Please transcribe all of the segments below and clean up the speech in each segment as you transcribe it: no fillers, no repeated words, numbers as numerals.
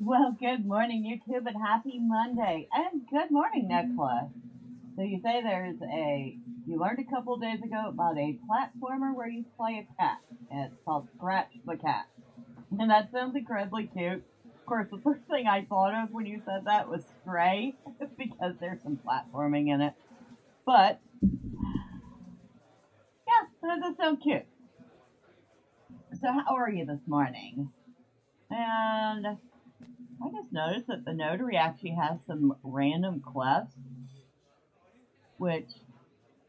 Well, good morning, YouTube, and happy Monday. And good morning, Nicola. So you say you learned a couple of days ago about a platformer where you play a cat. And it's called Scratch the Cat. And that sounds incredibly cute. Of course, the first thing I thought of when you said that was Stray, because there's some platforming in it. But, yeah, that does sound cute. So how are you this morning? And I just noticed that the notary actually has some random quests, which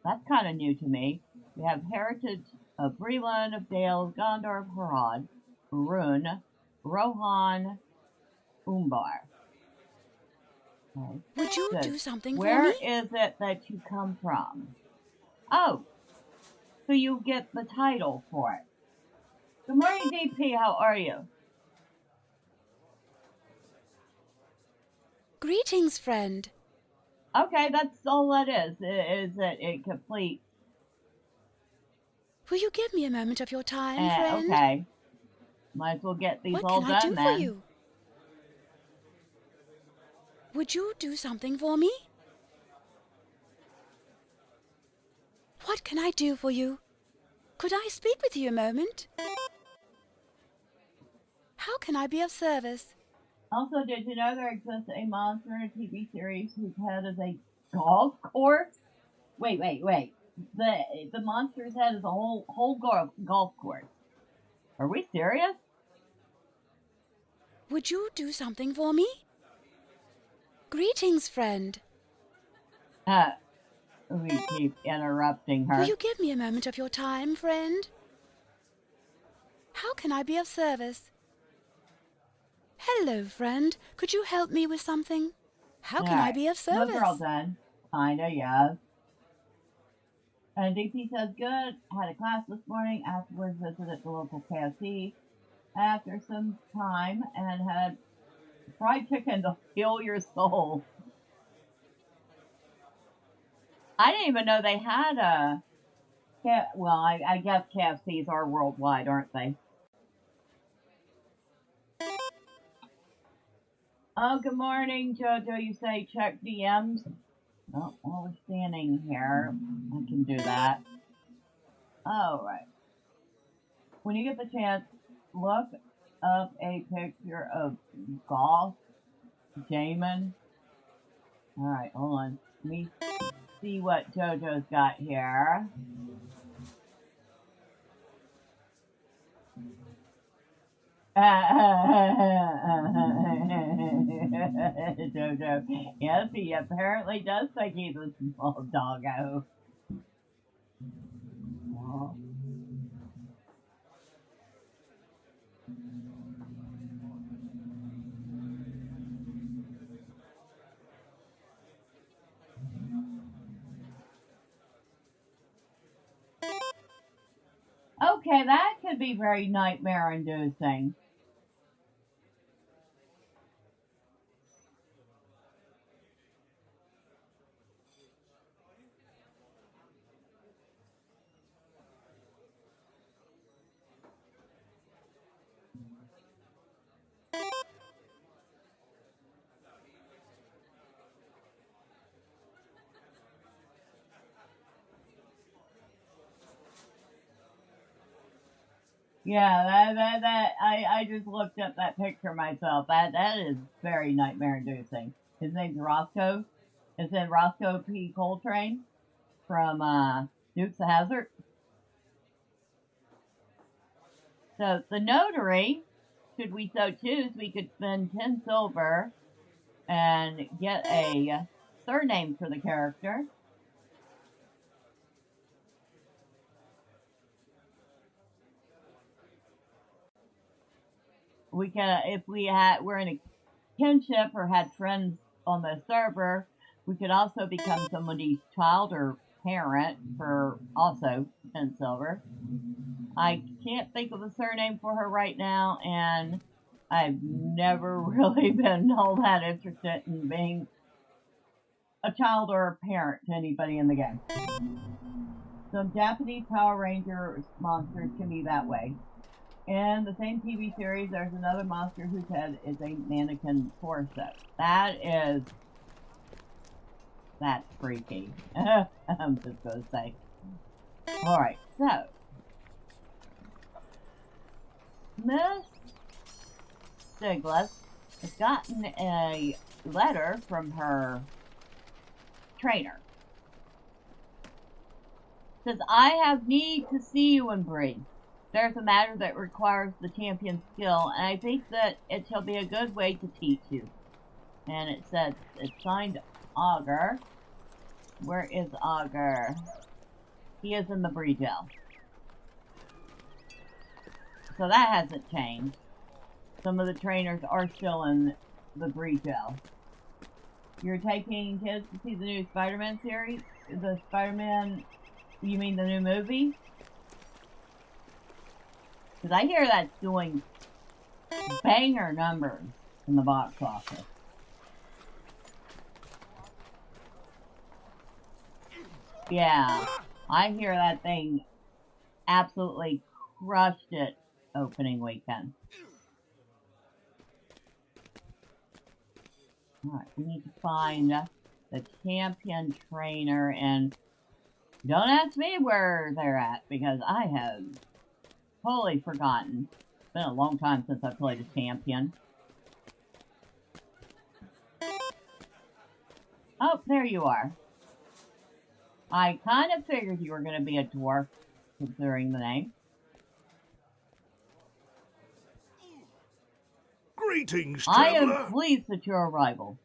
that's kind of new to me. We have Heritage of Breland, of Dales, Gondor of Harad, Rune, Rohan, Umbar. Okay. Would you do something for me? Where is it that you come from? Oh, so you get the title for it. Good morning, DP. How are you? Greetings, friend. Okay, that's all that is that it completes. Will you give me a moment of your time, friend? Okay. Might as well get these all done, then. What can I do for you? Would you do something for me? What can I do for you? Could I speak with you a moment? How can I be of service? Also, did you know there exists a monster in a TV series whose head is a golf course? Wait. The monster's head is a whole golf course. Are we serious? Would you do something for me? Greetings, friend. We keep interrupting her. Will you give me a moment of your time, friend? How can I be of service? Hello, friend. Could you help me with something? How can I be of service? Those are all done. Kinda, yes. And DP says, good. Had a class this morning. Afterwards, visited the local KFC after some time and had fried chicken to heal your soul. I didn't even know they had a... Well, I guess KFCs are worldwide, aren't they? Oh, good morning, Jojo. You say check DMs. Oh, while we're standing here, I can do that. All right. When you get the chance, look up a picture of Golf Jamin. All right, hold on. Let me see what Jojo's got here. Jojo. Yes, he apparently does think he's a small doggo. Oh. Okay, that could be very nightmare-inducing. Yeah, I just looked up that picture myself. That is very nightmare-inducing. His name's Roscoe. It's in Roscoe P. Coltrane from Dukes of Hazzard. So the notary, should we so choose, we could spend 10 silver and get a surname for the character. We can, if we're in a kinship or had friends on the server, we could also become somebody's child or parent for also 10 silver. I can't think of a surname for her right now, and I've never really been all that interested in being a child or a parent to anybody in the game. Some Japanese Power Ranger monsters can be that way. In the same TV series, there's another monster whose head is a mannequin torso. That's freaky. I'm just gonna say. Alright, so Miss Sigleth has gotten a letter from her trainer. It says, I have need to see you and breathe. There's a matter that requires the champion's skill, and I think that it shall be a good way to teach you. And it says, it's signed Augur. Where is Augur? He is in the Bredel. So that hasn't changed. Some of the trainers are still in the Bredel. You're taking kids to see the new Spider-Man series? The Spider-Man, you mean the new movie? Because I hear that's doing banger numbers in the box office. Yeah, I hear that thing absolutely crushed it opening weekend. Alright, we need to find the champion trainer, and don't ask me where they're at, because I have totally forgotten. It's been a long time since I played a champion. Oh, there you are. I kind of figured you were going to be a dwarf, considering the name. Greetings, I traveler. am pleased at your arrival.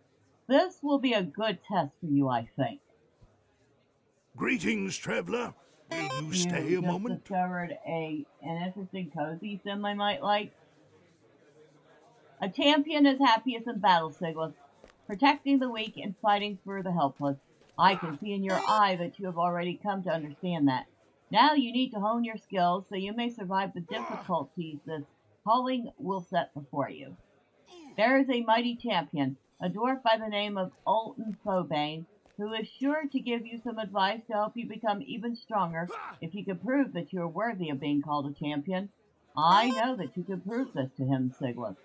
This will be a good test for you, I think. Greetings, traveler. Will you stay a moment? Discovered an interesting cozy sim I might like. A champion is happiest in battle, Sigleth, protecting the weak and fighting for the helpless. I can see in your eye that you have already come to understand that. Now you need to hone your skills so you may survive the difficulties this calling will set before you. There is a mighty champion, a dwarf by the name of Alton Fobane, who is sure to give you some advice to help you become even stronger if you can prove that you are worthy of being called a champion. I know that you can prove this to him, Sigleth.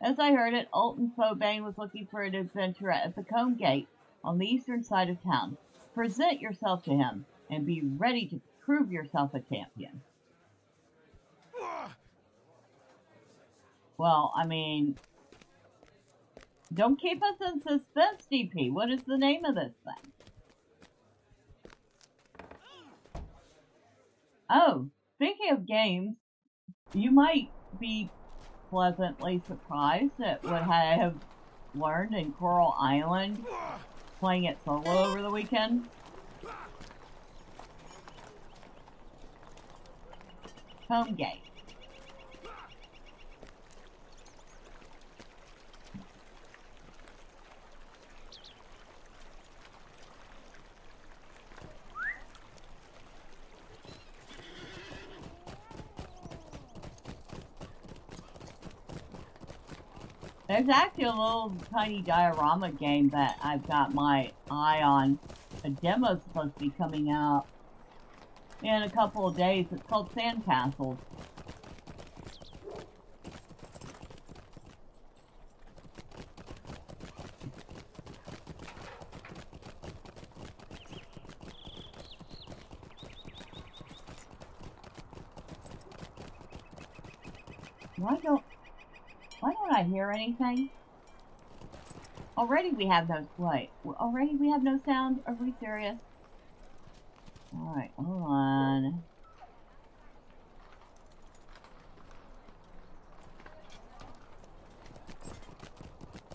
As I heard it, Alton Fobane was looking for an adventurer at the Combe Gate on the eastern side of town. Present yourself to him and be ready to prove yourself a champion. Well, I mean, don't keep us in suspense, DP. What is the name of this thing? Oh, speaking of games, you might be pleasantly surprised at what I have learned in Coral Island playing it solo over the weekend. Home Gate. There's actually a little tiny diorama game that I've got my eye on. A demo's supposed to be coming out in a couple of days. It's called Sandcastles. Why don't I hear anything? Already we have no already we have no sound? Are we serious? Alright, hold on.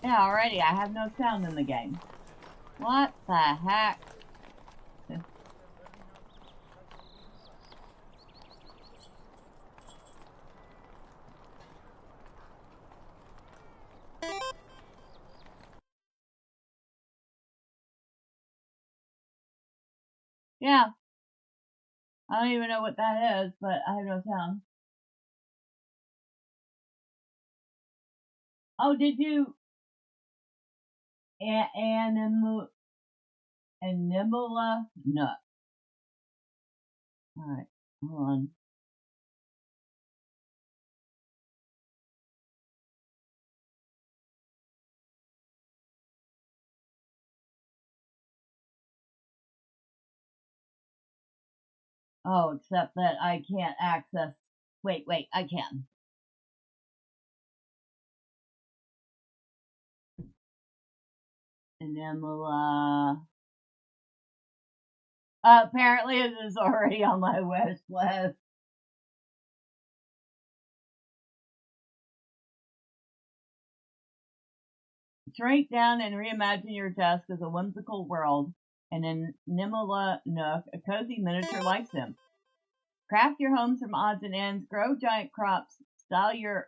Yeah, already I have no sound in the game. What the heck? Yeah. I don't even know what that is, but I have no sound. Oh, did you? Animula? No. Alright, hold on. Oh, except that I can't access. Wait, I can. And then we'll, apparently it is already on my wish list. Shrink down and reimagine your desk as a whimsical world, and in Nimala Nook, a cozy miniature life sim. Craft your homes from odds and ends, grow giant crops, style your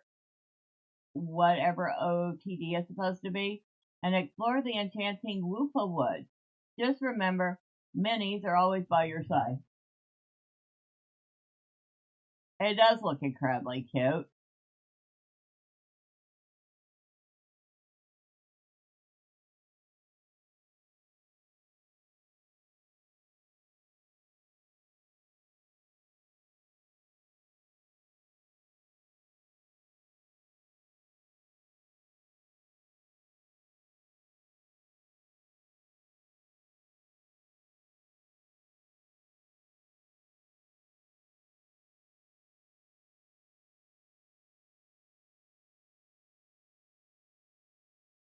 whatever OTD is supposed to be, and explore the enchanting Woofa Woods. Just remember, minis are always by your side. It does look incredibly cute.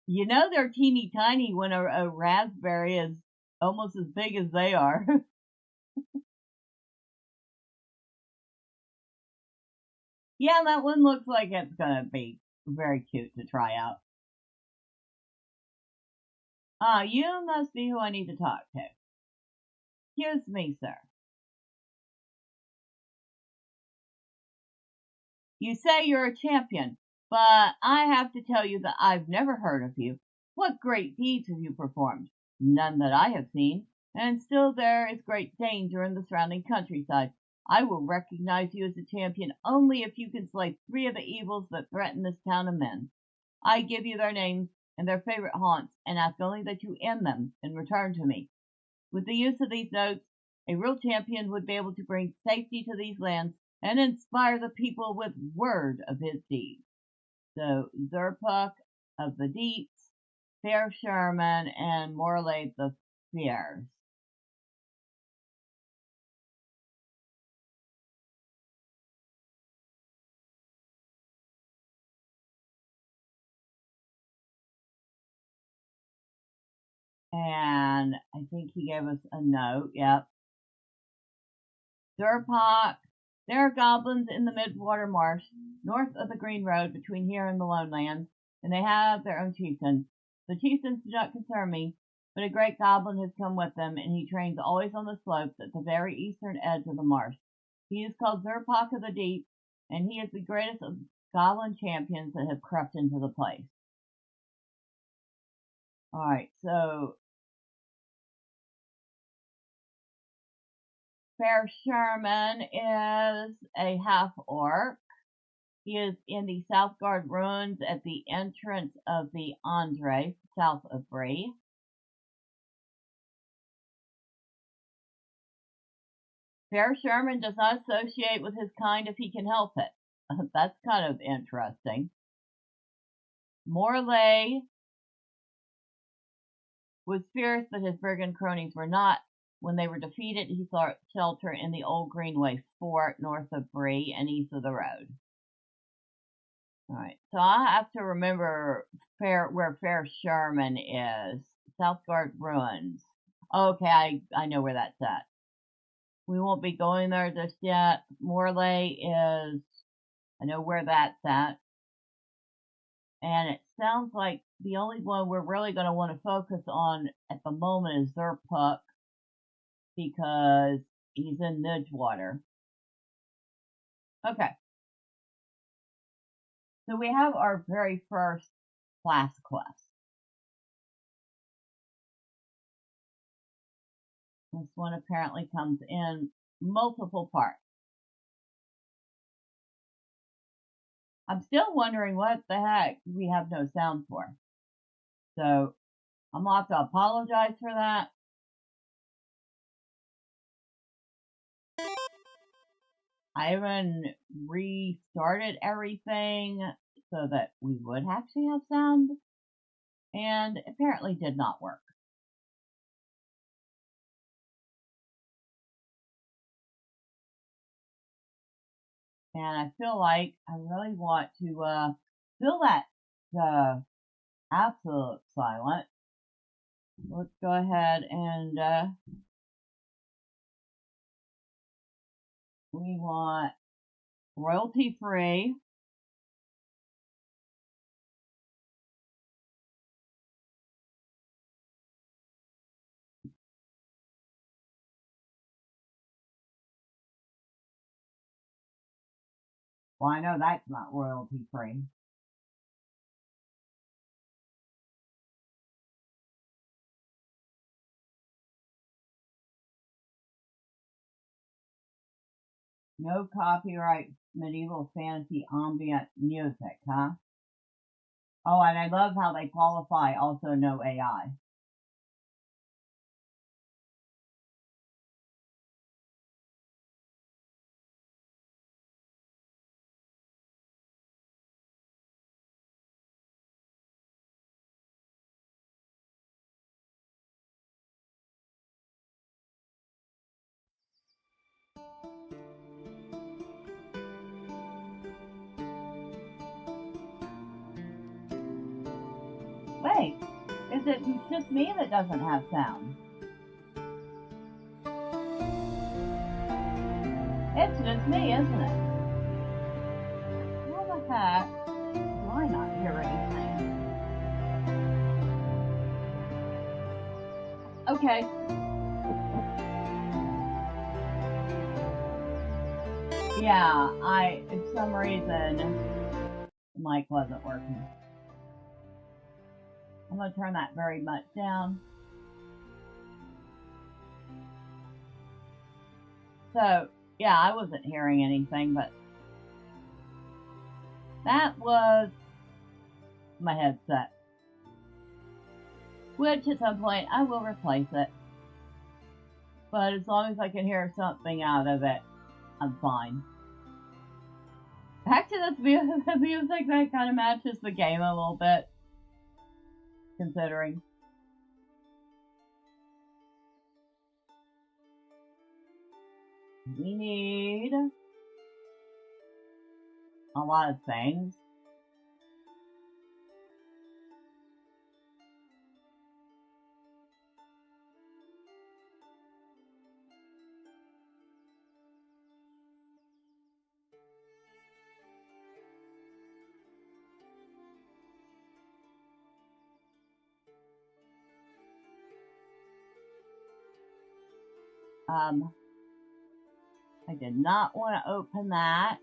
You know they're teeny tiny when a raspberry is almost as big as they are. Yeah, that one looks like it's gonna be very cute to try out. Ah, you must be who I need to talk to. Excuse me, sir. You say you're a champion, but I have to tell you that I've never heard of you. What great deeds have you performed? None that I have seen, and still there is great danger in the surrounding countryside. I will recognize you as a champion only if you can slay 3 of the evils that threaten this town of men. I give you their names and their favorite haunts, and ask only that you end them in return to me. With the use of these notes, a real champion would be able to bring safety to these lands and inspire the people with word of his deeds. So Zerpuk of the Deeps, Fair Sherman, and Morley the Fierce. And I think he gave us a note. Yep. Zerpok. There are goblins in the Midwater Marsh, north of the Green Road between here and the Lone Lands, and they have their own chieftain. The chieftains do not concern me, but a great goblin has come with them, and he trains always on the slopes at the very eastern edge of the marsh. He is called Zerpok of the Deep, and he is the greatest of goblin champions that have crept into the place. Alright, so Fair Sherman is a half-orc. He is in the Southgard ruins at the entrance of the Andre, south of Bree. Fair Sherman does not associate with his kind if he can help it. That's kind of interesting. Morley was fierce, but his brigand cronies were not. When they were defeated, he sought shelter in the old Greenway fort north of Bree and east of the road. Alright, so I have to remember where Fair Sherman is. Southgard Ruins. Okay, I know where that's at. We won't be going there just yet. Morley is, I know where that's at. And it sounds like the only one we're really going to want to focus on at the moment is Zerpuk, because he's in Midgewater. Okay. So we have our very first class quest. This one apparently comes in multiple parts. I'm still wondering what the heck we have no sound for. So I'm going to have to apologize for that. I even restarted everything so that we would actually have sound, and apparently did not work. And I feel like I really want to fill that absolute silent. Let's go ahead and we want royalty free. Well, I know that's not royalty free. No copyright medieval fantasy ambient music, huh? Oh, and I love how they qualify also no AI. Wait, is it just me that doesn't have sound? It's just me, isn't it? How the heck do I not hear anything? Okay. Yeah, for some reason, the mic wasn't working. I'm going to turn that very much down. So, yeah, I wasn't hearing anything, but that was my headset. Which, at some point, I will replace it. But as long as I can hear something out of it, I'm fine. Back to this music that kind of matches the game a little bit. Considering. We need a lot of things. I did not want to open that.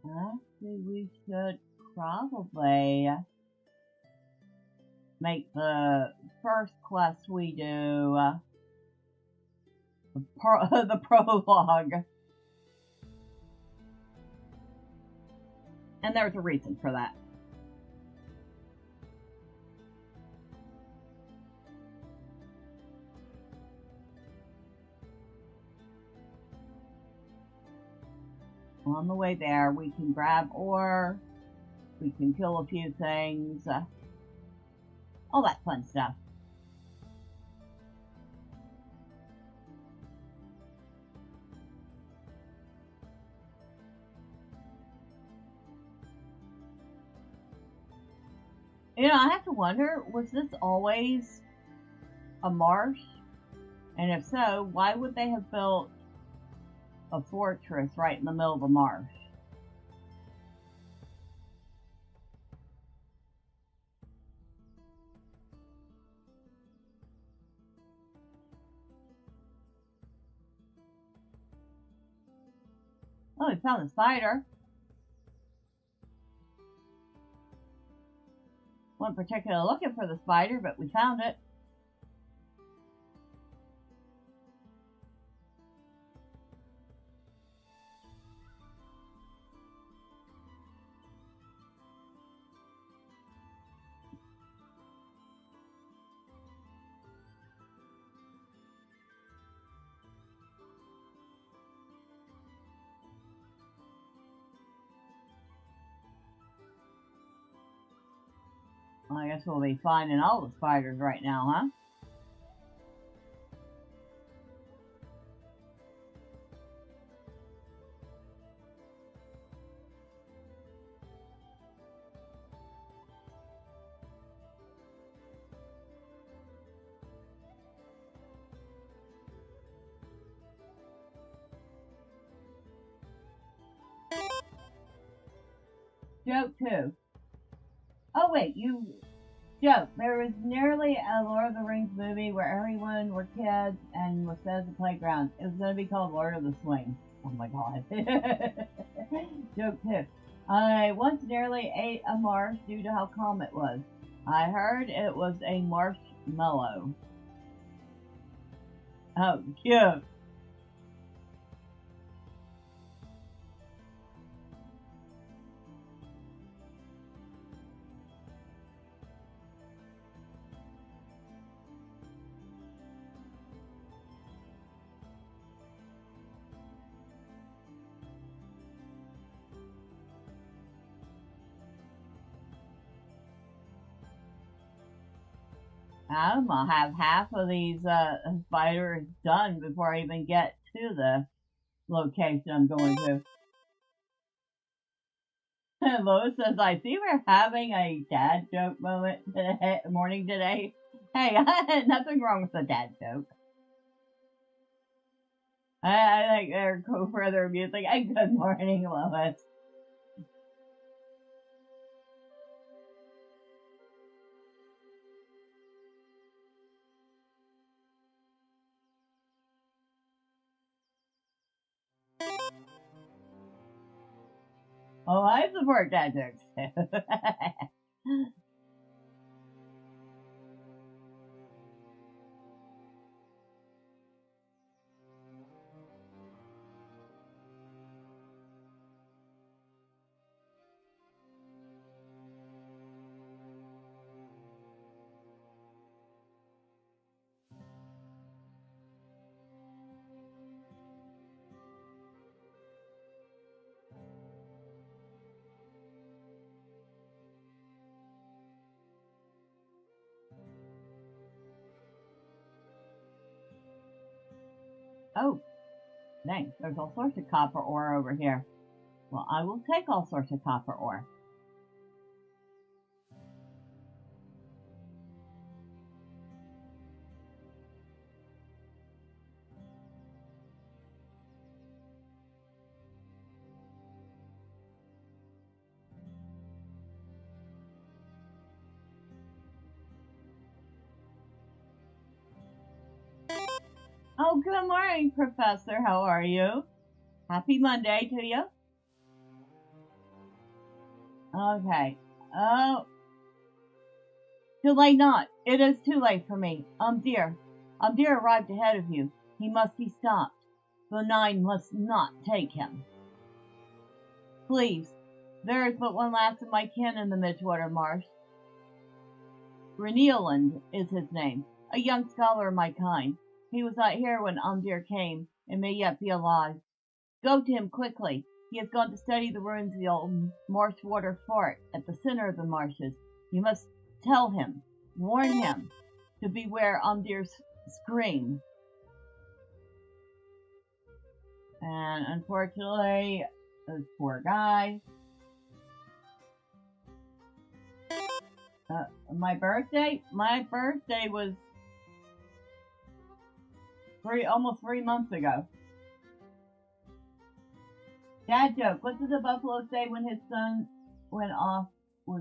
Actually, we should probably make the first quest we do the prologue. And there's a reason for that. On the way there, we can grab ore, we can kill a few things, all that fun stuff. You know, I have to wonder, was this always a marsh? And if so, why would they have built a fortress right in the middle of a marsh? Oh, we found the spider. Wasn't particularly looking for the spider, but we found it. guess we'll be finding all the spiders right now, huh? Joke 2. Oh wait, joke. There was nearly a Lord of the Rings movie where everyone were kids and was fed at the playground. It was going to be called Lord of the Swing. Oh my god. Joke 2. I once nearly ate a marsh due to how calm it was. I heard it was a marshmallow. Oh, cute. I'm gonna have half of these spiders done before I even get to the location I'm going to. Lois says, I see we're having a dad joke morning today. Hey, nothing wrong with a dad joke. I think they're go further music. And good morning, Lois. Oh, I support dad jokes too. Oh, dang, there's all sorts of copper ore over here. Well, I will take all sorts of copper ore. Oh, good morning, Professor. How are you? Happy Monday to you. Okay. Oh, too late not. It is too late for me. Amdir. Amdir arrived ahead of you. He must be stopped. The Nine must not take him. Please. There is but one last of my kin in the Midgewater Marsh. Reneeland is his name, a young scholar of my kind. He was not here when Amdir came, and may yet be alive. Go to him quickly. He has gone to study the ruins of the old Marshwater Fort at the center of the marshes. You must tell him, warn him, to beware Amdir's scream. And unfortunately, this poor guy. My birthday was almost 3 months ago. Dad joke. What did the buffalo say when his son was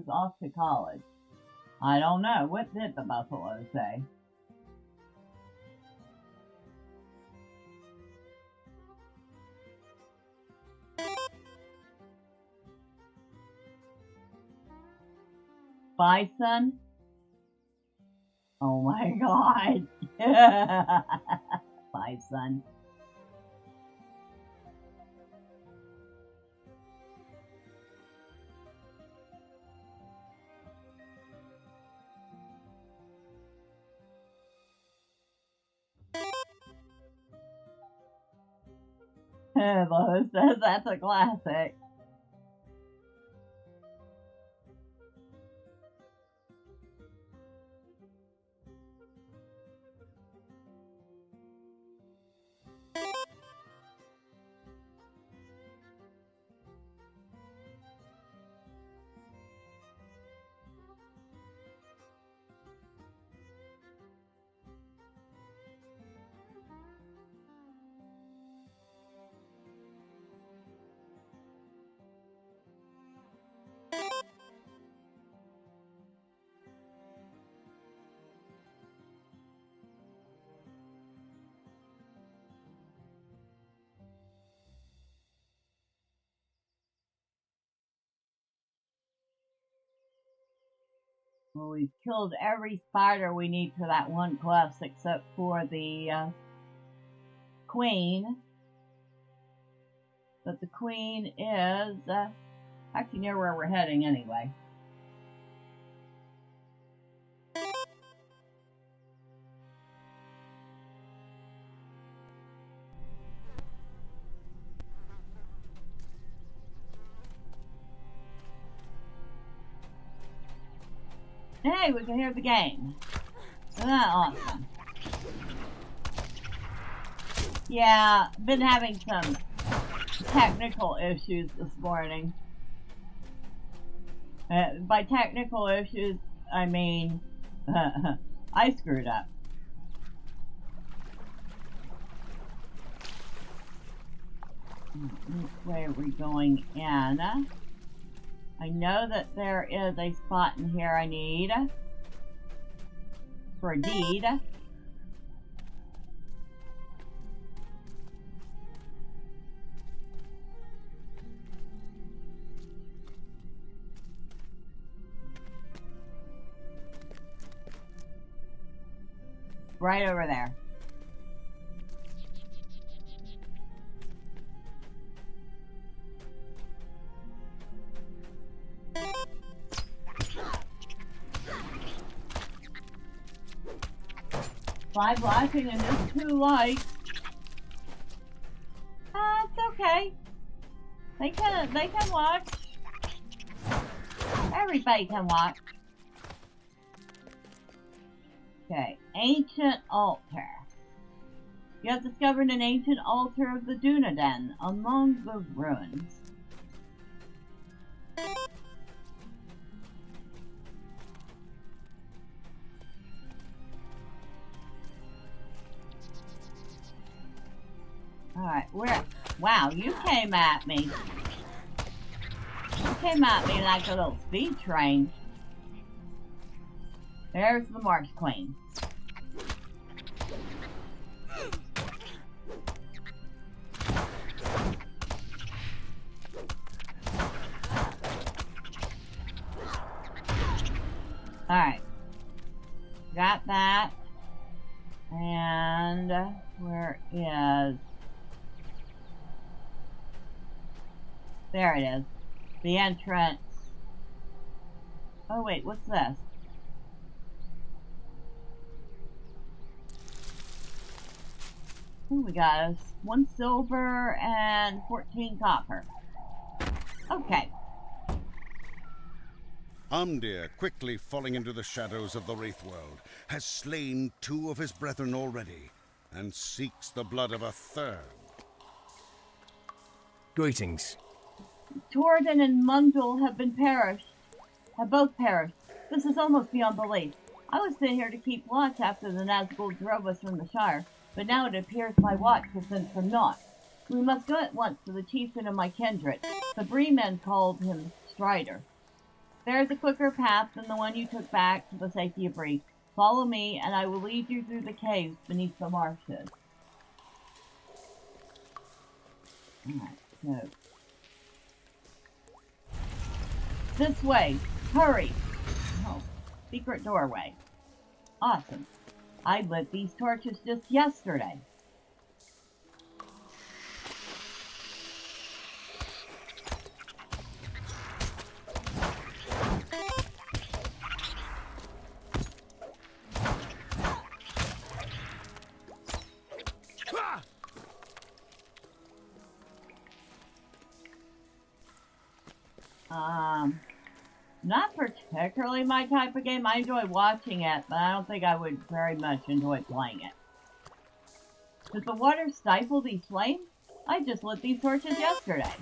off to college? I don't know. What did the buffalo say? Bison? Oh my god. Bison. Lois says that's a classic. Well, we've killed every spider we need for that one quest except for the queen. But the queen is actually near where we're heading anyway. Hey, we can hear the game. Isn't that awesome? Yeah, been having some technical issues this morning. By technical issues, I mean I screwed up. Which way are we going in? I know that there is a spot in here I need for a deed. Right over there. Five watching and just 2 likes. It's okay. They can watch. Everybody can watch. Okay, ancient altar. You have discovered an ancient altar of the Dunedain among the ruins. Alright, where? Wow, you came at me. You came at me like a little speed train. There's the Marsh Queen. Alright. Got that. And where is... There it is. The entrance. Oh wait, what's this? Oh, we got us 1 silver and 14 copper. Okay. Amdir, quickly falling into the shadows of the Wraith world, has slain 2 of his brethren already, and seeks the blood of a 3rd. Greetings. Torden and Mundul have both perished. This is almost beyond belief. I was sent here to keep watch after the Nazgul drove us from the Shire, but now it appears my watch has been for naught. We must go at once to the chieftain of my kindred. The Bremen called him Strider. There is a quicker path than the one you took back to the safety of Bree. Follow me, and I will lead you through the caves beneath the marshes. Alright, so... This way! Hurry! Oh, secret doorway. Awesome. I lit these torches just yesterday. Not particularly my type of game. I enjoy watching it, but I don't think I would very much enjoy playing it. Does the water stifle these flames? I just lit these torches yesterday.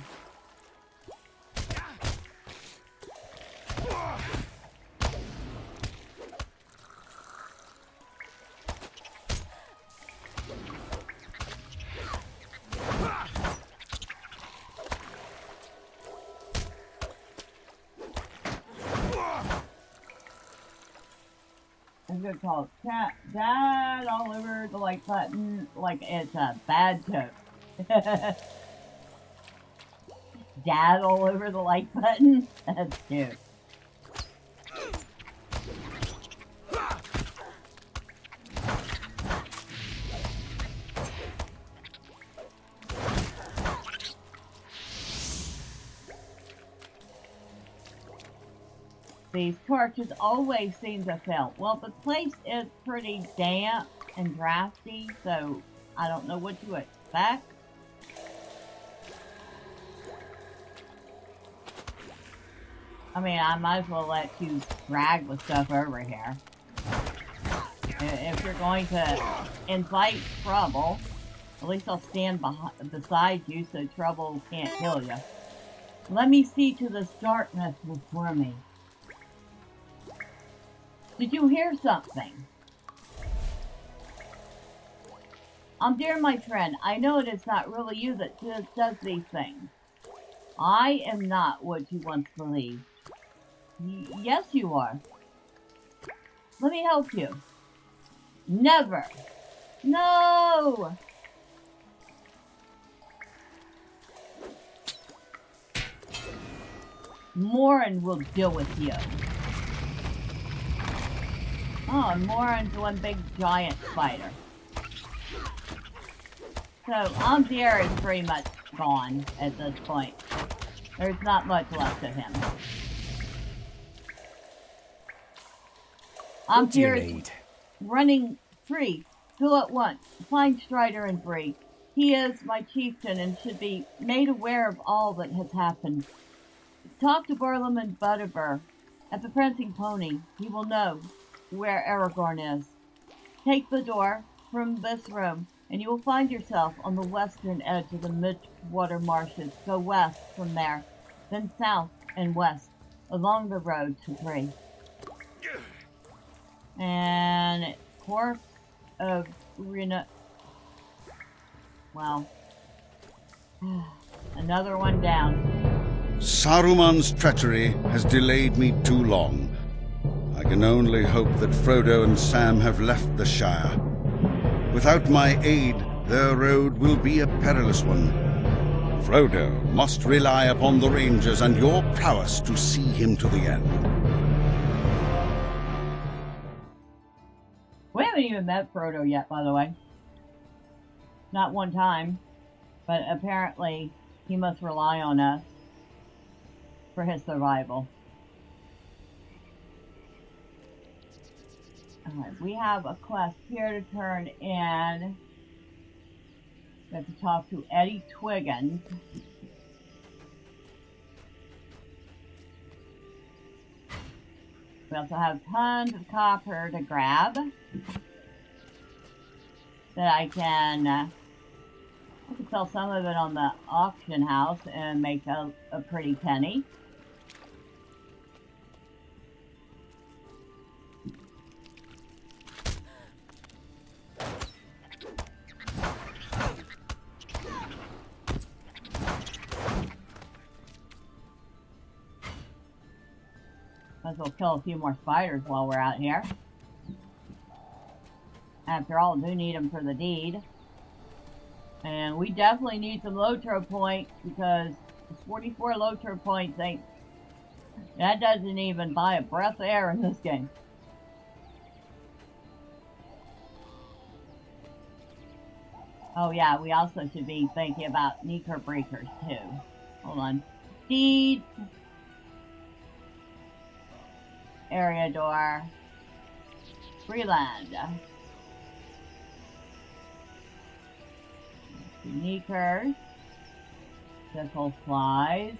I'm gonna call it Dad all over the like button like it's a bad joke. Dad all over the like button? That's cute. These torches always seem to fail. Well, the place is pretty damp and drafty, so I don't know what to expect. I mean, I might as well let you drag the stuff over here. If you're going to invite trouble, at least I'll stand beside you so trouble can't kill you. Let me see to this darkness before me. Did you hear something? Amdir, my friend, I know it is not really you that does these things. I am not what you once believed. Yes, you are. Let me help you. Never. No! Morin will deal with you. Oh, and Morin's one big giant spider. So, Amdir is pretty much gone at this point. There's not much left of him. Amdir is running free. Go at once. Find Strider and Bree. He is my chieftain and should be made aware of all that has happened. Talk to Barlam and Butterbur at the Prancing Pony. He will know where Aragorn is. Take the door from this room, and you will find yourself on the western edge of the mid-water marshes. Go west from there, then south and west along the road to Bree. And corpse of Rena. Wow. Another one down. Saruman's treachery has delayed me too long. I can only hope that Frodo and Sam have left the Shire. Without my aid, their road will be a perilous one. Frodo must rely upon the Rangers and your prowess to see him to the end. We haven't even met Frodo yet, by the way. Not one time. But apparently, he must rely on us for his survival. Alright, we have a quest here to turn in. We have to talk to Eddie Twiggins. We also have tons of copper to grab that I can sell some of it on the auction house and make a pretty penny. Might as well kill a few more spiders while we're out here. After all, do need them for the deed. And we definitely need some LOTRO points because 44 LOTRO points ain't... That doesn't even buy a breath of air in this game. Oh yeah, we also should be thinking about Neeker Breakers too. Hold on. Deeds. Area door. Freeland. Sneakers. Sickle flies.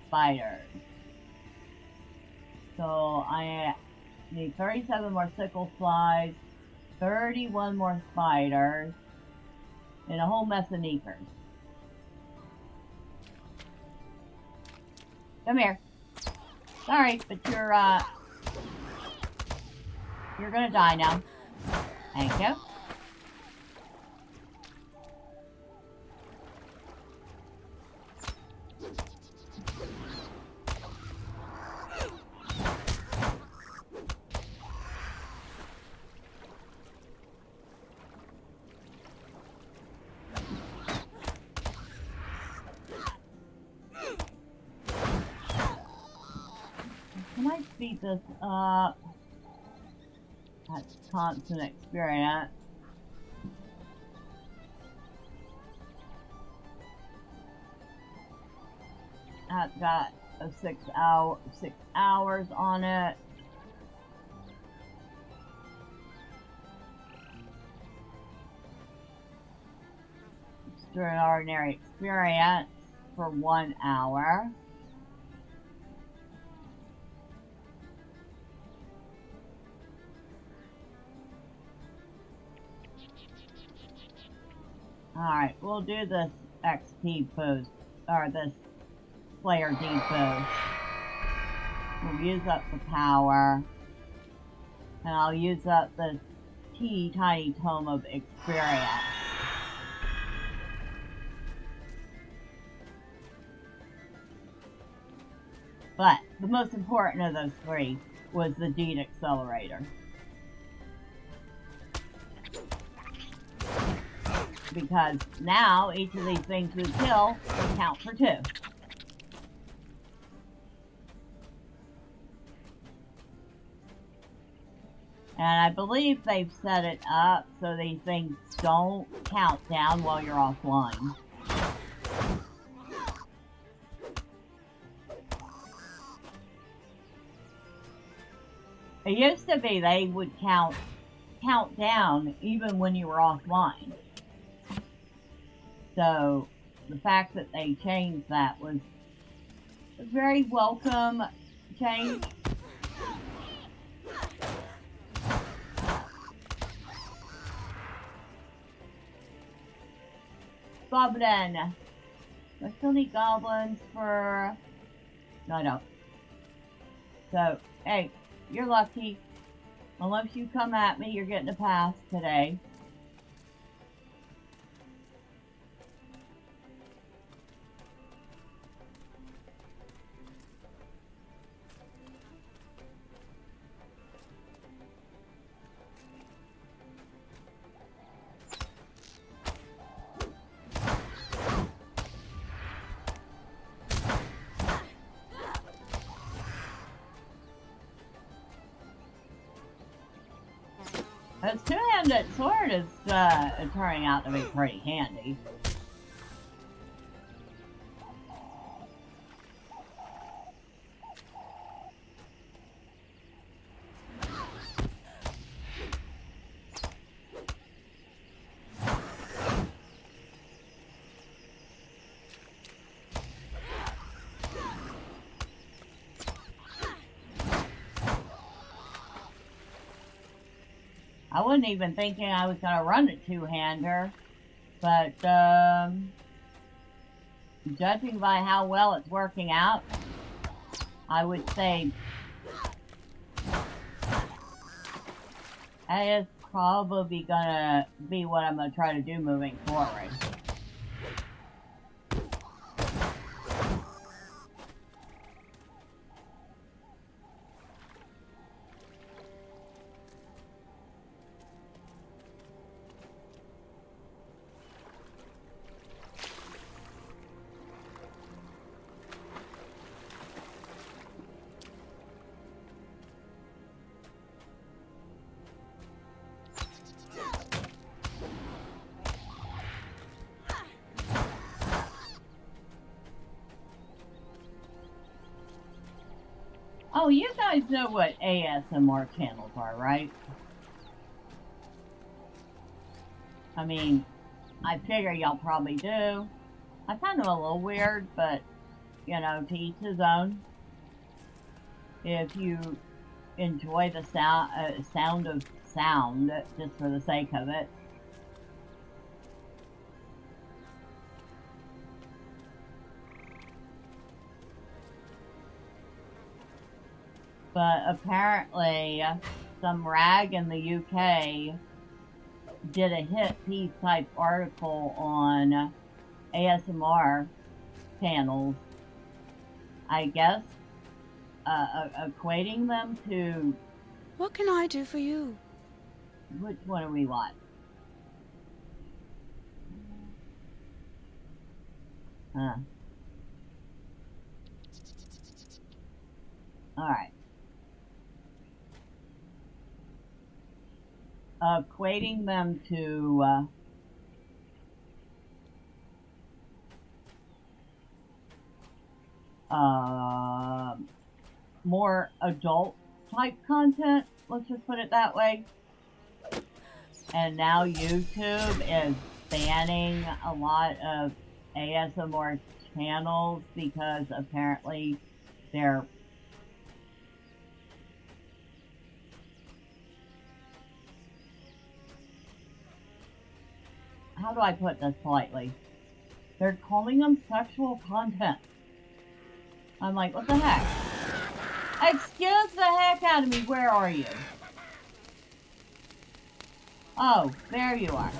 Spiders. So I need 37 more sickle flies, 31 more spiders, and a whole mess of sneakers. Come here. Sorry, but you're gonna die now. Thank you. Can I speed this up? That's constant experience. That's got 6 hours on it. Extraordinary experience for 1 hour. Alright, we'll do this XP boost, or this player D boost. We'll use up the power, and I'll use up this tiny tome of experience. But the most important of those three was the Deed Accelerator. Because now each of these things we kill will count for 2. And I believe they've set it up so these things don't count down while you're offline. It used to be they would count down even when you were offline. So the fact that they changed that was a very welcome change. Goblin. Do I still need goblins for... No, I don't. So, hey, you're lucky. Unless you come at me, you're getting a pass today. This two-handed sword is turning out to be pretty handy. I wasn't even thinking I was going to run a two-hander, but judging by how well it's working out, I would say that is probably going to be what I'm going to try to do moving forward. Oh, you guys know what ASMR channels are, right? I mean, I figure y'all probably do. I find them a little weird, but, you know, to each his own. If you enjoy the sound of sound, just for the sake of it. But apparently, some rag in the UK did a hit piece type article on ASMR channels, I guess, equating them to... What can I do for you? Which one do we want? Alright. Equating them to more adult type content, let's just put it that way. And now YouTube is banning a lot of ASMR channels because apparently they're how do I put this politely? They're calling them sexual content. I'm like, what the heck? Excuse the heck out of me, where are you? Oh, there you are.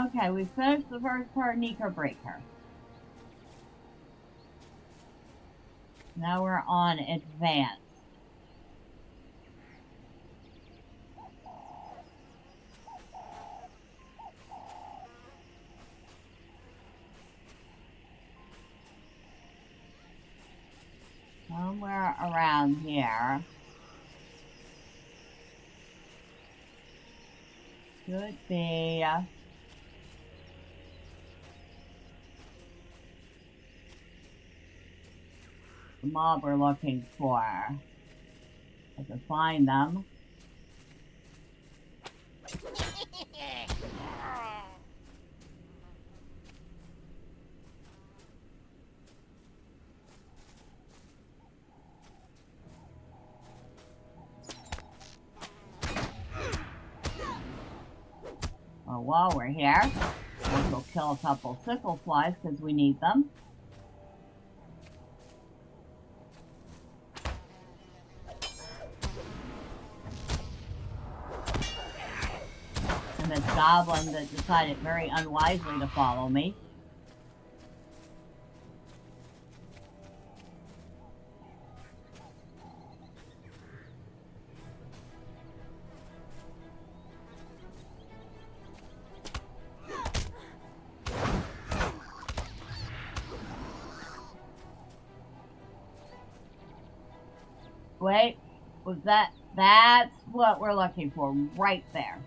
Okay, we finished the first part, Nico Breaker. Now we're on Advanced. Somewhere around here. Should be the mob we're looking for. I have to find them. Well, while we're here, we'll kill a couple sickle flies because we need them. And this goblin that decided very unwisely to follow me. Wait, was that? That's what we're looking for, right there.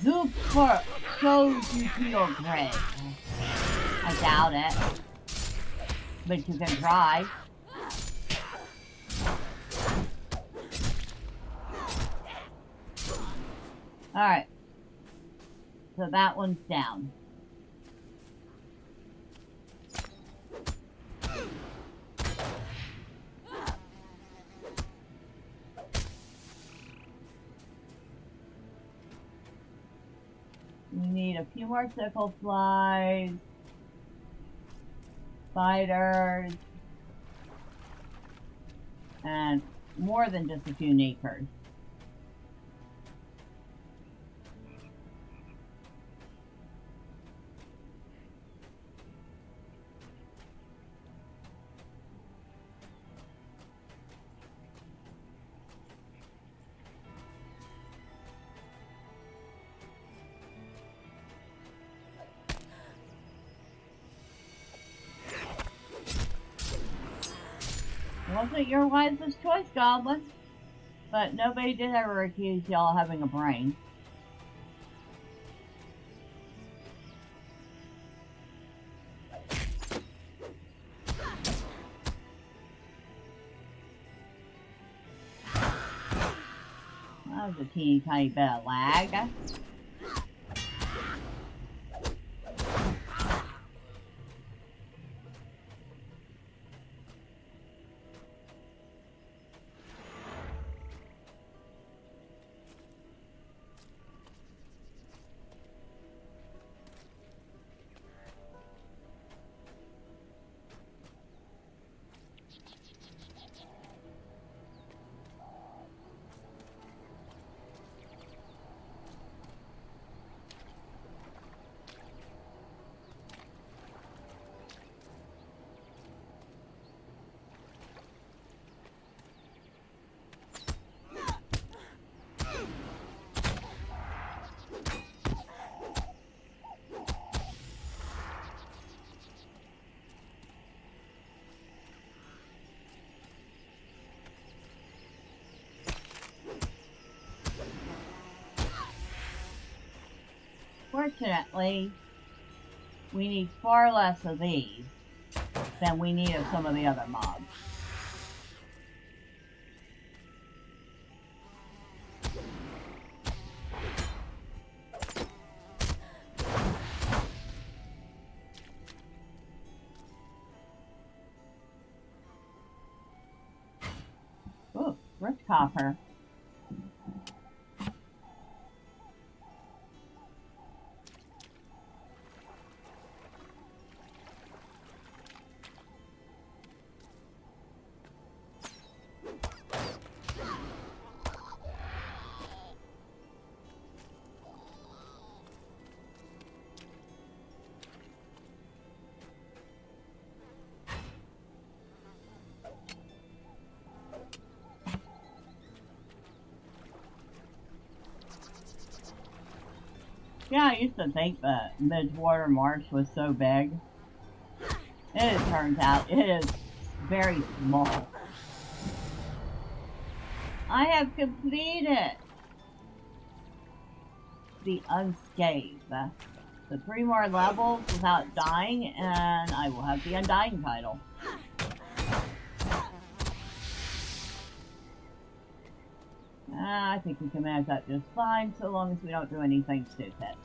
Super shows you to your grave. I doubt it. But you can try. Alright. So that one's down. We need a few more sickle flies, spiders, and more than just a few neekers. Wasn't your wisest choice, Goblin. But nobody did ever accuse y'all of having a brain. That was a teeny tiny bit of lag. Unfortunately, we need far less of these than we need of some of the other mobs. Ooh, rich copper. Yeah, I used to think that Midgewater Marsh was so big. It turns out it is very small. I have completed the Unscathed. The 3 more levels without dying, and I will have the Undying title. I think we can manage that just fine, so long as we don't do anything stupid.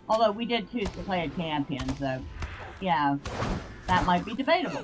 Although we did choose to play a champion, so yeah, that might be debatable.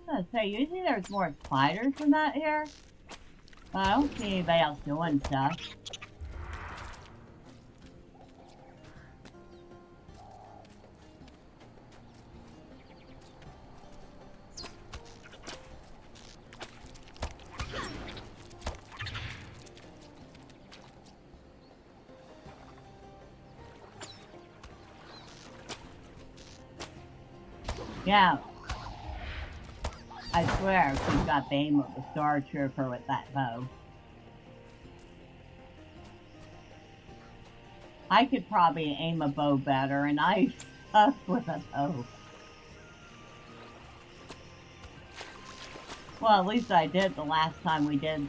I was gonna say, usually there's more spiders than that here. But I don't see anybody else doing stuff. Yeah. I swear she's got the aim of the Star Trooper with that bow. I could probably aim a bow better, and I suck with a bow. Well, at least I did the last time we did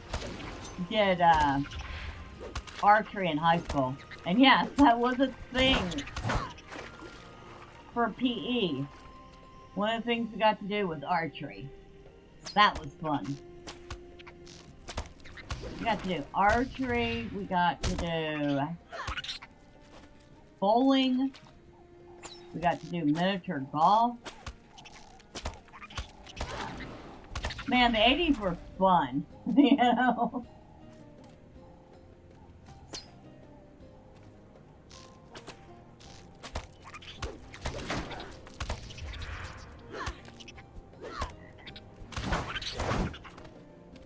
archery in high school. And yes, that was a thing for PE. One of the things we got to do was archery. That was fun. We got to do archery, we got to do bowling, we got to do miniature golf. Man, the 80s were fun, you know?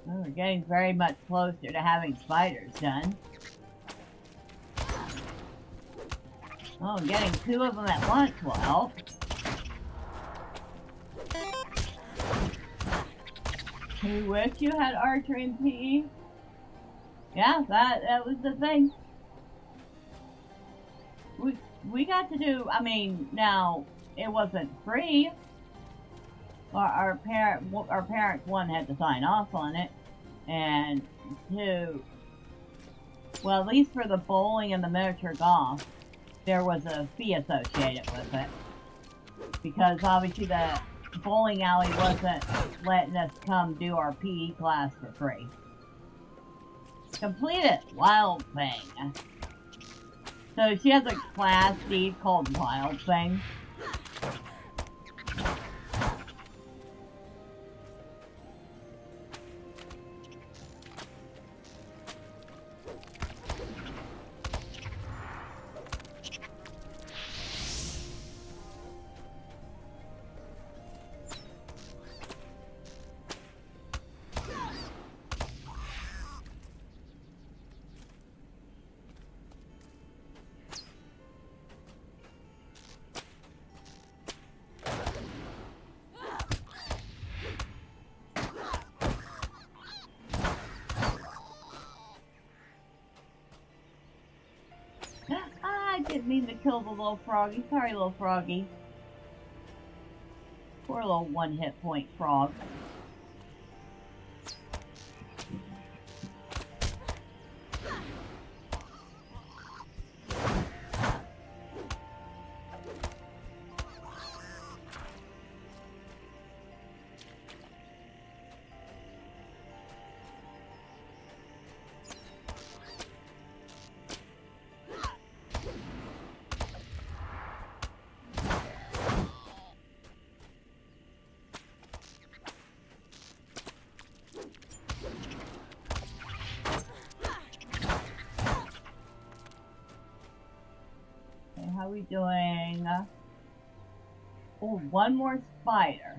Well, we're getting very much closer to having spiders done. Oh, getting 2 of them at once will help. You wish you had archery in PE? Yeah, that was the thing. we got to do, I mean, now, it wasn't free. Our parents, one, had to sign off on it, and two, well, at least for the bowling and the miniature golf, there was a fee associated with it. Because obviously the bowling alley wasn't letting us come do our PE class for free. Completed Wild Thing. So she has a class, Steve, called Wild Thing. I didn't mean to kill the little froggy. Sorry, little froggy. Poor little one hit point frog. How we doing? Oh, one more spider.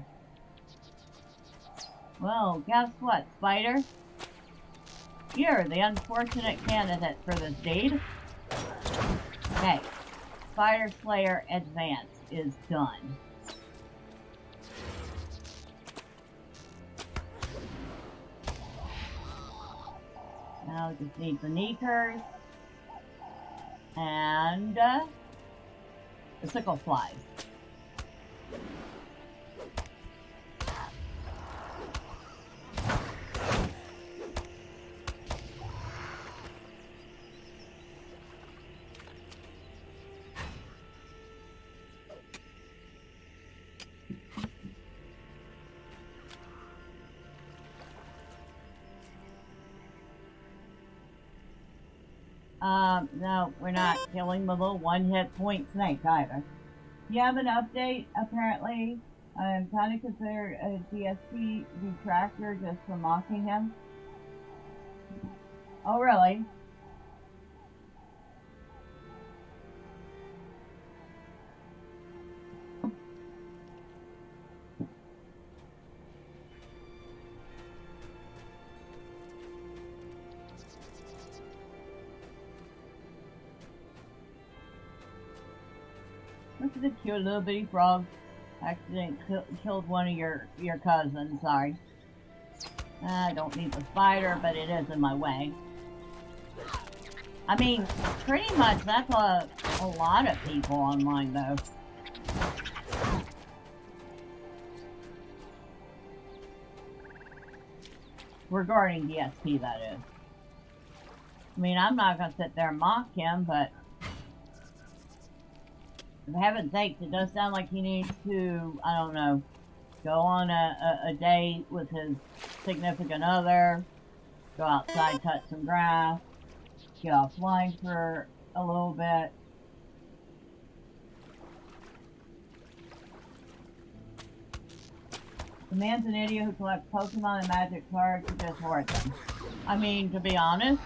Well, guess what, spider? You're the unfortunate candidate for this deed. Okay, Spider Slayer Advance is done. Now we just need the Neekers and the sickle flies. No, we're not killing the little one-hit point snake either. You have an update, apparently. I'm kind of considered a DSP detractor just for mocking him. Oh, really? Look at the cute little bitty frog. Accident killed one of your cousins, sorry. I don't need the spider, but it is in my way. I mean, pretty much that's a lot of people online, though. Regarding DSP, that is. I mean, I'm not going to sit there and mock him, but for heaven's sakes, it does sound like he needs to, I don't know, go on a date with his significant other, go outside, touch some grass, get offline for a little bit. The man's an idiot who collects Pokemon and magic cards to just hoard them. I mean, to be honest,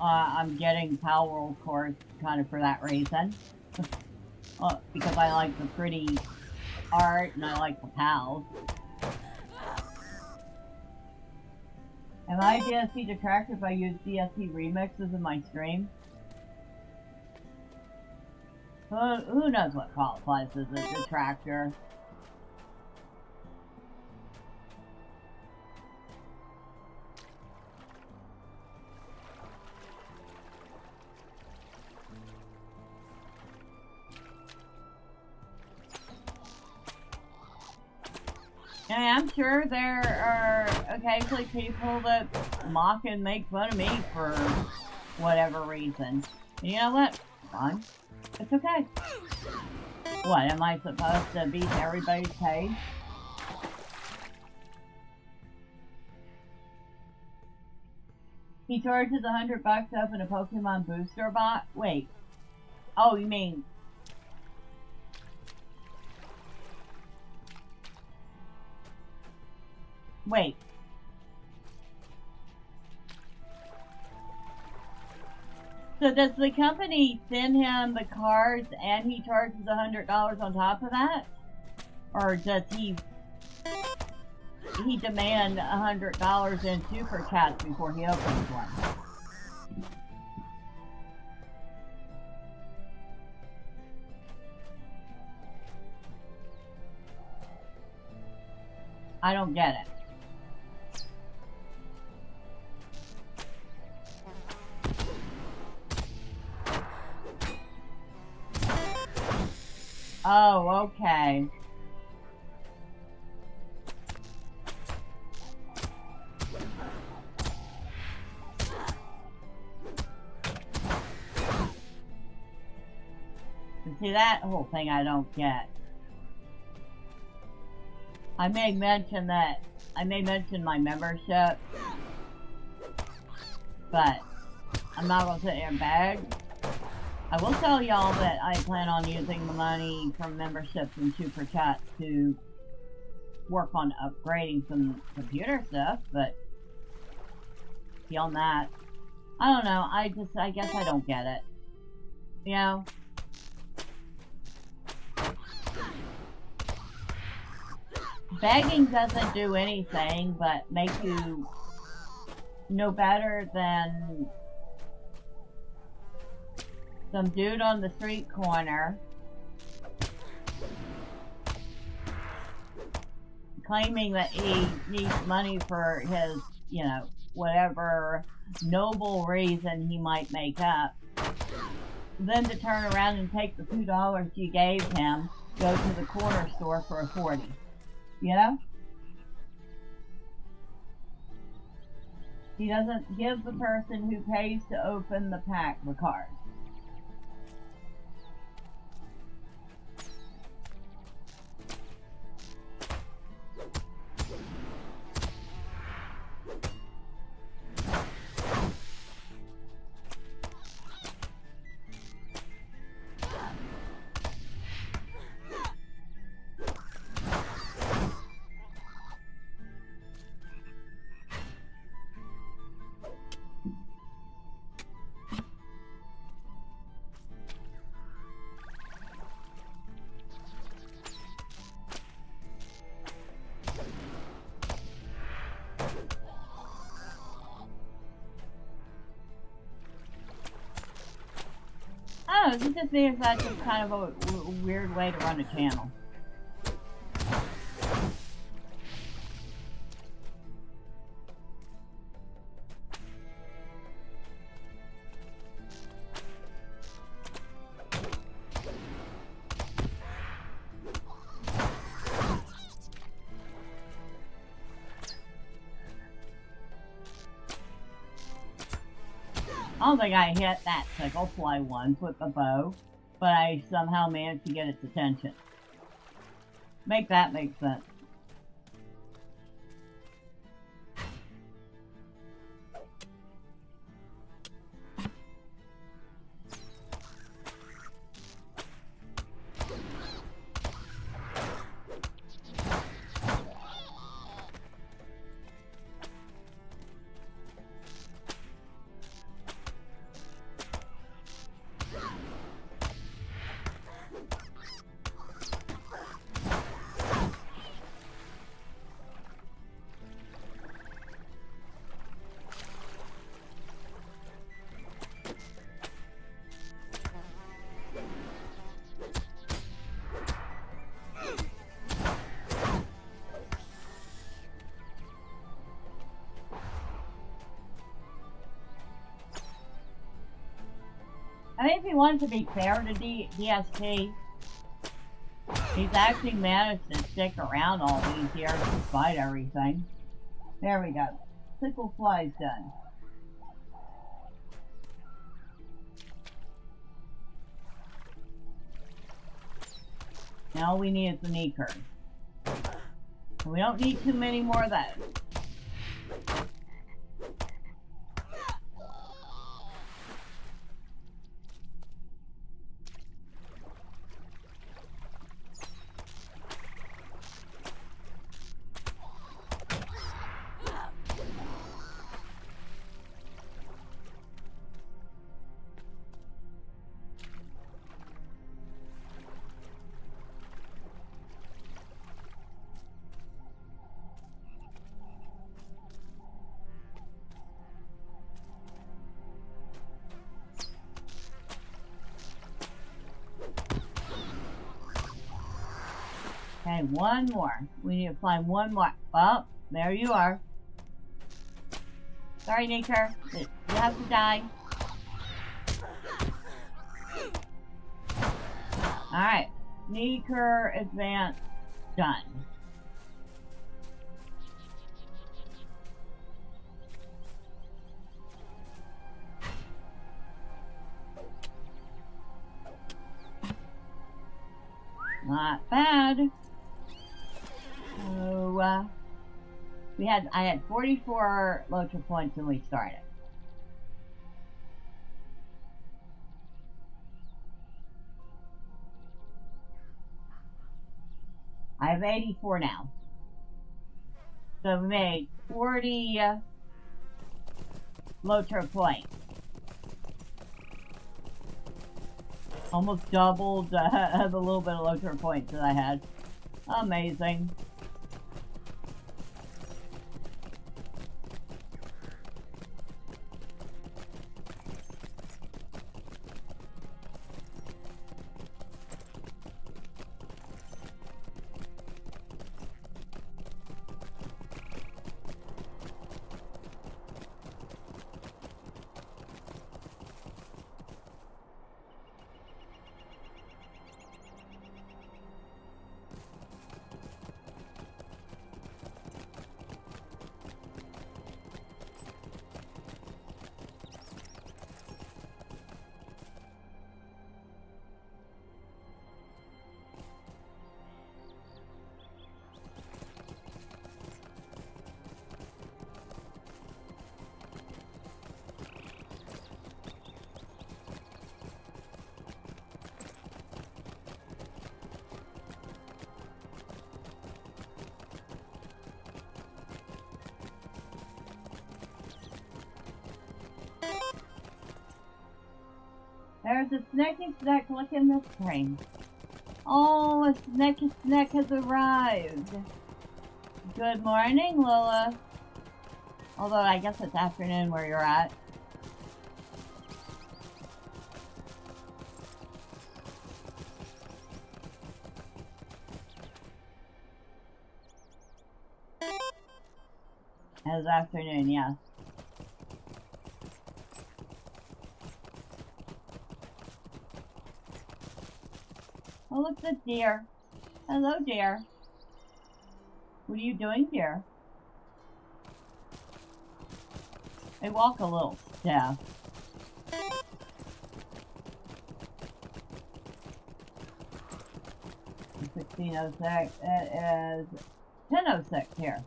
I'm getting Power, of course, kind of for that reason. Because I like the pretty art and I like the pals. Am I a DSP detractor if I use DSP remixes in my stream? Who knows what qualifies as a detractor? And I'm sure there are occasionally people that mock and make fun of me for whatever reason. And you know what? Fine. It's okay. What, am I supposed to beat everybody's pace? He charges $100 to open a Pokemon booster box? Wait. Oh, you mean... Wait. So does the company send him the cards and he charges $100 on top of that? Or does he demand $100 in super chats before he opens one? I don't get it. Oh, okay. See, that whole thing I don't get. I may mention my membership, but I'm not gonna sit here and beg. I will tell y'all that I plan on using the money from memberships and super chats to work on upgrading some computer stuff, but beyond that, I don't know. I guess I don't get it. You know? Begging doesn't do anything but make you no better than some dude on the street corner claiming that he needs money for his, you know, whatever noble reason he might make up, then to turn around and take the $2 you gave him, go to the corner store for a 40. You know? He doesn't give the person who pays to open the pack the card. Oh, it just seems like it's kind of a weird way to run a channel. I don't think I hit that Sigleth once with the bow, but I somehow managed to get its attention. Make that make sense. I think if you wanted to be fair to DSP, He's actually managed to stick around all these years despite everything. There we go. Sickle fly's done. Now we need a sneaker. We don't need too many more of those. Okay, one more. We need to find one more. Oh, there you are. Sorry, nature. You have to die. Alright. Sneaker advance done. Not bad. So, I had 44 LOTRO points when we started. I have 84 now. So we made 40 LOTRO points. Almost doubled the little bit of LOTRO points that I had. Amazing. There's a snacky snack licking the spring. Oh, a snacky snack has arrived. Good morning, Lola. Although I guess it's afternoon where you're at. It's afternoon, yes. Oh, look, the deer. Hello, deer. What are you doing, deer? They walk a little stiff. It's 16:06. It is 10:06 here.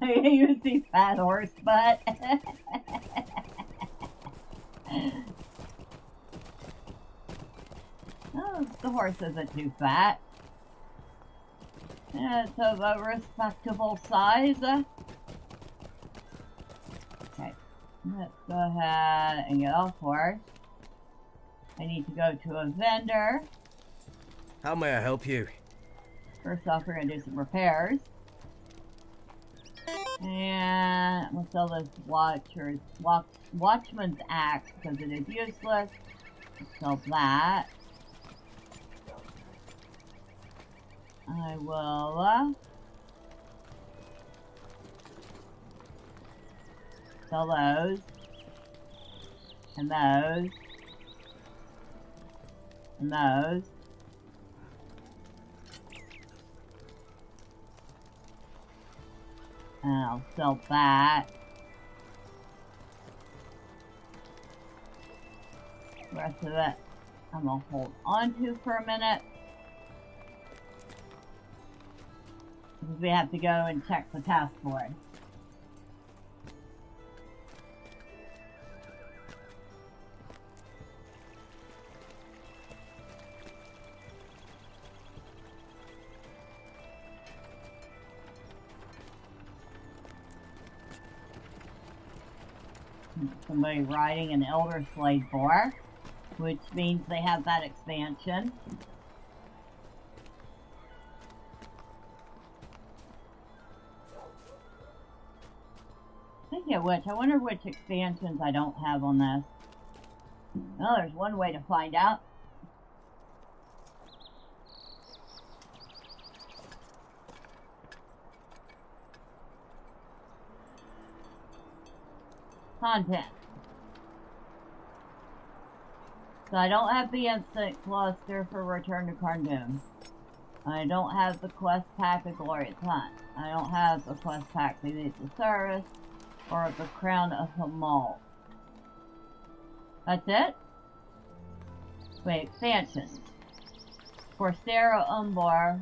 You see fat horse butt. Oh, the horse isn't too fat. It's of a respectable size. Okay, let's go ahead and get off horse. I need to go to a vendor. How may I help you? First off, we're going to do some repairs. And I'm going to sell this Watchman's Axe because it is useless. Let's sell that. I will sell those. And those. And those. And I'll sell that. The rest of it I'm gonna hold on to for a minute. Because we have to go and check the task board. Somebody riding an Elder Slade boar, which means they have that expansion. Speaking of which, I wonder which expansions I don't have on this. Well, there's one way to find out. Content. So I don't have the instant cluster for Return to Cardoon. I don't have the quest pack of Glorious Hunt. I don't have the quest pack Beneath the Service or the Crown of Hamal. That's it? Wait, expansions. Forcera Umbar,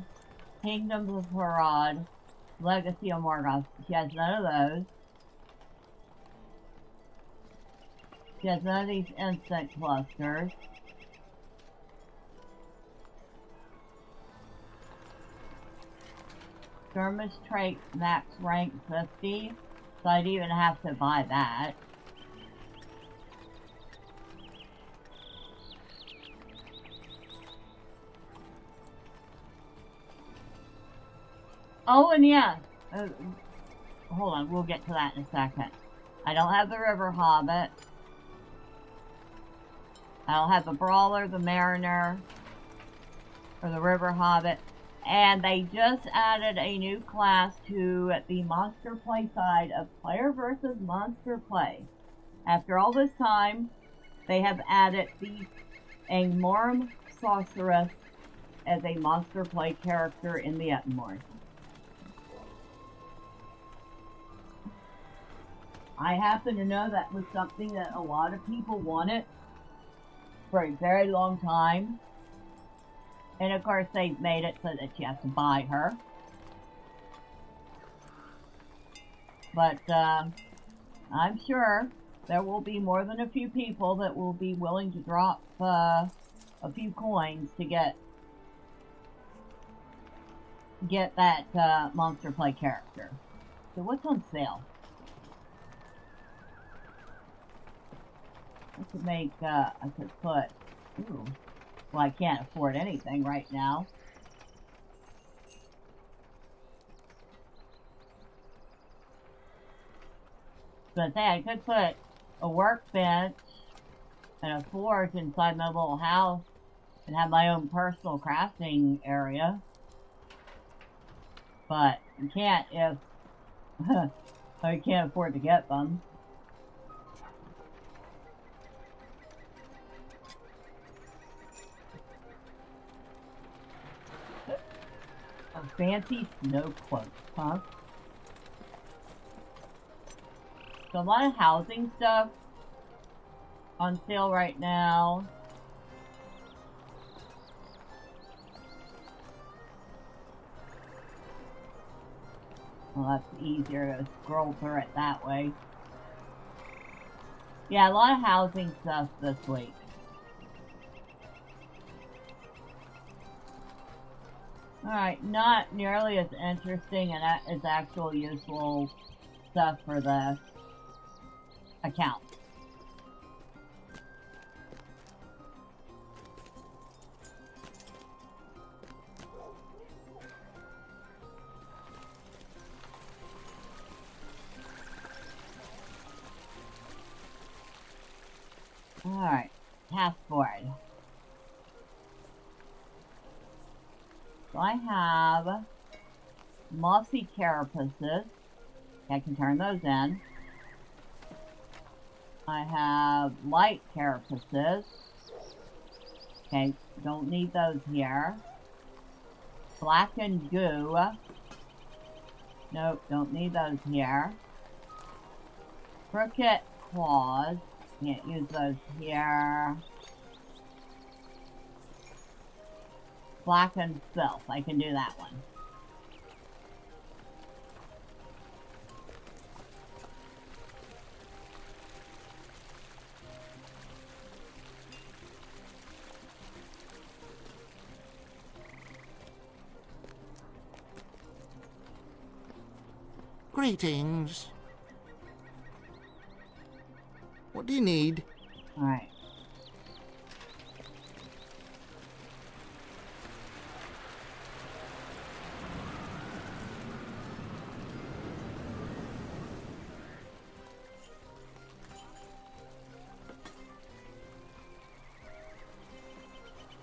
Kingdoms of Harad, Legacy of Morgoth. She has none of those. She has none of these instant clusters. Skirmish trait max rank 50, so I'd even have to buy that. Oh, and yeah. Hold on, we'll get to that in a second. I don't have the River Hobbit. I don't have the Brawler, the Mariner, or the River Hobbit. And they just added a new class to the Monster Play side of Player versus Monster Play. After all this time, they have added the Angmorum Sorceress as a Monster Play character in the Ettenmore. I happen to know that was something that a lot of people wanted for a very long time. And of course they've made it so that you have to buy her. But I'm sure there will be more than a few people that will be willing to drop a few coins to get that Monster Play character. So what's on sale? I could make, I could put, ooh, well, I can't afford anything right now. So I could put a workbench and a forge inside my little house and have my own personal crafting area. But you can't if I can't afford to get them. Fancy snow cloak, huh? So a lot of housing stuff on sale right now. Well, that's easier to scroll through it that way. Yeah, a lot of housing stuff this week. Alright, not nearly as interesting and as actual useful stuff for the account. Alright, passport. So I have mossy carapaces. I can turn those in. I have light carapaces. Okay, don't need those here. Blackened goo. Nope, don't need those here. Crooked claws. Can't use those here. Blackened filth. I can do that one. Greetings. What do you need? Alright.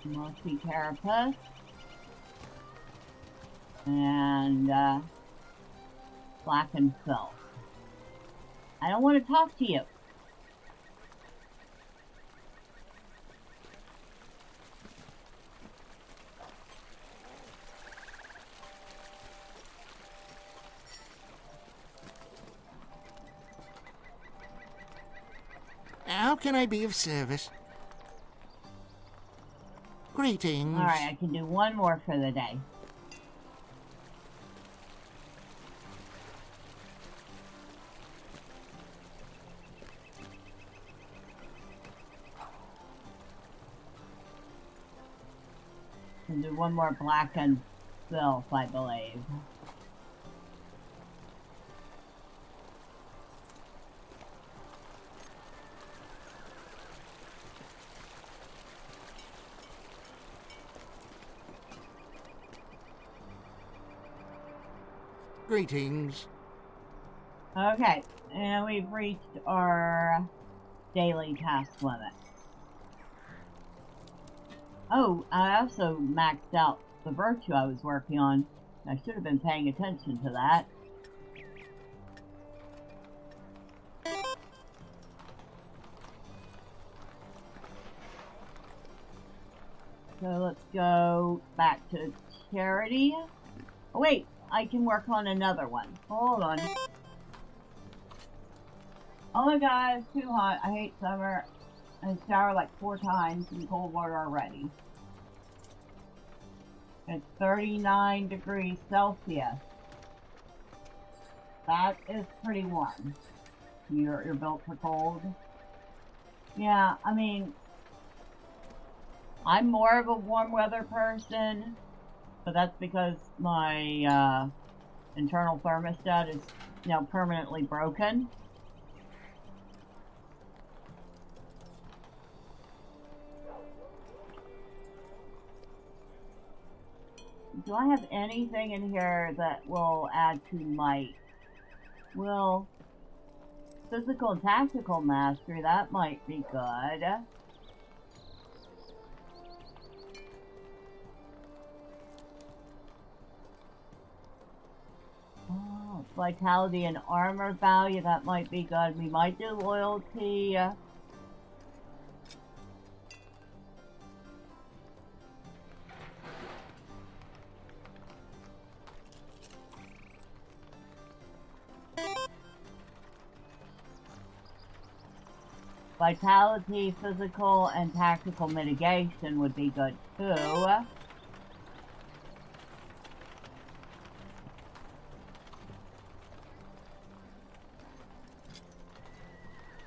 Mossy carapace. And, blackened filth. I don't want to talk to you. How can I be of service? Greetings. Alright, I can do one more for the day. Can do one more blackened filth, I believe. Greetings. Okay, and we've reached our daily task limit. Oh, I also maxed out the virtue I was working on. I should have been paying attention to that. So let's go back to charity. Oh wait, I can work on another one. Hold on. Oh my god, it's too hot. I hate summer. I shower like 4 times in cold water already. It's 39 degrees Celsius. That is pretty warm. You're built for cold. Yeah, I mean, I'm more of a warm weather person, but that's because my internal thermostat is, permanently broken. Do I have anything in here that will add to might? Well, physical and tactical mastery, that might be good. Oh, vitality and armor value, that might be good. We might do loyalty. Vitality, physical, and tactical mitigation would be good too.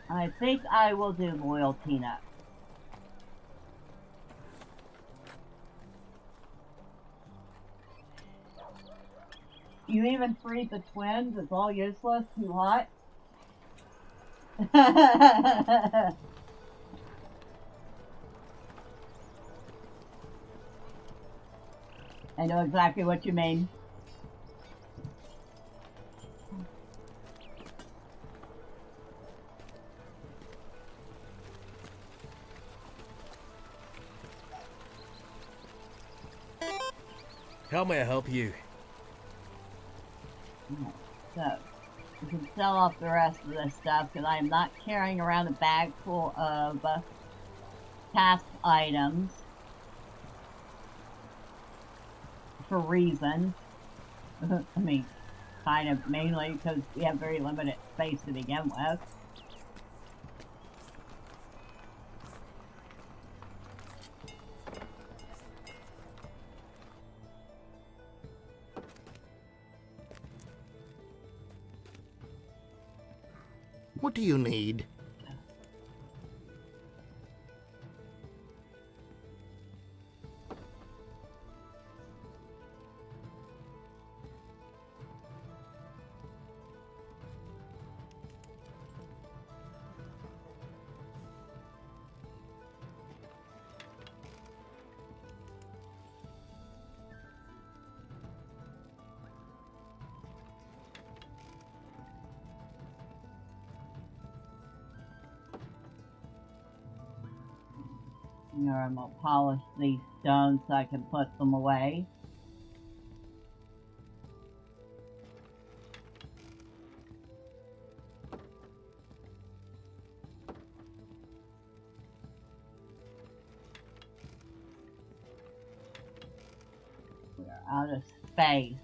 I think I will do loyalty next. You even freed the twins? It's all useless? Too hot? I know exactly what you mean. How may I help you? So, you can sell off the rest of this stuff because I am not carrying around a bag full of task items for reasons. I mean, kind of mainly because we have very limited space to begin with. What do you need? Here, I'm gonna polish these stones so I can put them away. We're out of space.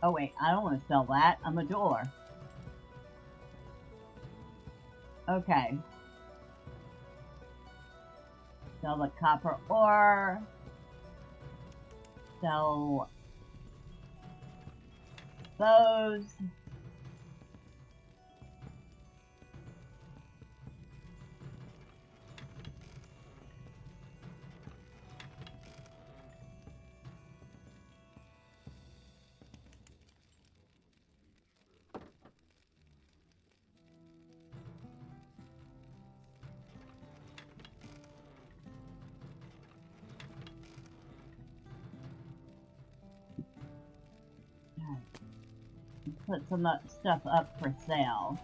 Oh wait, I don't want to sell that. I'm a jeweler. Okay. Sell the copper ore. Sell those. Put some stuff up for sale.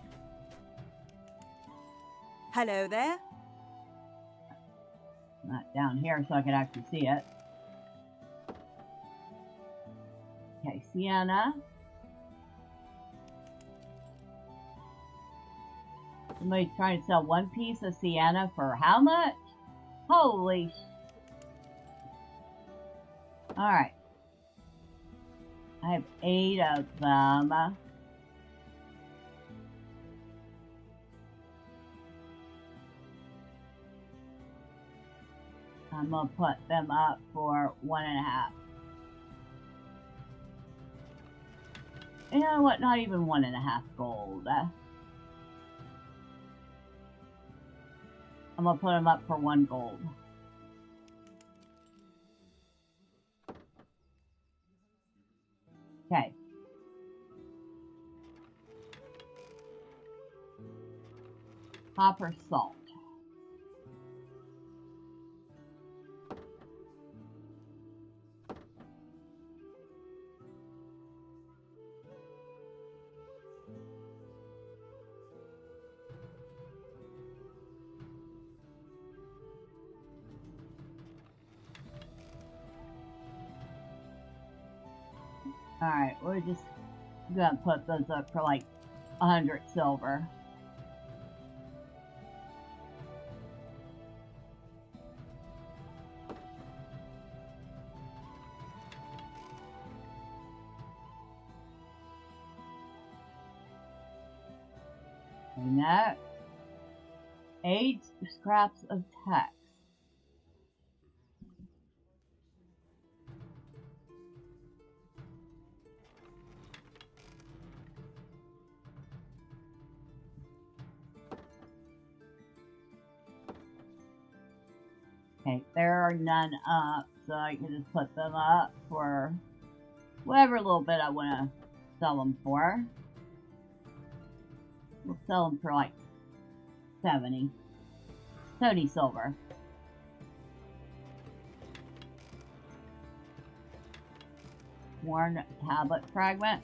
Hello there. Not down here so I can actually see it. Okay, sienna. Somebody's trying to sell one piece of sienna for how much? Holy Alright. I have 8 of them. I'm gonna put them up for 1.5. You know what? Not even 1.5 gold. I'm gonna put them up for 1 gold. Okay. Copper salt. Alright, we're just gonna put those up for like 100 silver. And that 8 scraps of text. Okay, there are none up, so I can just put them up for whatever little bit I want to sell them for. We'll sell them for like 70 silver. Worn tablet fragment.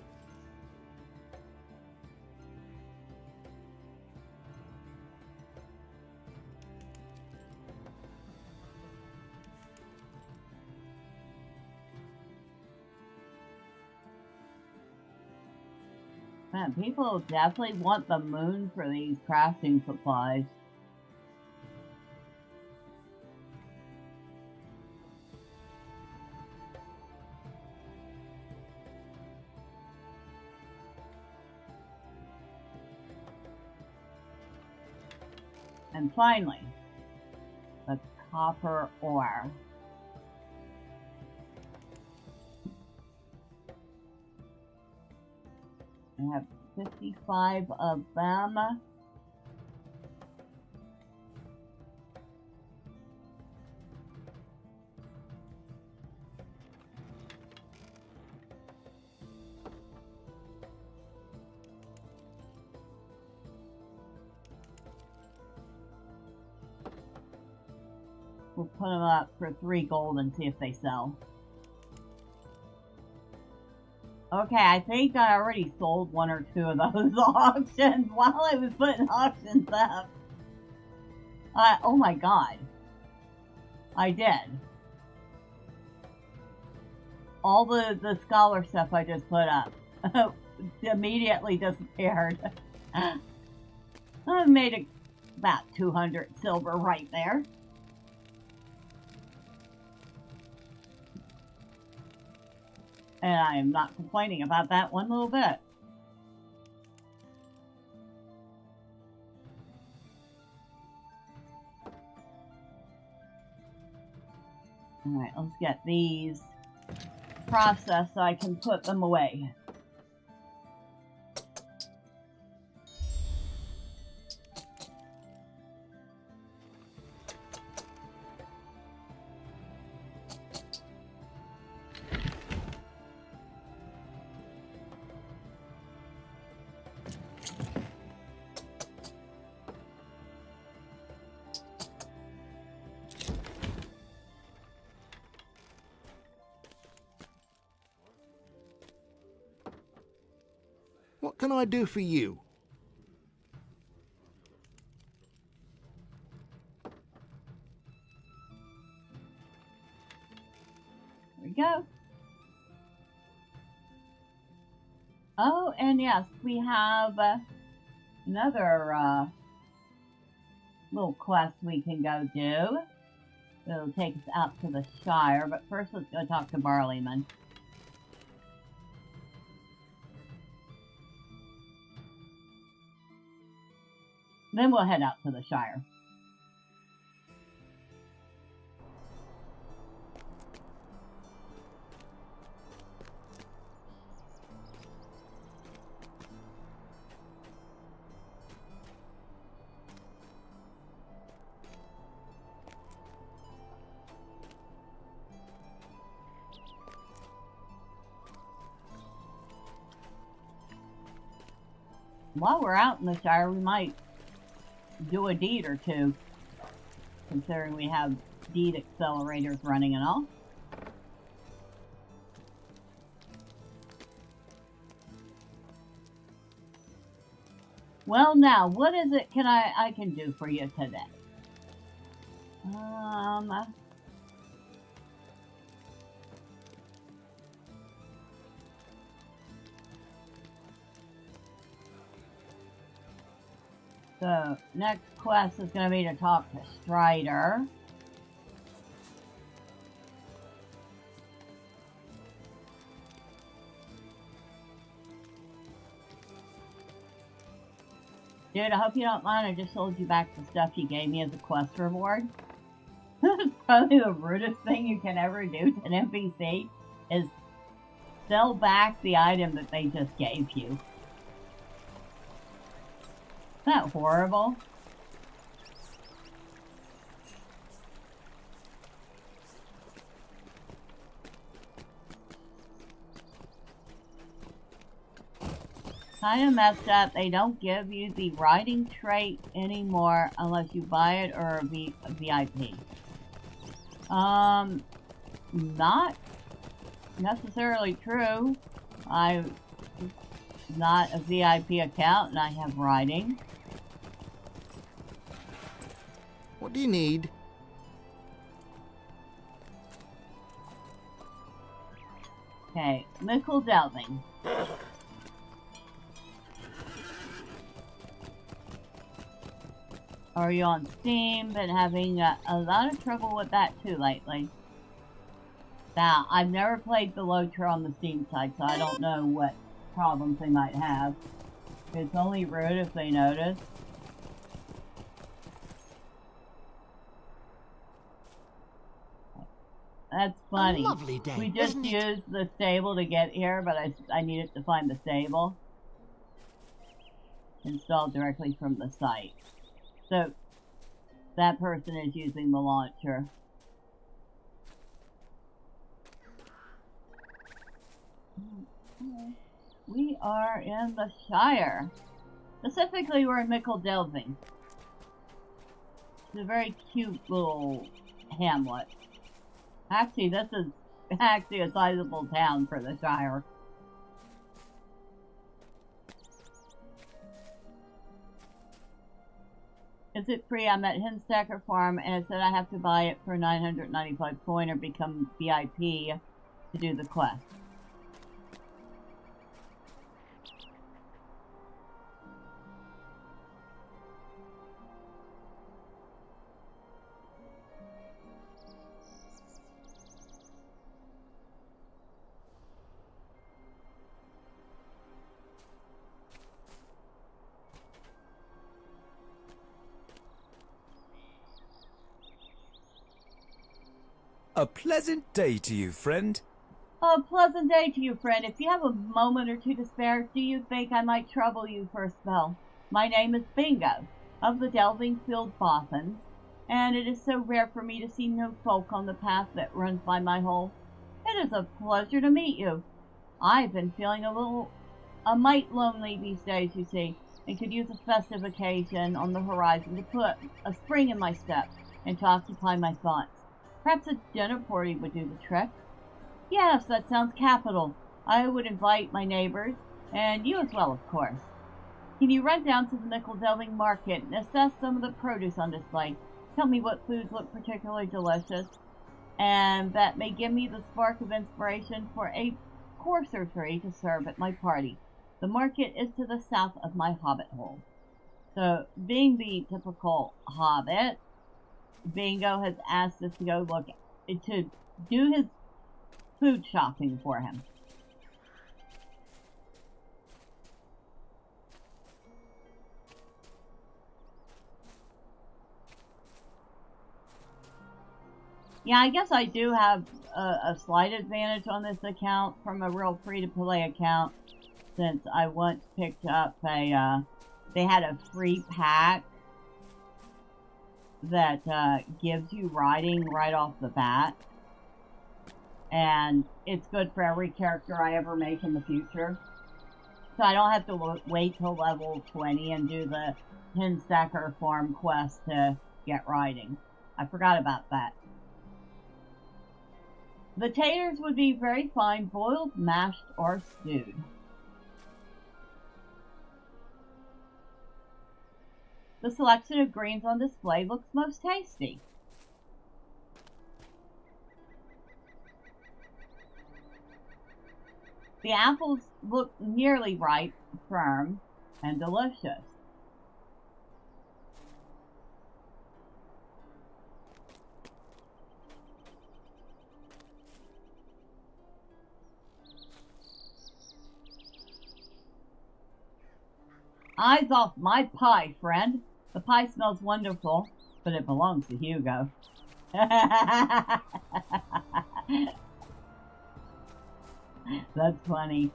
Man, people definitely want the moon for these crafting supplies. And finally, the copper ore. I have 55 of them. We'll put them up for 3 gold and see if they sell. Okay, I think I already sold 1 or 2 of those auctions while I was putting auctions up. Oh my god. I did. All the scholar stuff I just put up immediately disappeared. I made about 200 silver right there. And I am not complaining about that one little bit. Alright, let's get these processed so I can put them away. What can I do for you? There we go. Oh, and yes, we have another little quest we can go do. It'll take us out to the Shire, but first let's go talk to Barleyman. Then we'll head out to the Shire. While we're out in the Shire, we might do a deed or two, considering we have deed accelerators running and all. Well, now, what is it I can do for you today? So, next quest is going to be to talk to Strider. Dude, I hope you don't mind. I just sold you back the stuff you gave me as a quest reward. It's probably the rudest thing you can ever do to an NPC is sell back the item that they just gave you. Isn't that horrible? Kinda messed up. They don't give you the riding trait anymore unless you buy it or a VIP. Not necessarily true. I'm not a VIP account and I have riding. What do you need? Okay, nickel delving. Are you on Steam? Been having a lot of trouble with that too lately. Now, I've never played the LOTRO on the Steam side, so I don't know what problems they might have. It's only rude if they notice. That's funny. A lovely day, we just isn't it? used the stable to get here, but I needed to find the stable. Installed directly from the site. So, that person is using the launcher. We are in the Shire. Specifically, we're in Mickle Delving. It's a very cute little hamlet. Actually, this is actually a sizable town for the Shire. Is it free? I'm at Hinstacker Farm, and it said I have to buy it for 995 coin or become VIP to do the quest. A pleasant day to you, friend. A pleasant day to you, friend. If you have a moment or two to spare, do you think I might trouble you for a spell? My name is Bingo, of the Delving Field Bothans, and it is so rare for me to see no folk on the path that runs by my hole. It is a pleasure to meet you. I've been feeling a mite lonely these days, you see, and could use a festive occasion on the horizon to put a spring in my step and to occupy my thoughts. Perhaps a dinner party would do the trick. Yes, that sounds capital. I would invite my neighbors, and you as well, of course. Can you run down to the Nickel Delving Market and assess some of the produce on display? Tell me what foods look particularly delicious, and that may give me the spark of inspiration for a course or three to serve at my party. The market is to the south of my hobbit hole. So, being the typical hobbit, Bingo has asked us to go to do his food shopping for him. Yeah, I guess I do have a slight advantage on this account from a real free-to-play account, since I once picked up they had a free pack that gives you riding right off the bat. And it's good for every character I ever make in the future. So I don't have to wait till level 20 and do the 10-stacker farm quest to get riding. I forgot about that. The taters would be very fine, boiled, mashed, or stewed. The selection of greens on display looks most tasty. The apples look nearly ripe, firm, and delicious. Eyes off my pie, friend. The pie smells wonderful, but it belongs to Hugo. That's funny.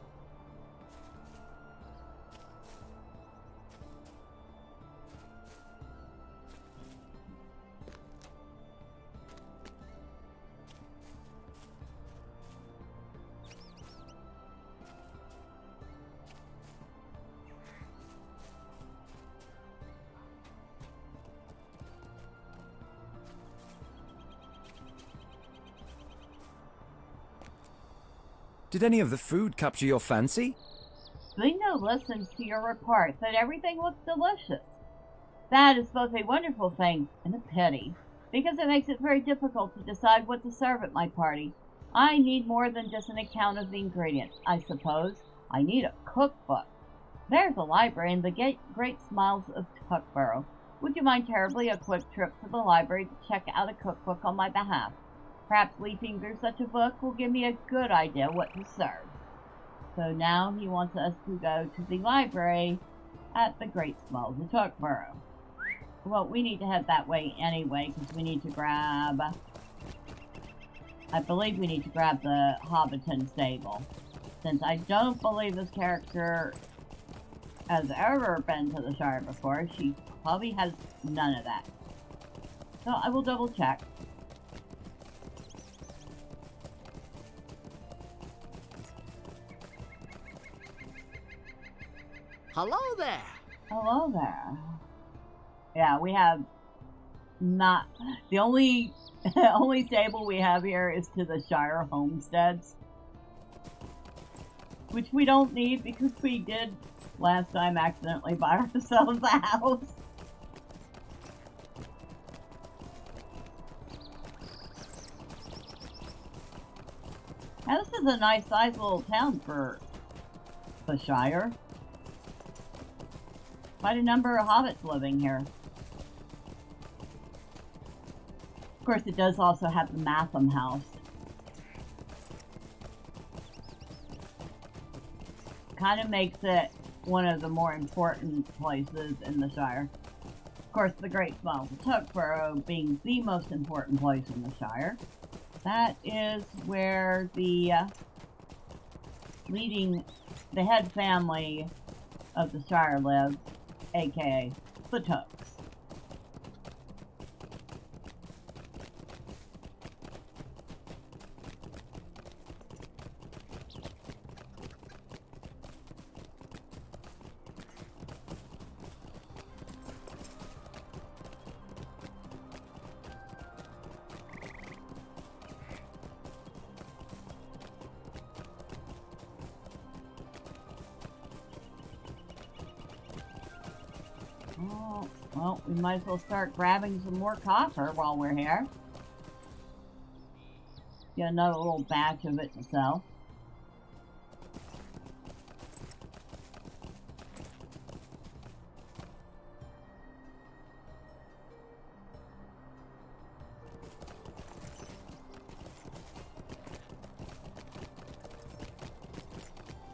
Did any of the food capture your fancy? Lingo listened to your report, said everything looked delicious. That is both a wonderful thing and a pity, because it makes it very difficult to decide what to serve at my party. I need more than just an account of the ingredients, I suppose. I need a cookbook. There's a library in the Great Smiles of Tuckborough. Would you mind terribly a quick trip to the library to check out a cookbook on my behalf? Perhaps leafing through such a book will give me a good idea what to serve. So now he wants us to go to the library at the Great Smiles of Tuckborough. Well, we need to head that way anyway, because we need to grab... I believe we need to grab the Hobbiton stable. Since I don't believe this character has ever been to the Shire before, she probably has none of that. So I will double check. Hello there. Hello there. Yeah, we have not... The only stable we have here is to the Shire homesteads. Which we don't need because we did last time accidentally buy ourselves a house. Now this is a nice sized little town for the Shire. Quite a number of hobbits living here. Of course, it does also have the Matham House. Kind of makes it one of the more important places in the Shire. Of course, the Great Smiles of Tuckborough being the most important place in the Shire. That is where the head family of the Shire lives, aka the Tucks. Oh, well, we might as well start grabbing some more copper while we're here. Get another little batch of it to sell.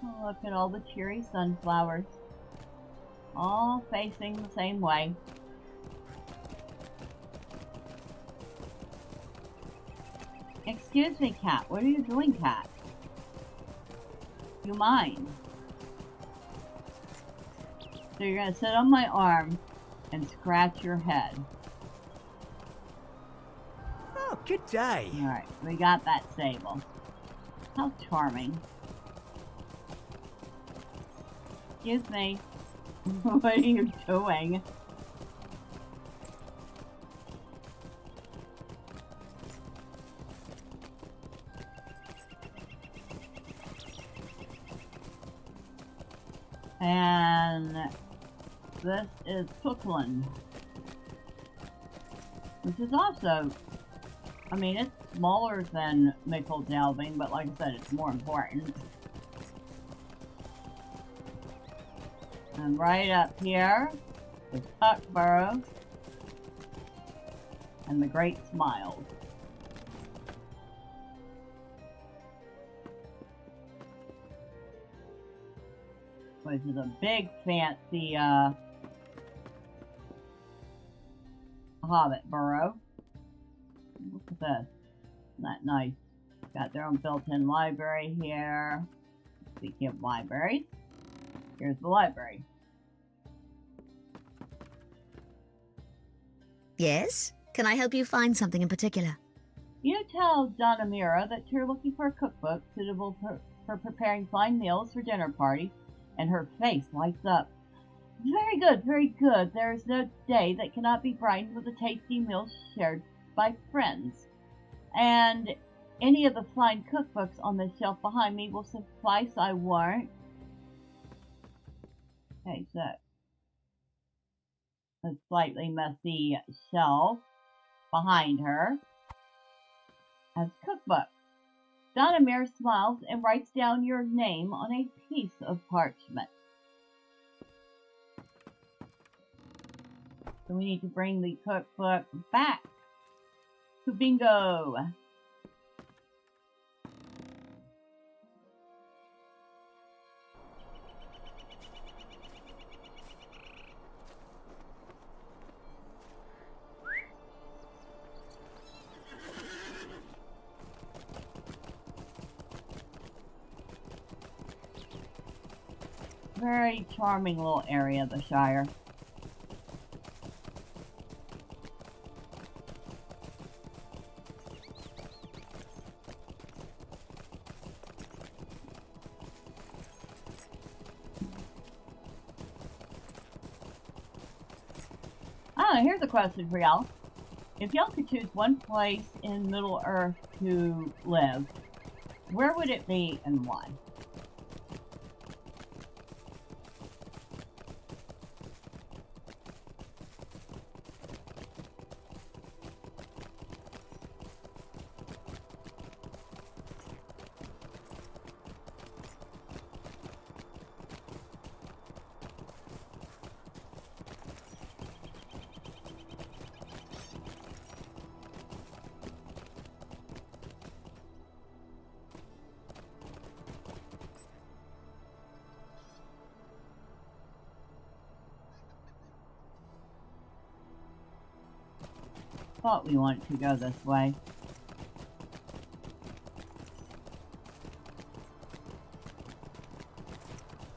Oh, look at all the cheery sunflowers. All facing the same way. Excuse me, cat. What are you doing, cat? You mind? So you're gonna sit on my arm and scratch your head. Oh, good day. Alright, we got that stable. How charming. Excuse me. What are you doing? And this is Cookland, which is also, I mean, it's smaller than Mickle Delving, but like I said, it's more important. And right up here is Tuckborough and the Great Smiles. which is a big fancy hobbit burrow. Look at this. Isn't that nice? Got their own built-in library here. Speaking of libraries, here's the library. Yes? Can I help you find something in particular? You tell Donna Mira that you're looking for a cookbook suitable for preparing fine meals for dinner parties, and her face lights up. Very good, very good. There is no day that cannot be brightened with a tasty meal shared by friends. And any of the fine cookbooks on the shelf behind me will suffice, I warrant. Okay, so a slightly messy shelf behind her has cookbook. Donna Mare smiles and writes down your name on a piece of parchment. So we need to bring the cookbook back to Bingo. Very charming little area of the Shire. Here's a question for y'all. If y'all could choose one place in Middle Earth to live, where would it be and why? Thought we wanted to go this way.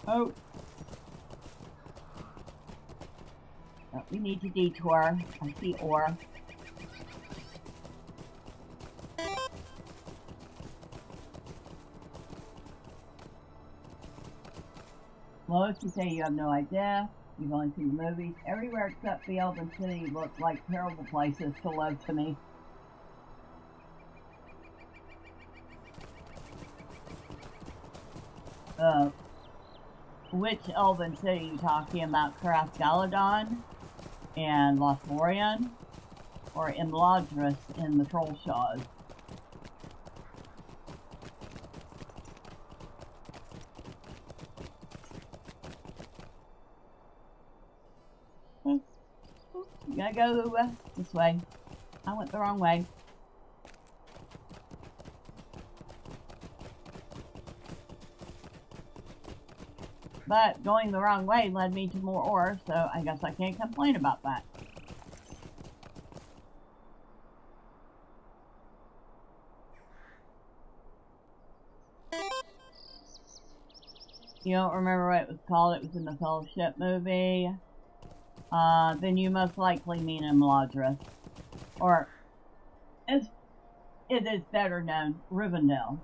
Oh. We need to detour. I see ore. Lois, you say you have no idea. You've only seen the movies. Everywhere except the Elven City look like terrible places to live to me. Which Elven City are you talking about? Caras Galadon and Lothlorien? Or Imladris in the Trollshaws? You gotta go this way. I went the wrong way. But going the wrong way led me to more ore, so I guess I can't complain about that. You don't remember what it was called? It was in the Fellowship movie. Then you most likely mean Imladris. Or, as it is better known, Rivendell.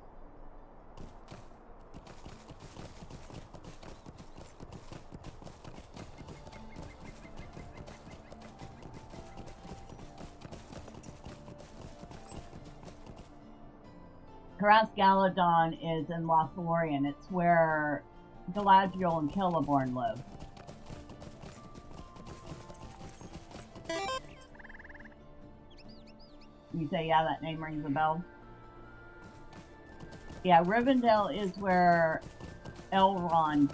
Caras Galadon is in Lothlorien. It's where Galadriel and Celeborn live. You say, yeah, that name rings a bell. Yeah, Rivendell is where Elrond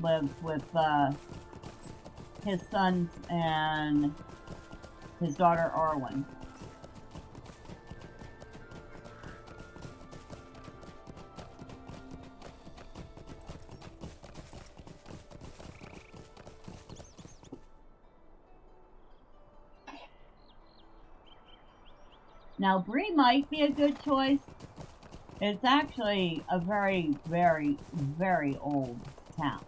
lives with his sons and his daughter Arwen. Now, Bree might be a good choice. It's actually a very, very, very old town.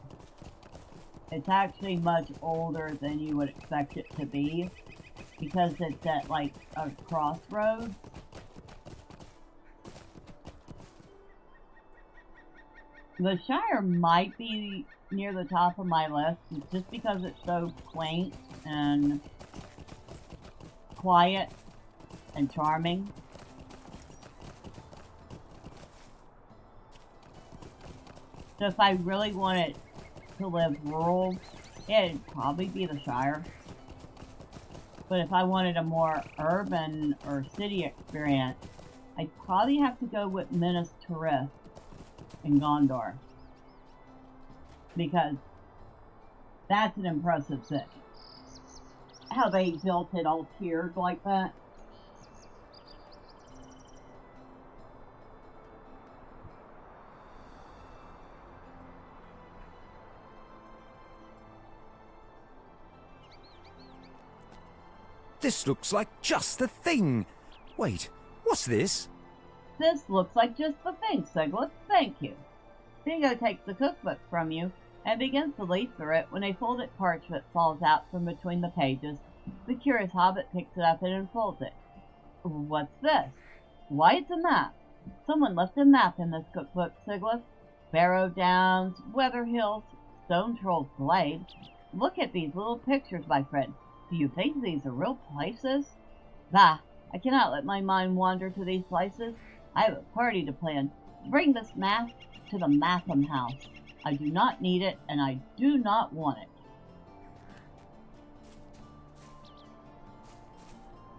It's actually much older than you would expect it to be because it's at like a crossroads. The Shire might be near the top of my list just because it's so quaint and quiet and charming. So if I really wanted to live rural, it'd probably be the Shire. But if I wanted a more urban or city experience, I'd probably have to go with Minas Tirith in Gondor. Because that's an impressive city. How they built it all tiered like that. This looks like just the thing. Wait, what's this? This looks like just the thing, Sigleth. Thank you. Bingo takes the cookbook from you and begins to leaf through it when a folded parchment falls out from between the pages. The curious hobbit picks it up and unfolds it. What's this? Why, it's a map. Someone left a map in this cookbook, Sigleth. Barrow Downs, Weather Hills, Stone Troll's Glade. Look at these little pictures, my friend. Do you think these are real places? Bah, I cannot let my mind wander to these places. I have a party to plan. Bring this map to the Matham house. I do not need it, and I do not want it.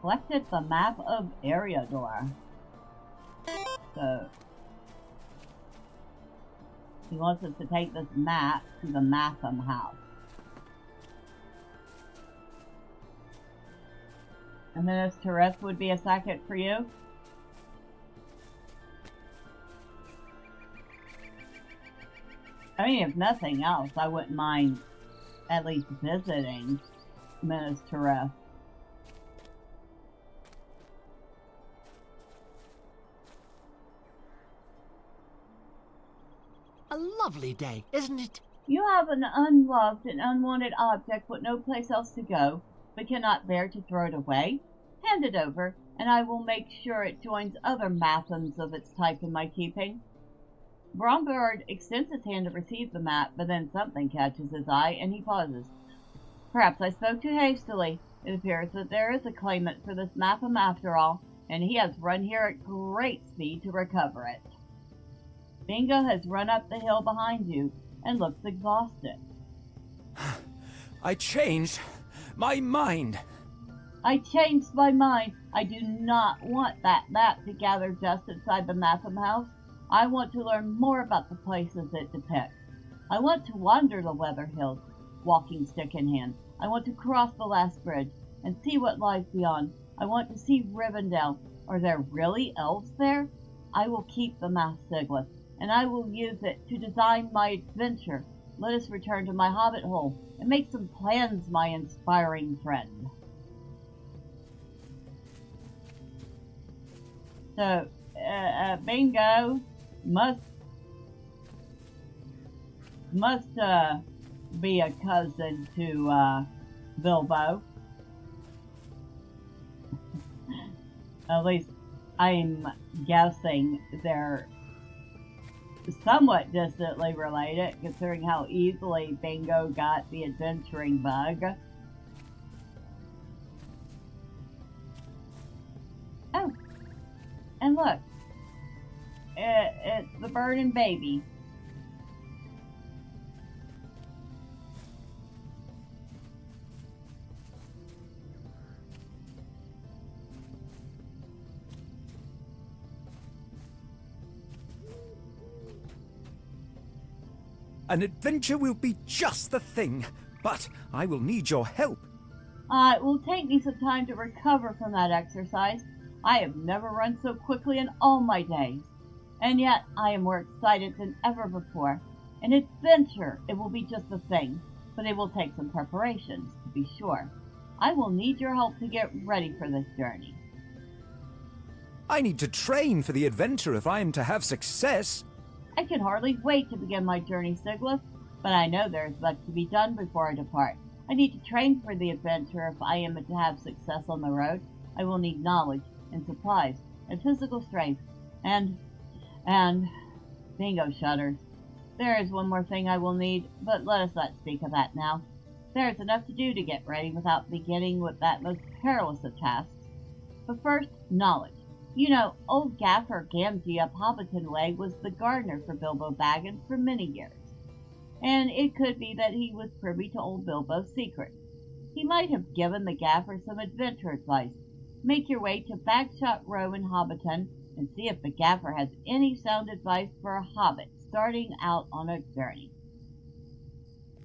Collected the map of Eriador. So, he wants us to take this map to the Matham house. And then this Tirith would be a second for you? I mean, if nothing else, I wouldn't mind at least visiting Minas Tirith. A lovely day, isn't it? You have an unloved and unwanted object with no place else to go, but cannot bear to throw it away. Hand it over, and I will make sure it joins other Mathams of its type in my keeping. Bromberg extends his hand to receive the map, but then something catches his eye, and he pauses. Perhaps I spoke too hastily. It appears that there is a claimant for this Matham after all, and he has run here at great speed to recover it. Bingo has run up the hill behind you, and looks exhausted. I changed my mind. I changed my mind. I do not want that map to gather just inside the Matham house. I want to learn more about the places it depicts. I want to wander the Weather Hills, walking stick in hand. I want to cross the last bridge and see what lies beyond. I want to see Rivendell. Are there really elves there? I will keep the map, Sigleth, and I will use it to design my adventure. Let us return to my hobbit hole and make some plans, my inspiring friend. So, Bingo must be a cousin to Bilbo. At least I'm guessing they're somewhat distantly related, considering how easily Bingo got the adventuring bug. Oh, and look, it's the bird and baby. An adventure will be just the thing, but I will need your help. It will take me some time to recover from that exercise. I have never run so quickly in all my days. And yet, I am more excited than ever before. An adventure, it will be just the thing, but it will take some preparations, to be sure. I will need your help to get ready for this journey. I need to train for the adventure if I am to have success. I can hardly wait to begin my journey, Sigleth, but I know there is much to be done before I depart. I need to train for the adventure if I am to have success on the road. I will need knowledge and supplies and physical strength and bingo shutters. There is one more thing I will need, but let us not speak of that now. There is enough to do to get ready without beginning with that most perilous of tasks. But first, knowledge. You know, old Gaffer Gamgee up Hobbiton Way was the gardener for Bilbo Baggins for many years, and it could be that he was privy to old Bilbo's secret. He might have given the Gaffer some adventure advice. Make your way to Bagshot Row in Hobbiton and see if the Gaffer has any sound advice for a hobbit starting out on a journey.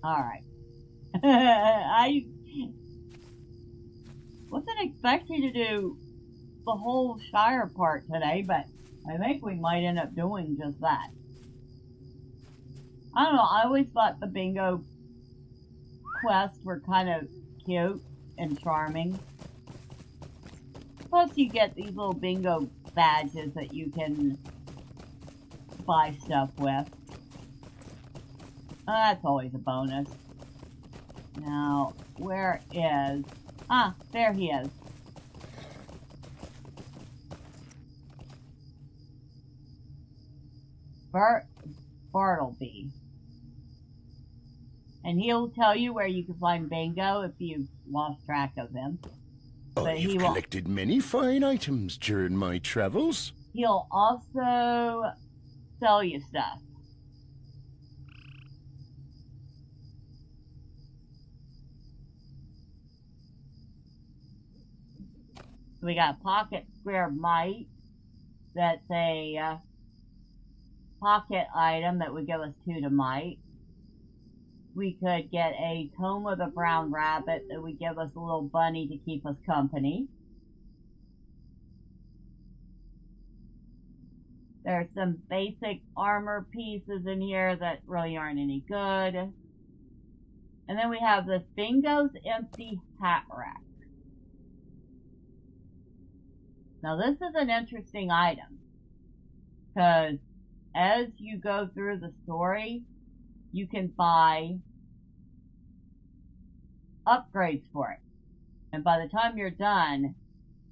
Alright. I wasn't expecting to do the whole Shire part today, but I think we might end up doing just that. I don't know, I always thought the bingo quests were kind of cute and charming. Plus you get these little bingo badges that you can buy stuff with. That's always a bonus. Now, where is... Ah, there he is. Bartleby. And he'll tell you where you can find bingo if you've lost track of him. But I've collected many fine items during my travels. He'll also sell you stuff. We got Pocket Square Mite. That's a pocket item that would give us 2 to Might. We could get a Tome of the Brown Rabbit that would give us a little bunny to keep us company. There's some basic armor pieces in here that really aren't any good. And then we have this Bingo's Empty Hat Rack. Now this is an interesting item, because as you go through the story, you can buy upgrades for it. And by the time you're done,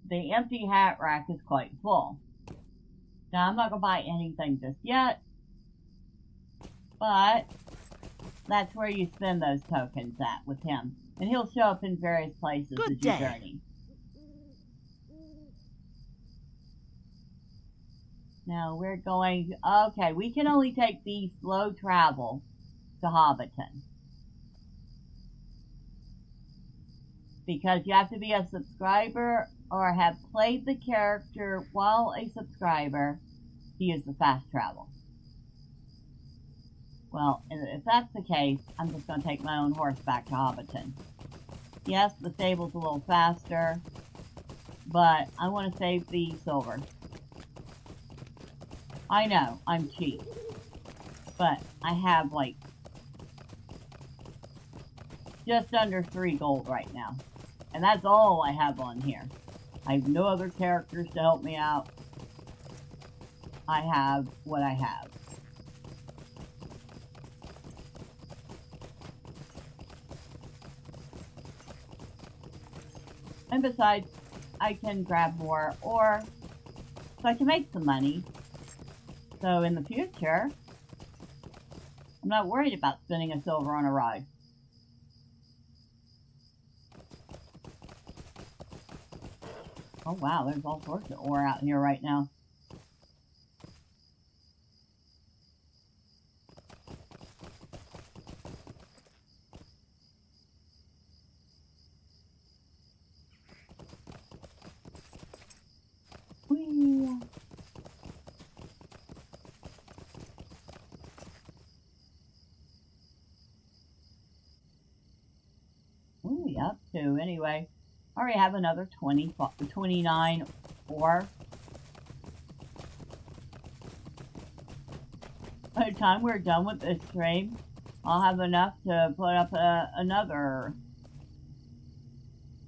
the empty hat rack is quite full. Now I'm not going to buy anything just yet, but that's where you spend those tokens at with him. And he'll show up in various places as you journey. Now we're going... Okay, we can only take the slow travel to Hobbiton. Because you have to be a subscriber or have played the character while a subscriber to use the fast travel. Well, if that's the case, I'm just going to take my own horse back to Hobbiton. Yes, the stable's a little faster, but I want to save the silver. I know, I'm cheap. But I have, like, just under 3 gold right now. And that's all I have on here. I have no other characters to help me out. I have what I have. And besides, I can grab more, or so I can make some money. So in the future, I'm not worried about spending a silver on a ride. Oh wow, there's all sorts of ore out here right now. Whee! What are we up to anyway? I already have another 29 ore. By the time we're done with this stream, I'll have enough to put up another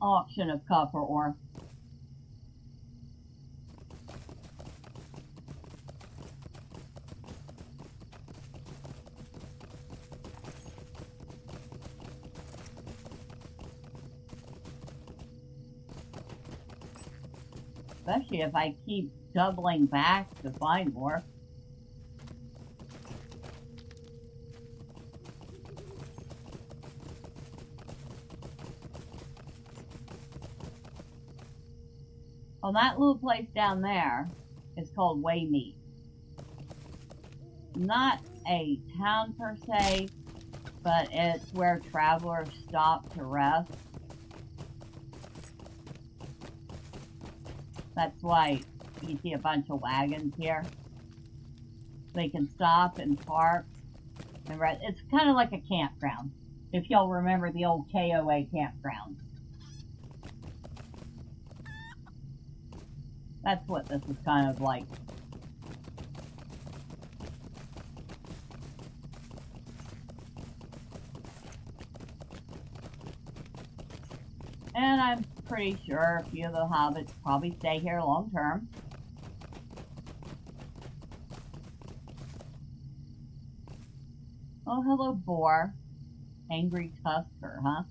auction of copper ore. Especially if I keep doubling back to find more. Well, that little place down there is called Waymeet. Not a town per se, but it's where travelers stop to rest. That's why you see a bunch of wagons here. They can stop and park and rest. It's kind of like a campground, if y'all remember the old KOA campground. That's what this is kind of like. And I'm pretty sure a few of the hobbits probably stay here long term. Oh, hello, boar. Angry tusker, huh?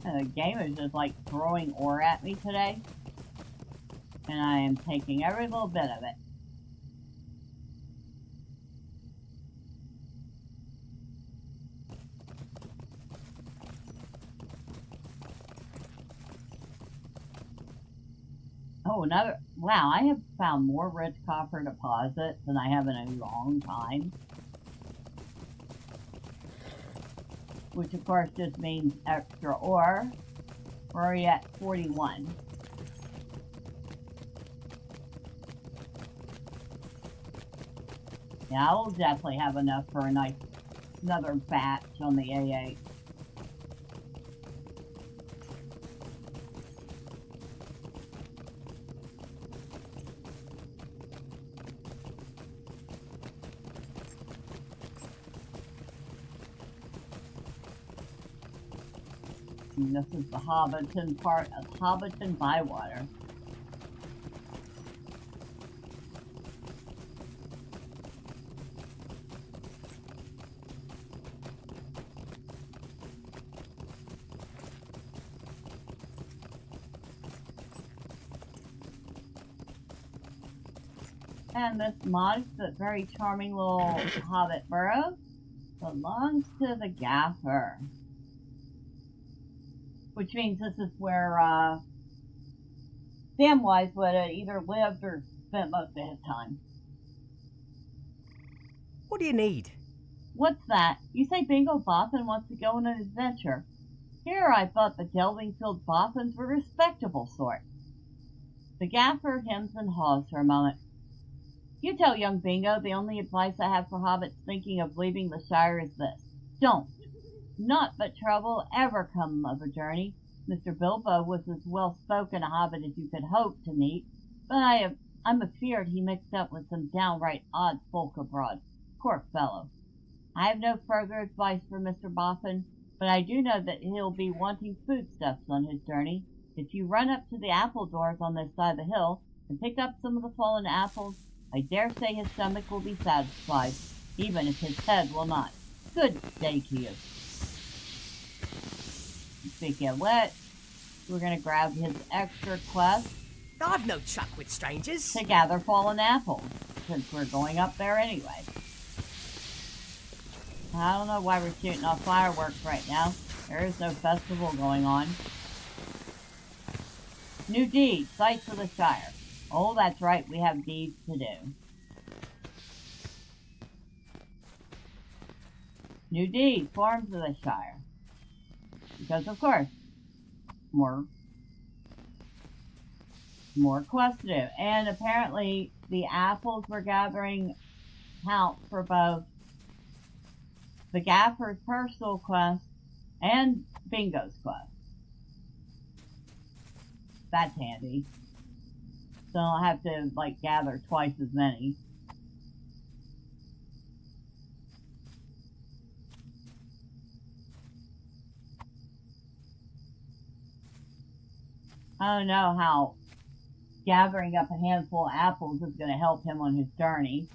And the game is just like throwing ore at me today. And I am taking every little bit of it. Oh, another, wow, I have found more rich copper deposits than I have in a long time. Which of course just means extra ore. We're already at 41. Yeah, I'll definitely have enough for a nice, another batch on the A8. And this is the Hobbiton part of Hobbiton Bywater. And this modest but very charming little hobbit burrow belongs to the Gaffer. Which means this is where Samwise would have either lived or spent most of his time. What do you need? What's that? You say Bingo Boffin wants to go on an adventure. Here I thought the delving-filled Boffins were a respectable sort. The Gaffer hems and haws for a moment. You tell young Bingo the only advice I have for hobbits thinking of leaving the Shire is this. Don't. Naught but trouble ever come of a journey. Mr. Bilbo was as well-spoken a hobbit as you could hope to meet, but I'm afeard he mixed up with some downright odd folk abroad. Poor fellow. I have no further advice for Mr. Boffin, but I do know that he'll be wanting foodstuffs on his journey. If you run up to the apple doors on this side of the hill and pick up some of the fallen apples, I dare say his stomach will be satisfied, even if his head will not. Good day to you. Speaking of which, we're going to grab his extra quest I've no chuck with strangers. to gather fallen apples, since we're going up there anyway. I don't know why we're shooting off fireworks right now. There is no festival going on. New deed, sights of the Shire. Oh, that's right, we have deeds to do. New deed, forms of the Shire. Because of course, more quests to do. And apparently the apples we're gathering count for both the Gaffer's personal quest and Bingo's quest. That's handy. So I'll have to like gather twice as many. I don't know how gathering up a handful of apples is going to help him on his journey.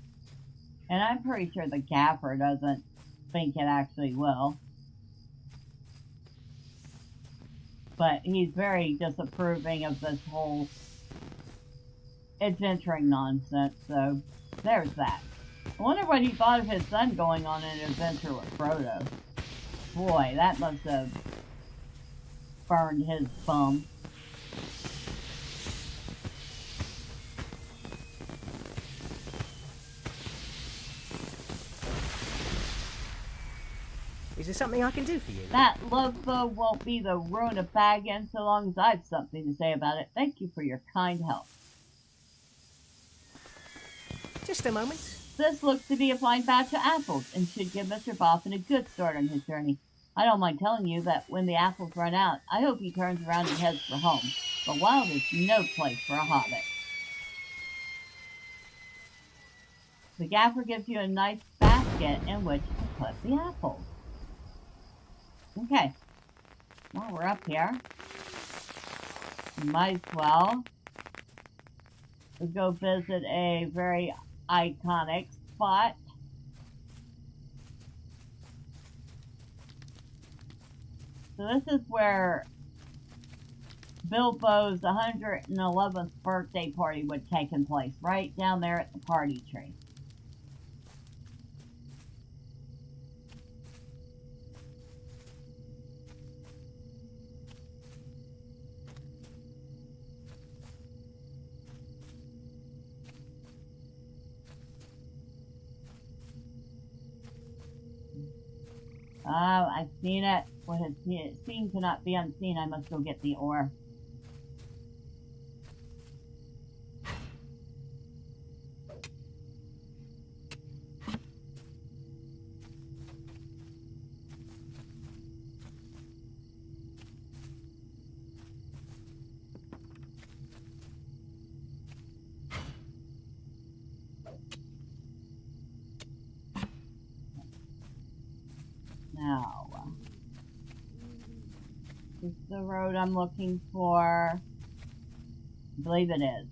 And I'm pretty sure the gaffer doesn't think it actually will. But he's very disapproving of this whole adventuring nonsense, so there's that. I wonder what he thought of his son going on an adventure with Frodo. Boy, that must have burned his bum. Is there something I can do for you? That LOTRO won't be the ruin of Baggins so long as I've something to say about it. Thank you for your kind help. Just a moment. This looks to be a fine batch of apples and should give Mr. Boffin a good start on his journey. I don't mind telling you that when the apples run out, I hope he turns around and heads for home. The wild is no place for a hobbit. The gaffer gives you a nice basket in which to put the apples. Okay. While we're up here, we might as well go visit a very iconic spot. So this is where Bilbo's 111th birthday party would have taken place, right down there at the party tree. I've seen it. What is seen cannot be unseen. I must go get the ore. Now, is this the road I'm looking for? I believe it is.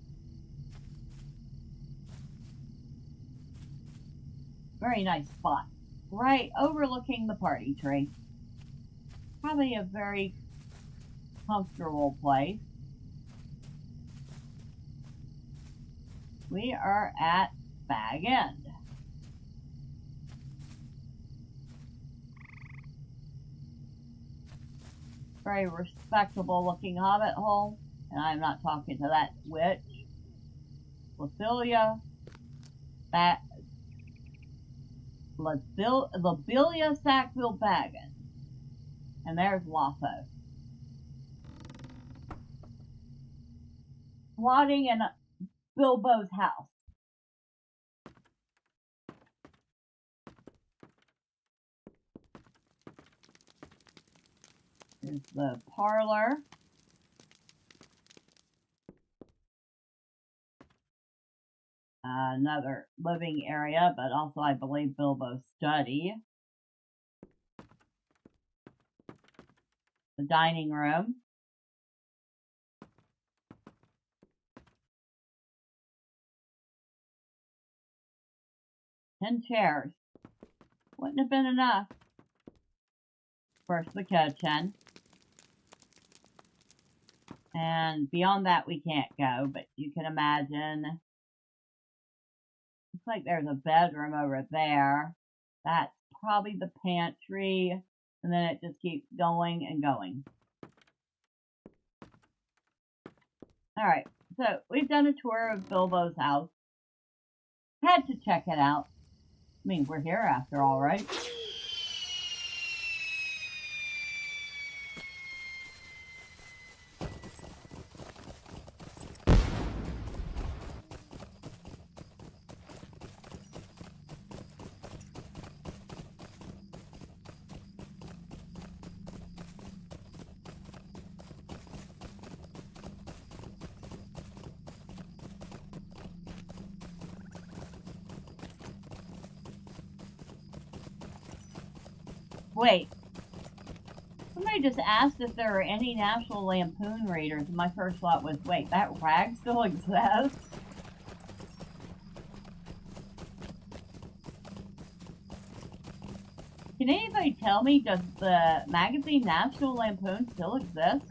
Very nice spot. Right overlooking the party tree. Probably a very comfortable place. We are at Bag End. Very respectable looking hobbit hole, and I'm not talking to that witch. Lobelia Sackville Baggins. And there's Lotho. Squatting in Bilbo's house. Here's the parlor. Another living area, but also I believe Bilbo's study. The dining room. Ten chairs. Wouldn't have been enough. First the kitchen. And beyond that we can't go, but you can imagine. Looks like there's a bedroom over there. That's probably the pantry. And then it just keeps going and going. Alright, so we've done a tour of Bilbo's house. Had to check it out. I mean, we're here after all, right? Wait. Somebody just asked if there are any National Lampoon readers, and my first thought was, wait, that rag still exists? Can anybody tell me, does the magazine National Lampoon still exist?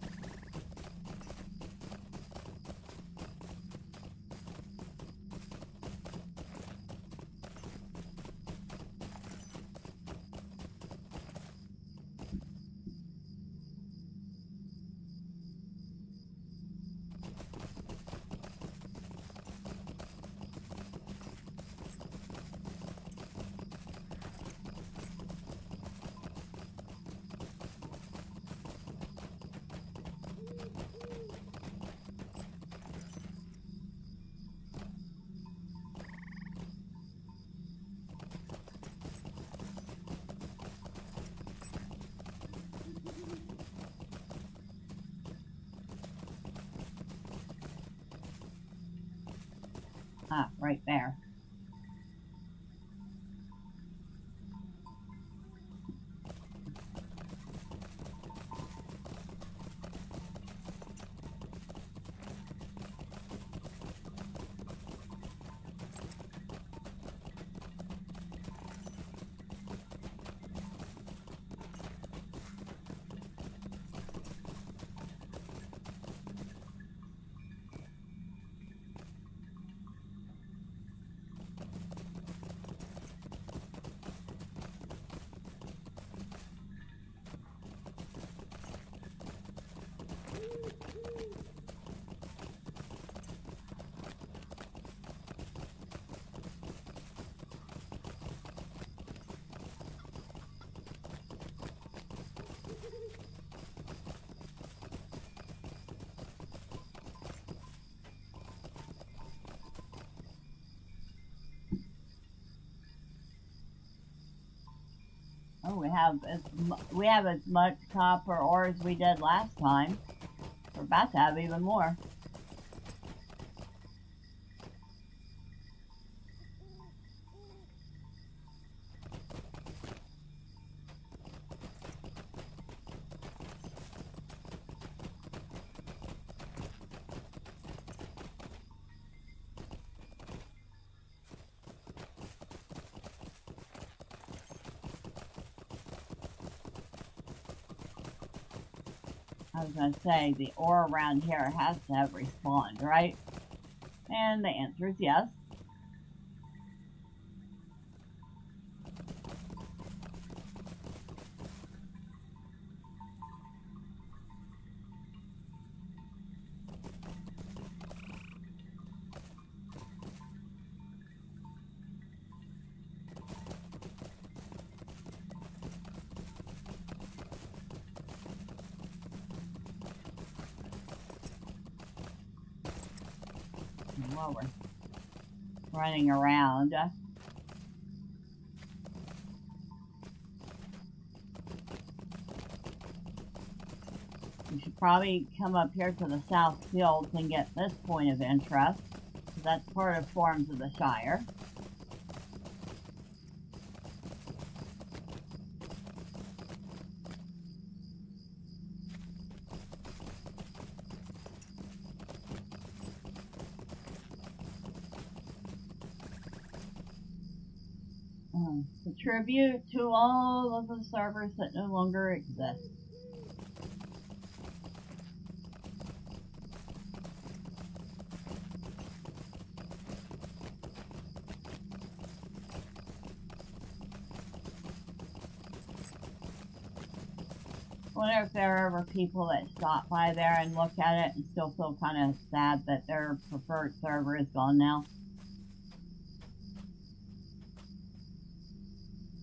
Ah, right there. Oh, we have as much copper ore as we did last time. We're about to have even more. I was going to say, the ore around here has to have respawned, right? And the answer is yes. While we're running around, we should probably come up here to the South Fields and get this point of interest, because that's part of Forms of the Shire. The tribute to all of the servers that no longer exist. I wonder if there are ever people that stop by there and look at it and still feel kind of sad that their preferred server is gone now.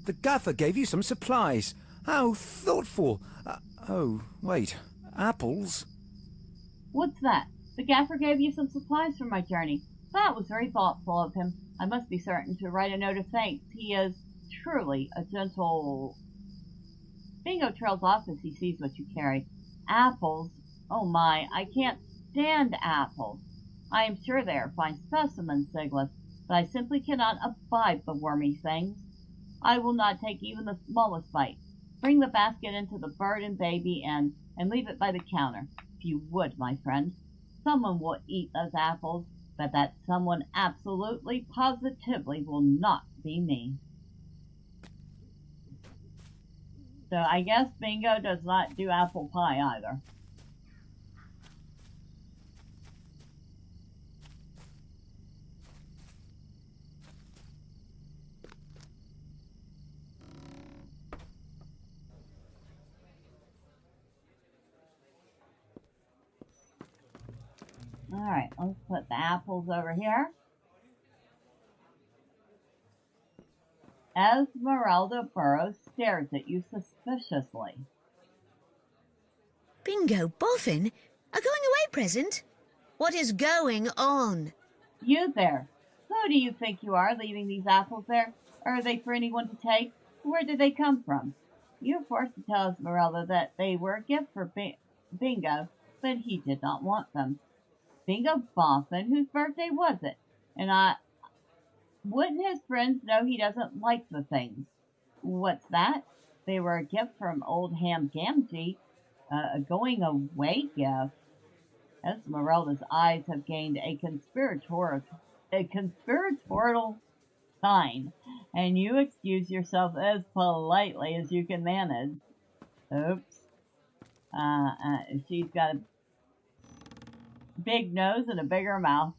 The gaffer gave you some supplies. How thoughtful. Oh, wait. Apples? What's that? The gaffer gave you some supplies for my journey. That was very thoughtful of him. I must be certain to write a note of thanks. He is truly a gentle... Bingo trails off as he sees what you carry. Apples? Oh my, I can't stand apples. I am sure they are fine specimens, Sigleth, but I simply cannot abide the wormy things. I will not take even the smallest bite. Bring the basket into the bird and baby inn and leave it by the counter, if you would, my friend. Someone will eat those apples, but that someone absolutely, positively will not be me. So I guess Bingo does not do apple pie either. Alright, let's put the apples over here. Esmeralda Burrows stares at you suspiciously. Bingo Boffin? A going away present? What is going on? You there. Who do you think you are leaving these apples there? Are they for anyone to take? Where did they come from? You were forced to tell Esmeralda that they were a gift for Bingo, but he did not want them. Bingo Boffin, whose birthday was it? And wouldn't his friends know he doesn't like the things? What's that? They were a gift from old Ham Gamgee, a going away gift. Esmeralda's eyes have gained a conspiratorial sign, and you excuse yourself as politely as you can manage. Oops. She's got a big nose and a bigger mouth.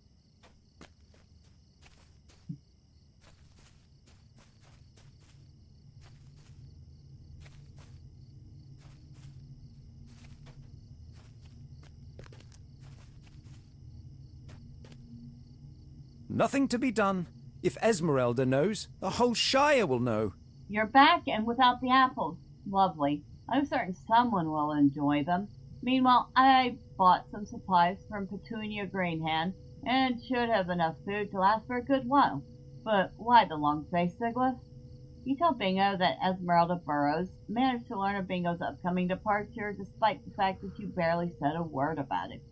Nothing to be done. If Esmeralda knows, the whole Shire will know. You're back and without the apples. Lovely. I'm certain someone will enjoy them. Meanwhile, I bought some supplies from Petunia Greenhand and should have enough food to last for a good while. But why the long face, Sigleth? You tell Bingo that Esmeralda Burrows managed to learn of Bingo's upcoming departure despite the fact that you barely said a word about it.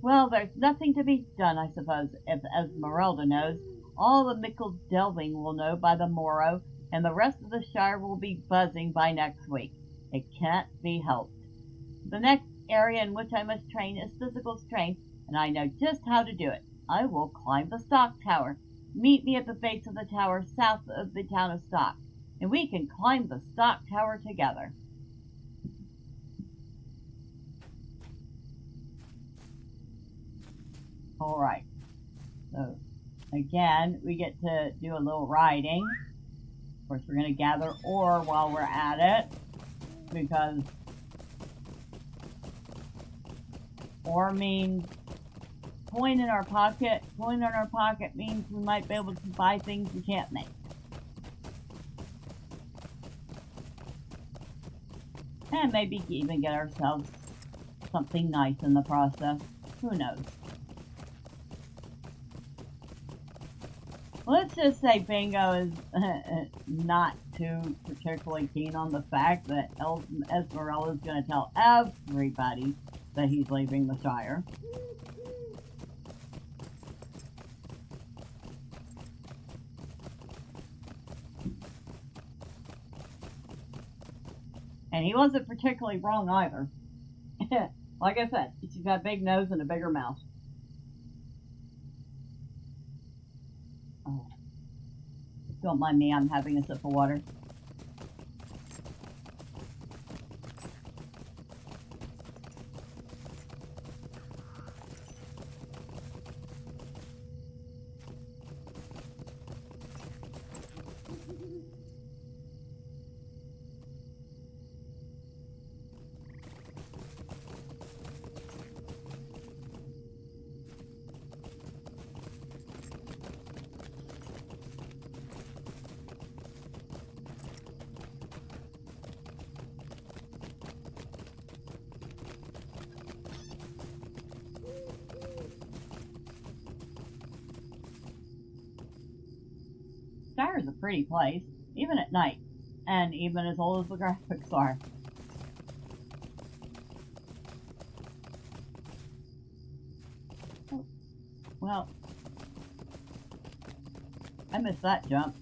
Well, there's nothing to be done, I suppose. If Esmeralda knows, all the Mickle Delving will know by the morrow, and the rest of the Shire will be buzzing by next week. It can't be helped. The next area in which I must train is physical strength, and I know just how to do it. I will climb the Stock Tower. Meet me at the base of the tower south of the town of Stock, and we can climb the Stock Tower together. Alright, so again, we get to do a little riding. Of course, we're going to gather ore while we're at it, because ore means coin in our pocket. Coin in our pocket means we might be able to buy things we can't make. And maybe even get ourselves something nice in the process. Who knows? Let's just say Bingo is not too particularly keen on the fact that Esmeralda is going to tell everybody that he's leaving the Shire. And he wasn't particularly wrong either. Like I said, she's got a big nose and a bigger mouth. Oh. Don't mind me, I'm having a sip of water. Shire's a pretty place, even at night, and even as old as the graphics are. Oh, well, I missed that jump.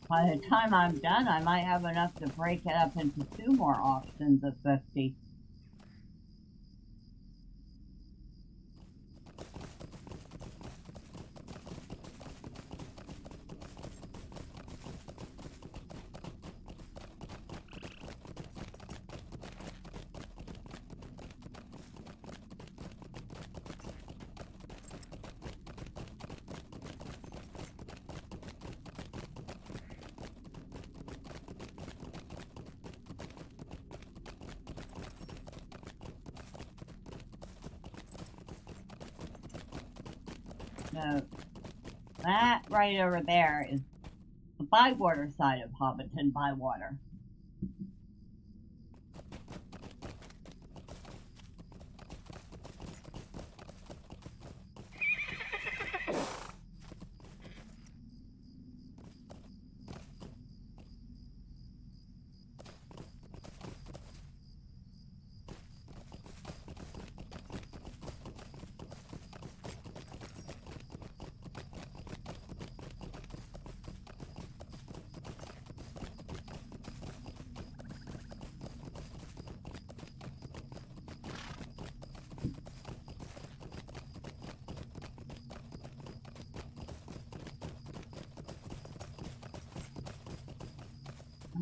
By the time I'm done, I might have enough to break it up into 2 more auctions of 50. So, that right over there is the Bywater side of Hobbiton Bywater.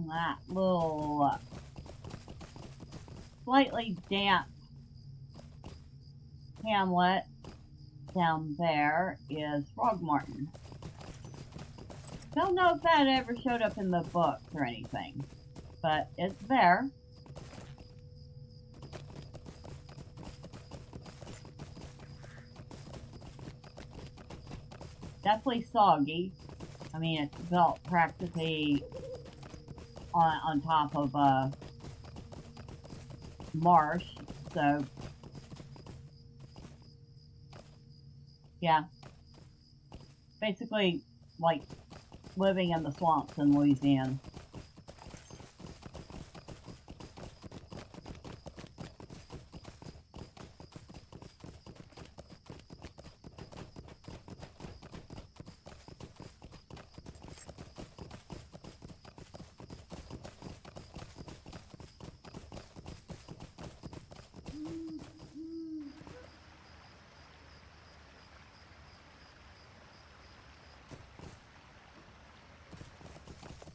That little slightly damp hamlet down there is Frogmorton. Don't know if that ever showed up in the books or anything, but it's there. Definitely soggy. I mean, it's built practically on top of a marsh, so yeah, basically like living in the swamps in Louisiana.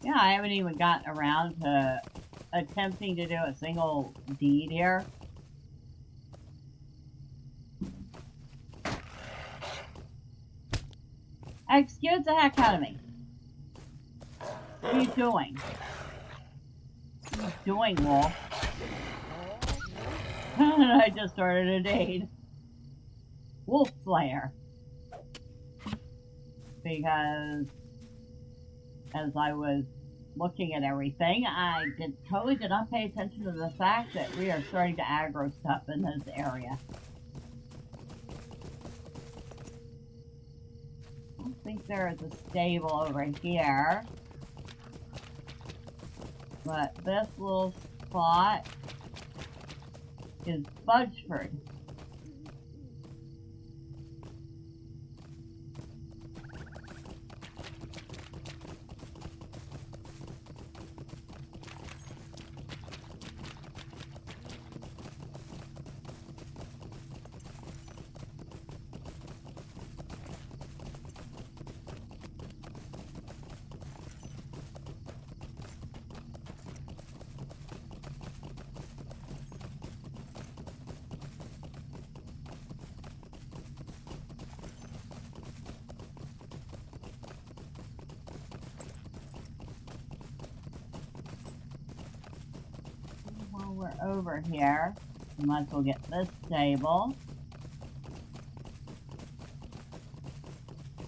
Yeah, I haven't even gotten around to attempting to do a single deed here. Excuse the heck out of me. What are you doing? What are you doing, Wolf? I just started a deed. Wolf Slayer. Because as I was looking at everything, I totally did not pay attention to the fact that we are starting to aggro stuff in this area. I don't think there is a stable over here. But this little spot is Budgeford. While we're over here, we might as well get this stable.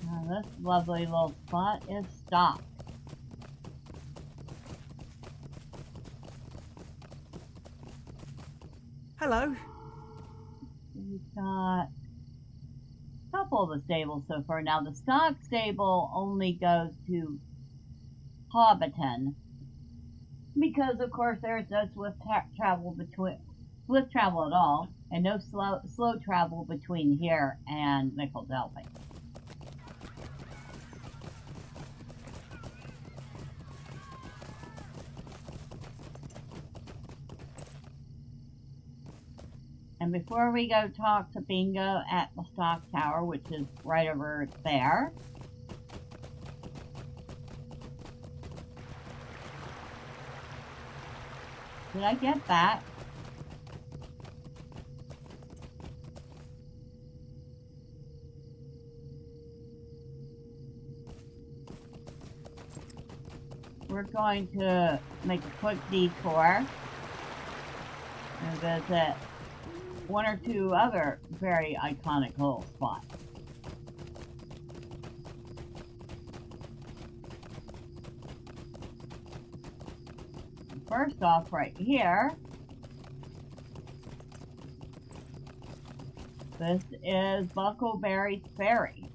Now this lovely little spot is stocked. Hello. We've got a couple of the stables so far. Now the stock stable only goes to Hobbiton, because of course there's no swift travel at all, and no slow travel between here and Nickel Delphi. And before we go talk to Bingo at the stock tower, which is right over there, did I get that? We're going to make a quick detour and visit one or two other very iconic little spots. First off, right here, this is Buckleberry's Ferry.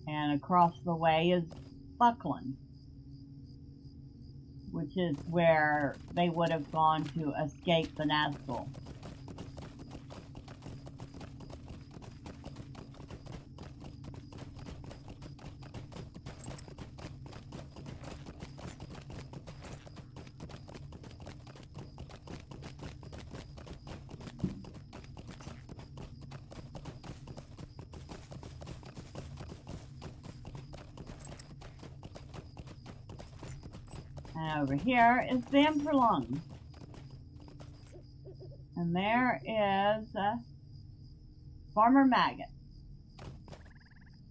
And across the way is Buckland, which is where they would have gone to escape the Nazgul. And over here is Van Prologue. And there is Farmer Maggot.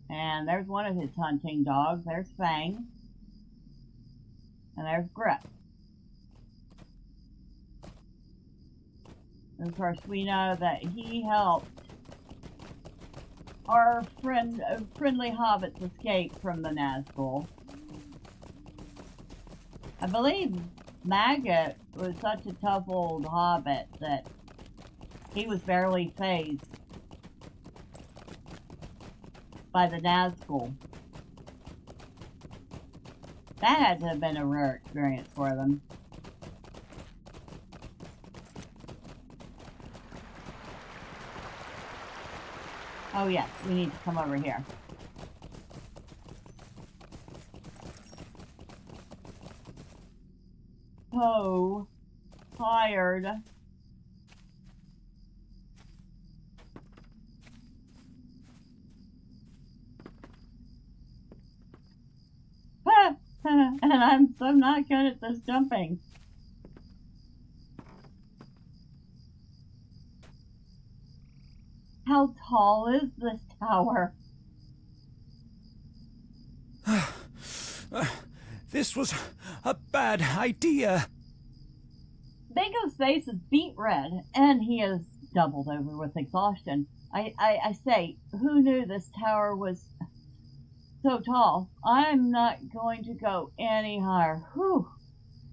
And there's one of his hunting dogs. There's Fang. And there's Grip. And of course, we know that he helped our friendly hobbits escape from the Nazgul. I believe Maggot was such a tough old hobbit that he was barely fazed by the Nazgul. That had to have been a rare experience for them. Oh yes, we need to come over here. So tired. And I'm so not good at this jumping. How tall is this tower? This was a bad idea. Bingo's face is beet red, and he is doubled over with exhaustion. I say, who knew this tower was so tall? I'm not going to go any higher. Whew.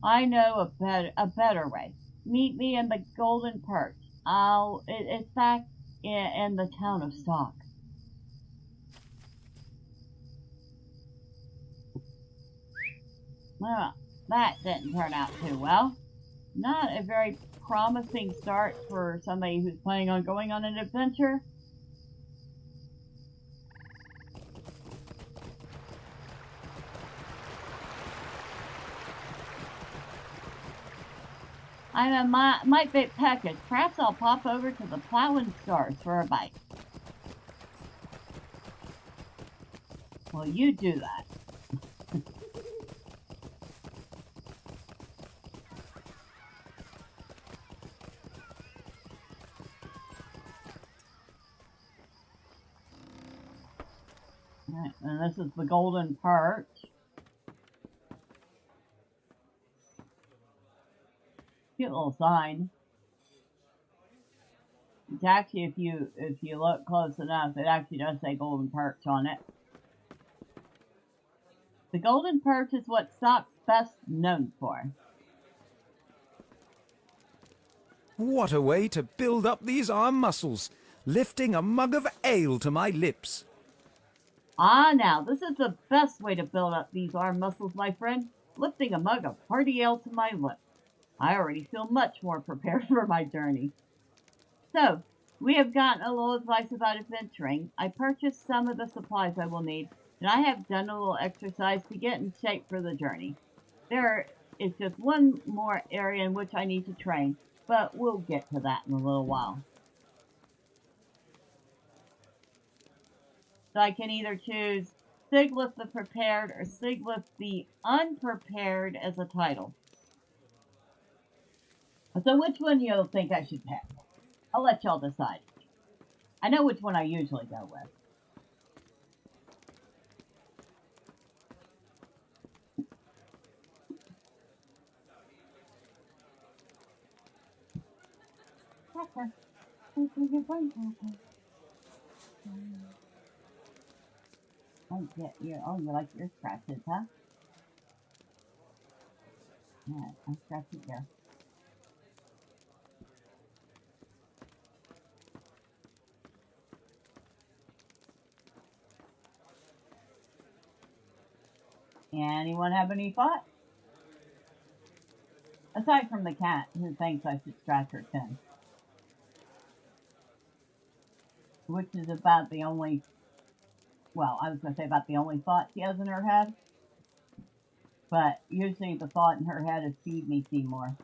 I know a better way. Meet me in the Golden Perch. It's back in the town of Stock. Well, that didn't turn out too well. Not a very promising start for somebody who's planning on going on an adventure. I'm a might bit package. Perhaps I'll pop over to the Plowing Stars for a bite. Well, you do that. Alright, and this is the Golden Perch. Cute little sign. It's actually, if you look close enough, it actually does say Golden Perch on it. The Golden Perch is what Stock's best known for. What a way to build up these arm muscles, lifting a mug of ale to my lips. Ah, now, this is the best way to build up these arm muscles, my friend. Lifting a mug of hearty ale to my lips. I already feel much more prepared for my journey. So, we have gotten a little advice about adventuring. I purchased some of the supplies I will need, and I have done a little exercise to get in shape for the journey. There is just one more area in which I need to train. but we'll get to that in a little while. So I can either choose Sigleth the Prepared or Sigleth the Unprepared as a title. So which one do you think I should pick? I'll let y'all decide. I know which one I usually go with. Pepper. Oh, you like your scratches, huh? Yeah, I'll scratch it here. Anyone have any thoughts? Aside from the cat, who thinks I should scratch her chin. Which is about the only, well, I was going to say about the only thought she has in her head. But usually the thought in her head is feed me Seymour.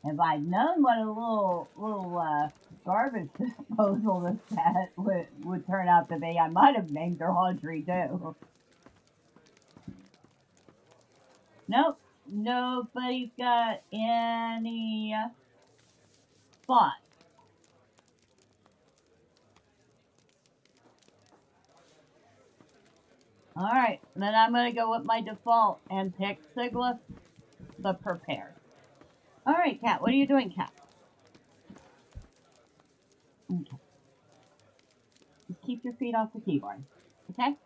If I'd known what a little garbage disposal this cat would turn out to be, I might have named her Audrey too. Nope, nobody's got any thoughts. Alright, then I'm going to go with my default and pick Sigleth the Prepared. Alright, Cat, what are you doing, Cat? Okay. Just keep your feet off the keyboard, okay?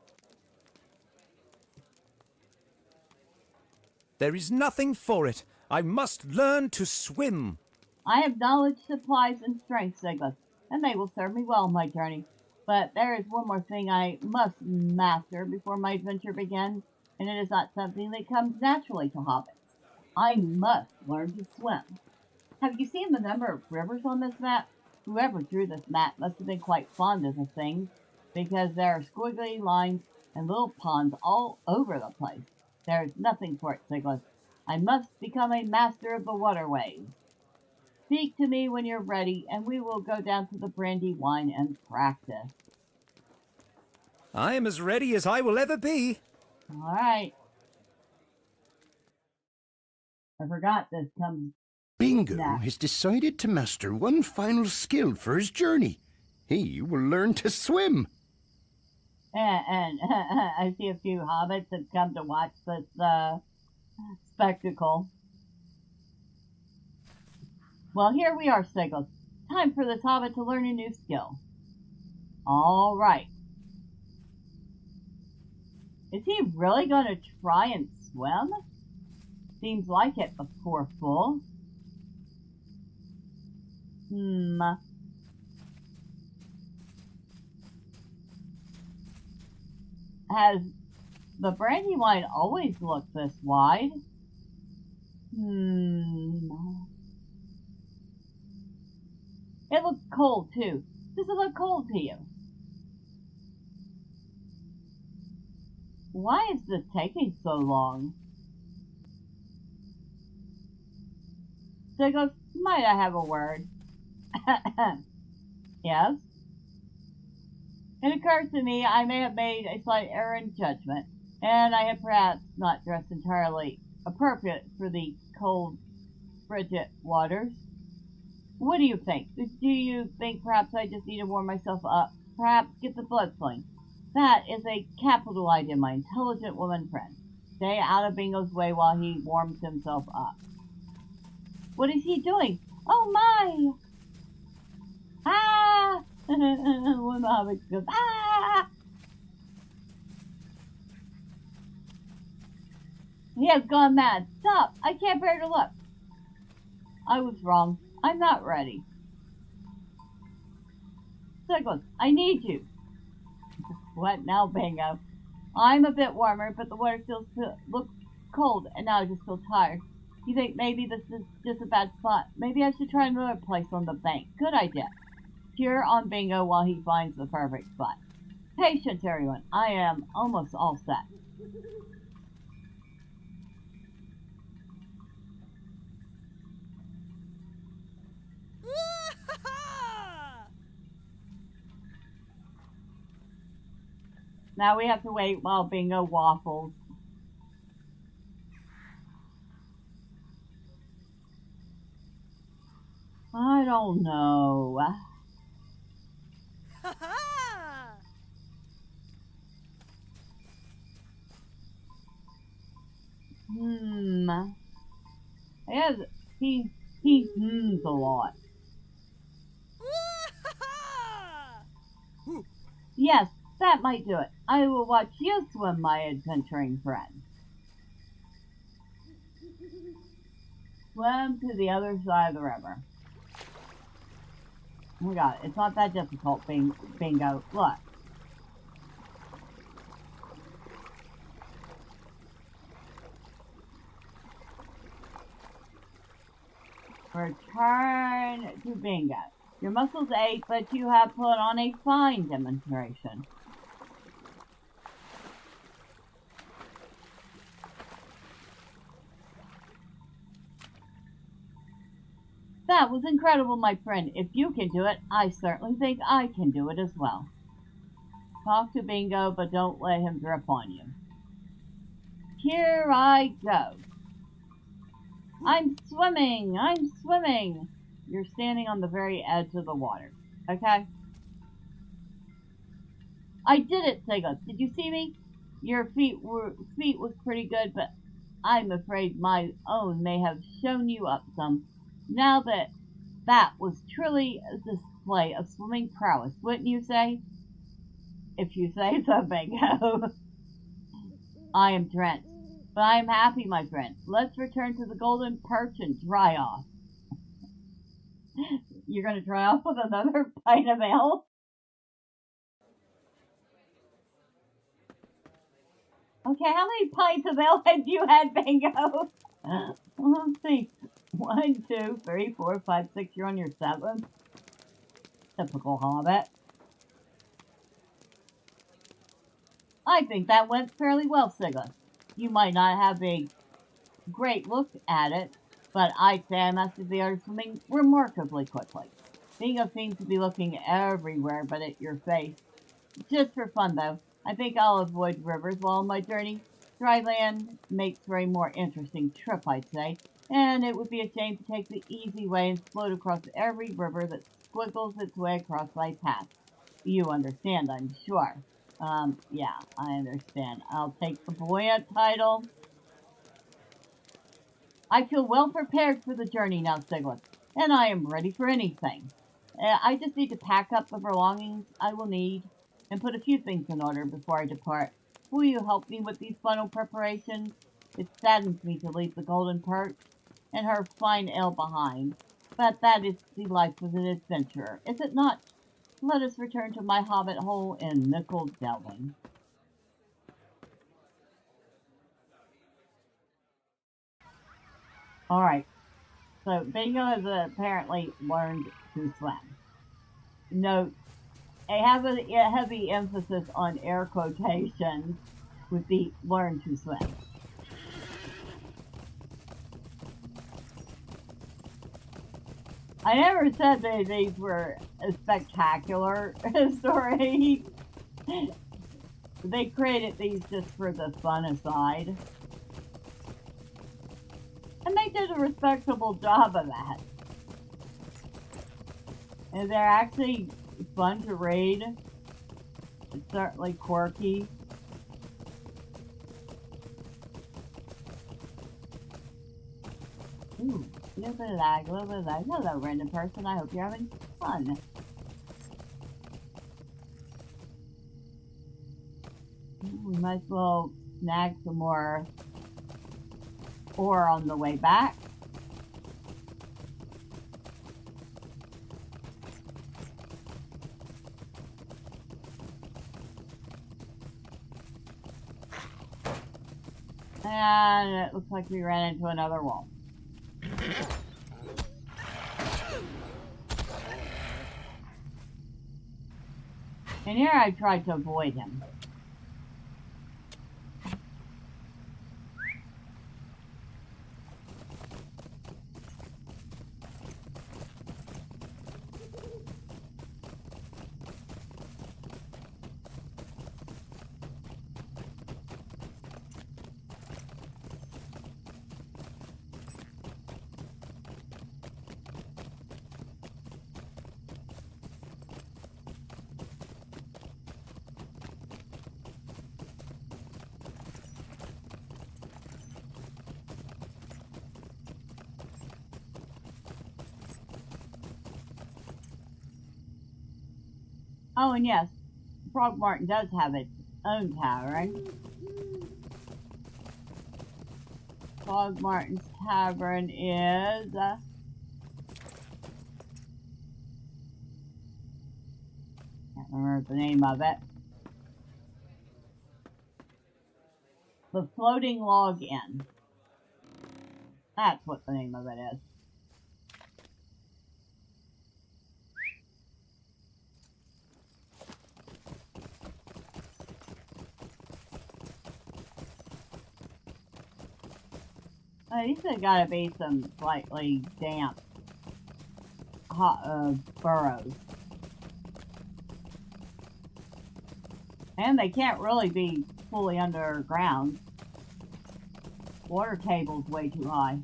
There is nothing for it. I must learn to swim. I have knowledge, supplies, and strength, Sigleth, and they will serve me well on my journey. But there is one more thing I must master before my adventure begins, and it is not something that comes naturally to hobbits. I must learn to swim. Have you seen the number of rivers on this map? Whoever drew this map must have been quite fond of the thing, because there are squiggly lines and little ponds all over the place. There is nothing for it, Sigleth. I must become a master of the waterways. Speak to me when you're ready, and we will go down to the Brandywine and practice. I am as ready as I will ever be. All right. I forgot this comes. Bingo Nah. has decided to master one final skill for his journey. He will learn to swim. And I see a few hobbits have come to watch this spectacle. Well, here we are, Sigleth. Time for this hobbit to learn a new skill. All right. Is he really going to try and swim? Seems like it, the poor fool. Has the Brandywine always looked this wide? It looks cold, too. Does it look cold to you? Why is this taking so long? Sigleth, might I have a word? Yes? It occurs to me I may have made a slight error in judgment, and I had perhaps not dressed entirely appropriate for the cold, frigid waters. What do you think? Do you think perhaps I just need to warm myself up? Perhaps get the blood flowing? That is a capital idea, my intelligent woman friend. Stay out of Bingo's way while he warms himself up. What is he doing? Oh my! Ah! One hobbit goes, ah! He has gone mad. Stop! I can't bear to look. I was wrong. I'm not ready. Sigleth, I need you. What now, Bingo? I'm a bit warmer, but the water still looks cold, and now I just feel tired. You think maybe this is just a bad spot? Maybe I should try another place on the bank. Good idea. Cheer on Bingo while he finds the perfect spot. Patience, everyone. I am almost all set. Now we have to wait while Bingo waffles. I don't know. Yes, he hms a lot. Yes, that might do it. I will watch you swim, my adventuring friend. Swim to the other side of the river. Oh my god, it's not that difficult, Bingo. Look. Return to Bingo. Your muscles ache, but you have put on a fine demonstration. That was incredible, my friend. If you can do it, I certainly think I can do it as well. Talk to Bingo, but don't let him drip on you. Here I go. I'm swimming! I'm swimming! You're standing on the very edge of the water, okay? I did it, Sigleth. Did you see me? Your feet was pretty good, but I'm afraid my own may have shown you up some. Now that was truly a display of swimming prowess, wouldn't you say? If you say so, Bingo. I am drenched, but I am happy, my friend. Let's return to the golden perch and dry off. You're going to dry off with another pint of ale? Okay, how many pints of ale had you had, Bingo? Let's see. 1, 2, 3, 4, 5, 6. You're on your 7th. Typical hobbit. I think that went fairly well, Sigleth. You might not have a great look at it, but I'd say I mastered the art of swimming remarkably quickly. Bingo seems to be looking everywhere but at your face. Just for fun, though, I think I'll avoid rivers while on my journey. Dry land makes for a more interesting trip, I'd say, and it would be a shame to take the easy way and float across every river that squiggles its way across my path. You understand, I'm sure. Yeah, I understand. I'll take the buoyant title. I feel well prepared for the journey now, Sigleth, and I am ready for anything. I just need to pack up the belongings I will need and put a few things in order before I depart. Will you help me with these final preparations? It saddens me to leave the golden perch and her fine ale behind, but that is the life of an adventurer, is it not? Let us return to my hobbit hole in nickel delving. Alright, so Bingo has apparently learned to swim. Note, I have a heavy emphasis on air quotations with the learn to swim. I never said that these were a spectacular story. They created these just for the fun aside. And they did a respectable job of that. And they're actually fun to read. It's certainly quirky. Ooh, a little bit of lag, a little bit of lag. Hello, random person. I hope you're having fun. We might as well snag some more ore on the way back. And it looks like we ran into another wall. And here I tried to avoid him. Oh, and yes, Frog Martin does have its own tavern. Frog Martin's tavern is... can't remember the name of it. The Floating Log Inn. That's what the name of it is. These have got to be some slightly damp hot, burrows. And they can't really be fully underground. Water table's way too high.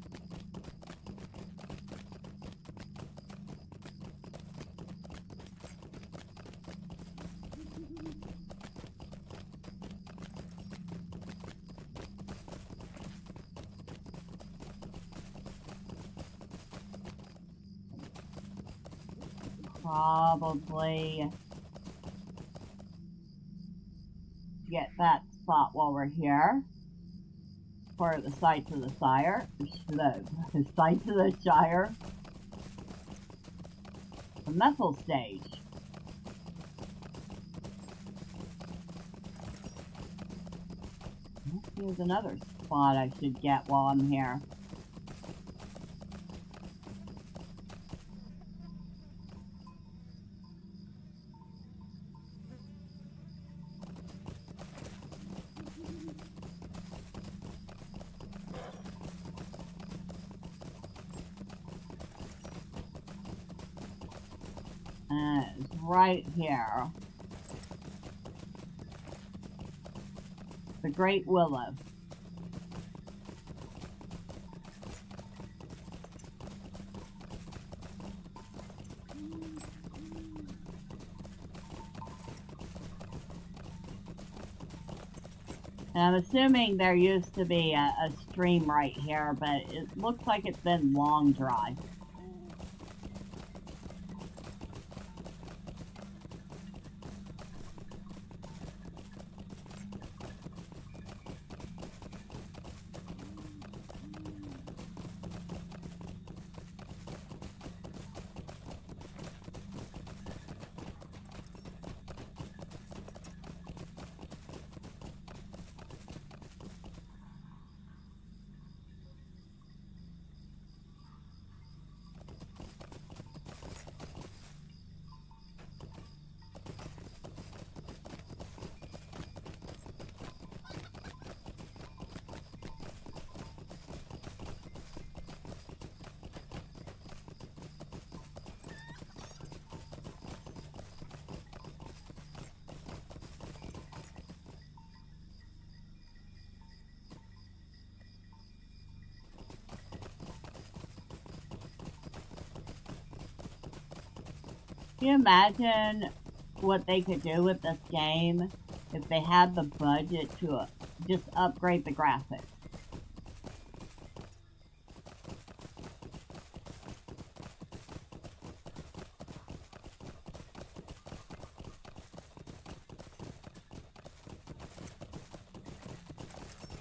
Probably get that spot while we're here for the sights of the Shire. The sights of the Shire. The methyl stage. Here's another spot I should get while I'm here. It's right here. The Great Willow. And I'm assuming there used to be a stream right here, but it looks like it's been long dry. Can you imagine what they could do with this game if they had the budget to just upgrade the graphics?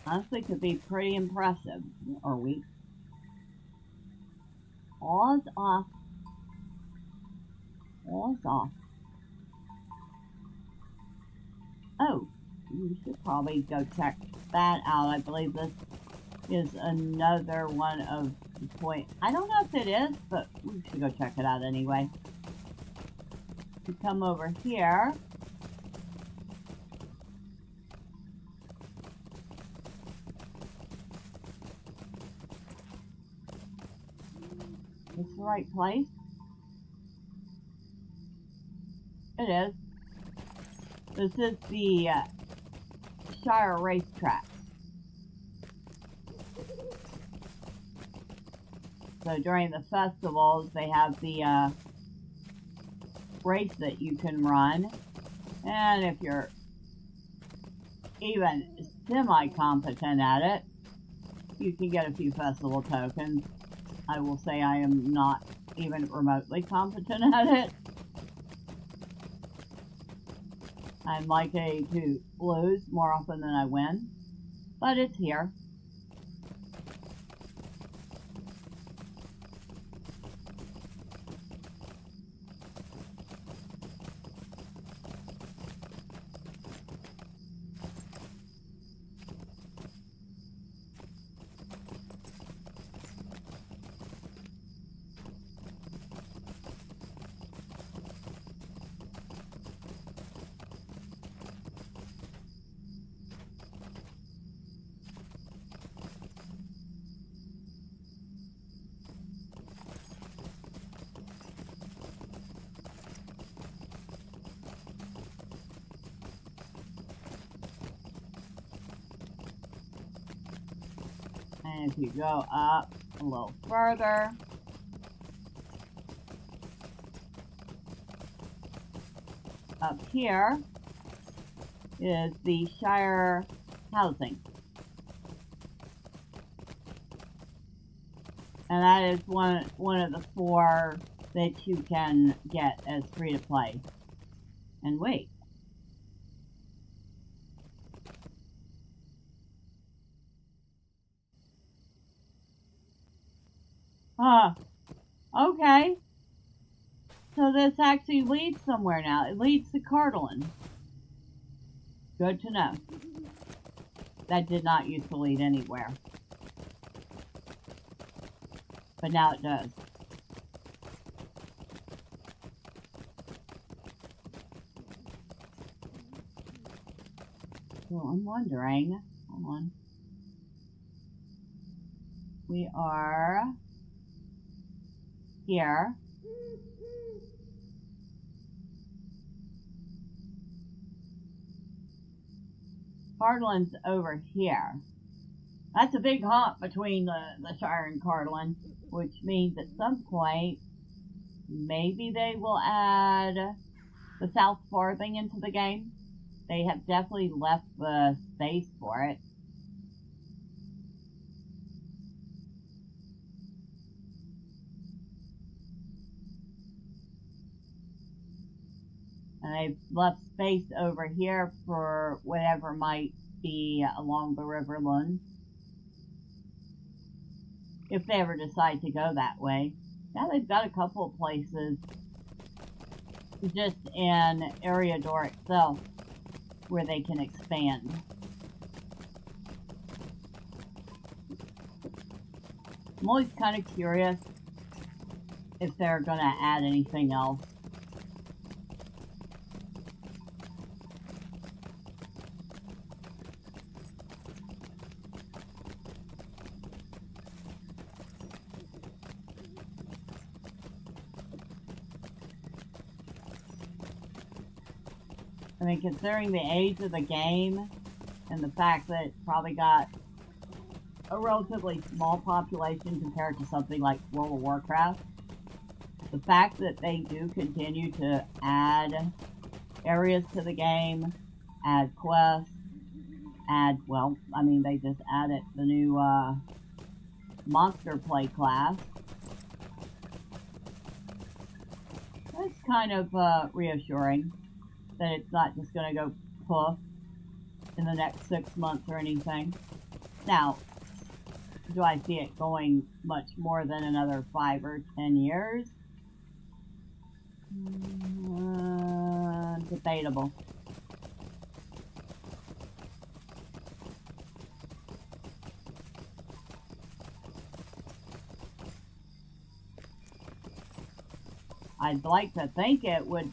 Honestly, could be pretty impressive. Or weak. Pause off. Pause off. Oh, you should probably go check that out. I believe this is another one of the point. I don't know if it is, but we should go check it out anyway. You come over here. Is this the right place? It is. This is the Shire racetrack. So during the festivals, they have the race that you can run. And if you're even semi-competent at it, you can get a few festival tokens. I will say I am not even remotely competent at it. I'm likely to lose more often than I win, but it's here. And if you go up a little further, up here is the Shire housing. And that is one of the 4 that you can get as free to play. And wait. Okay. So this actually leads somewhere now. It leads to Cardolin. Good to know. That did not used to lead anywhere. But now it does. So I'm wondering, hold on. We are here. Cardolin's over here. That's a big hump between the Shire and Cardolin, which means at some point, maybe they will add the South Farthing into the game. They have definitely left the space for it. And they've left space over here for whatever might be along the River Lund. If they ever decide to go that way. Now they've got a couple of places just in Eriador itself where they can expand. I'm always kind of curious if they're going to add anything else. I mean, considering the age of the game and the fact that it's probably got a relatively small population compared to something like World of Warcraft, the fact that they do continue to add areas to the game, add quests, well, I mean, they just added the new monster play class. It's kind of reassuring that it's not just going to go poof in the next 6 months or anything. Now, do I see it going much more than another 5 or 10 years? Debatable. I'd like to think it would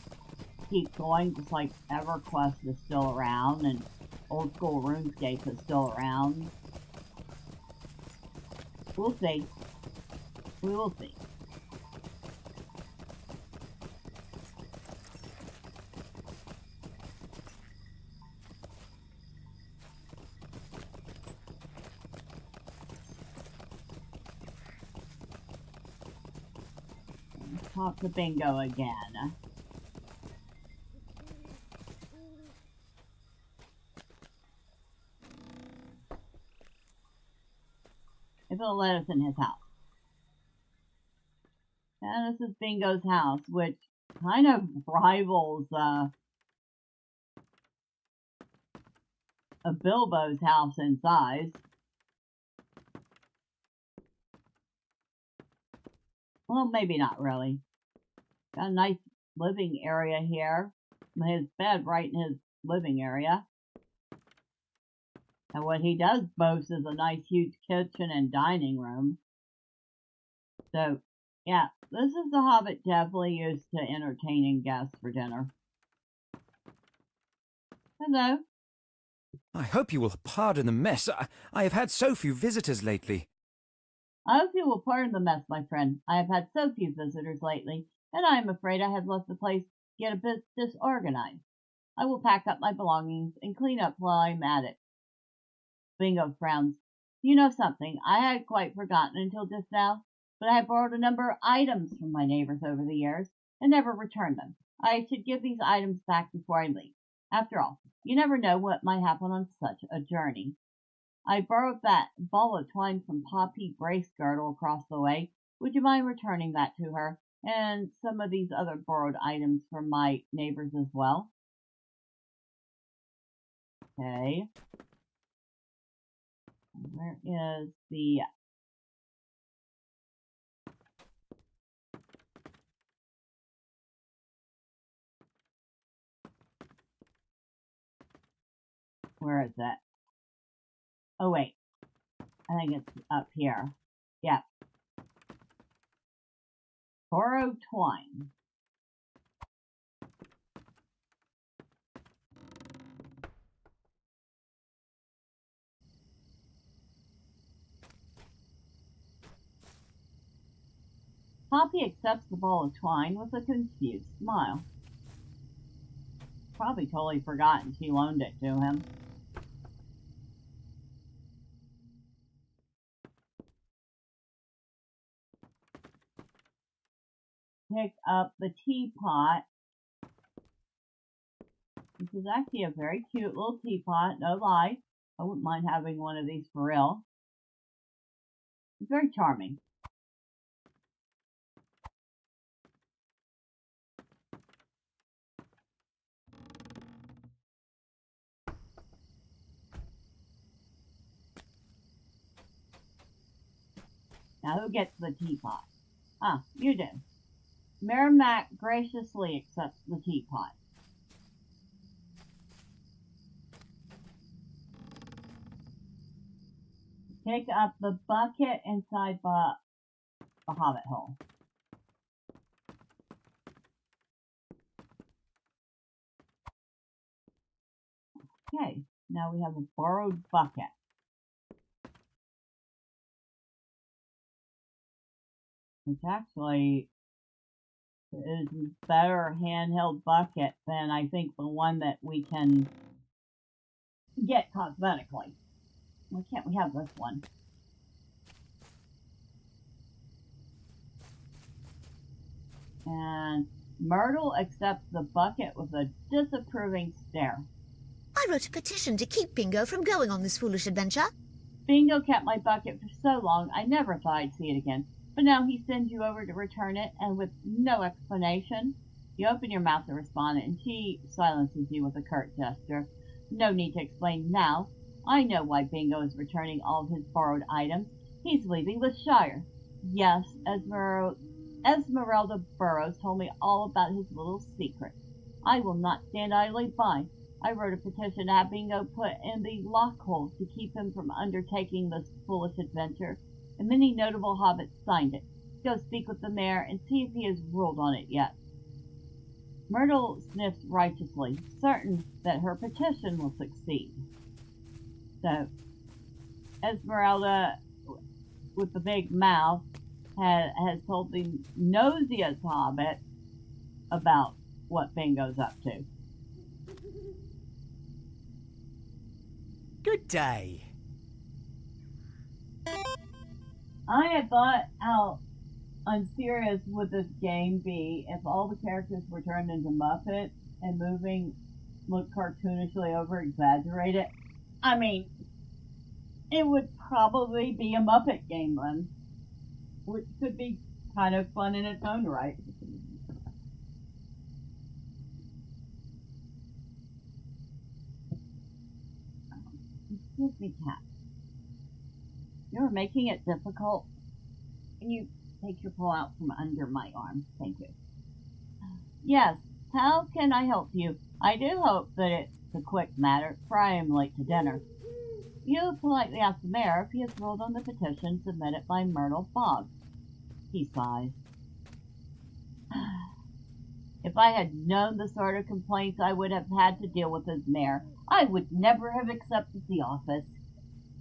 keep going, just like EverQuest is still around and old school RuneScape is still around. We'll see. We will see. talk to Bingo again. If it'll let us in his house. And this is Bingo's house, which kind of rivals a Bilbo's house in size. Well, maybe not really. Got a nice living area here. His bed right in his living area. And what he does boast is a nice huge kitchen and dining room. So, yeah, this is the Hobbit definitely used to entertaining guests for dinner. Hello. I hope you will pardon the mess. I have had so few visitors lately. I hope you will pardon the mess, my friend. I have had so few visitors lately, and I am afraid I have left the place get a bit disorganized. I will pack up my belongings and clean up while I am at it. Bingo frowns. You know something, I had quite forgotten until just now, but I have borrowed a number of items from my neighbors over the years and never returned them. I should give these items back before I leave. After all, you never know what might happen on such a journey. I borrowed that ball of twine from Poppy Bracegirdle across the way. Would you mind returning that to her? And some of these other borrowed items from my neighbors as well. Okay. Where is the... Where is it? Oh, wait. I think it's up here. Yeah. Borrowed twine. Poppy accepts the ball of twine with a confused smile. Probably totally forgotten she loaned it to him. Pick up the teapot, which is actually a very cute little teapot, no lie. I wouldn't mind having one of these for real. It's very charming. Now who gets the teapot? Ah, you do. Merrimack graciously accepts the teapot. Pick up the bucket inside the hobbit hole. Okay, now we have a borrowed bucket. Which actually is a better handheld bucket than I think the one that we can get cosmetically. Why can't we have this one? And Myrtle accepts the bucket with a disapproving stare. I wrote a petition to keep Bingo from going on this foolish adventure. Bingo kept my bucket for so long I never thought I'd see it again. But now he sends you over to return it, and with no explanation. You open your mouth to respond, and she silences you with a curt gesture. No need to explain now. I know why Bingo is returning all of his borrowed items. He's leaving the Shire. Yes, Esmeralda Burrows told me all about his little secret. I will not stand idly by. I wrote a petition to have Bingo put in the Lockhole to keep him from undertaking this foolish adventure, and many notable hobbits signed it. Go speak with the mayor and see if he has ruled on it yet. Myrtle sniffs righteously, certain that her petition will succeed. So, Esmeralda, with the big mouth, has told the nosiest hobbit about what Bingo's up to. Good day. I had thought out I'm serious, would this game be if all the characters were turned into Muppets and moving looked cartoonishly over-exaggerated? I mean, it would probably be a Muppet game then, which could be kind of fun in its own right. Excuse me, cat. You're making it difficult. Can you take your paw out from under my arm? Thank you. Yes, how can I help you? I do hope that it's a quick matter, for I am late to dinner. You politely ask the mayor if he has ruled on the petition submitted by Myrtle Boggs. He sighs. If I had known the sort of complaints I would have had to deal with as mayor, I would never have accepted the office.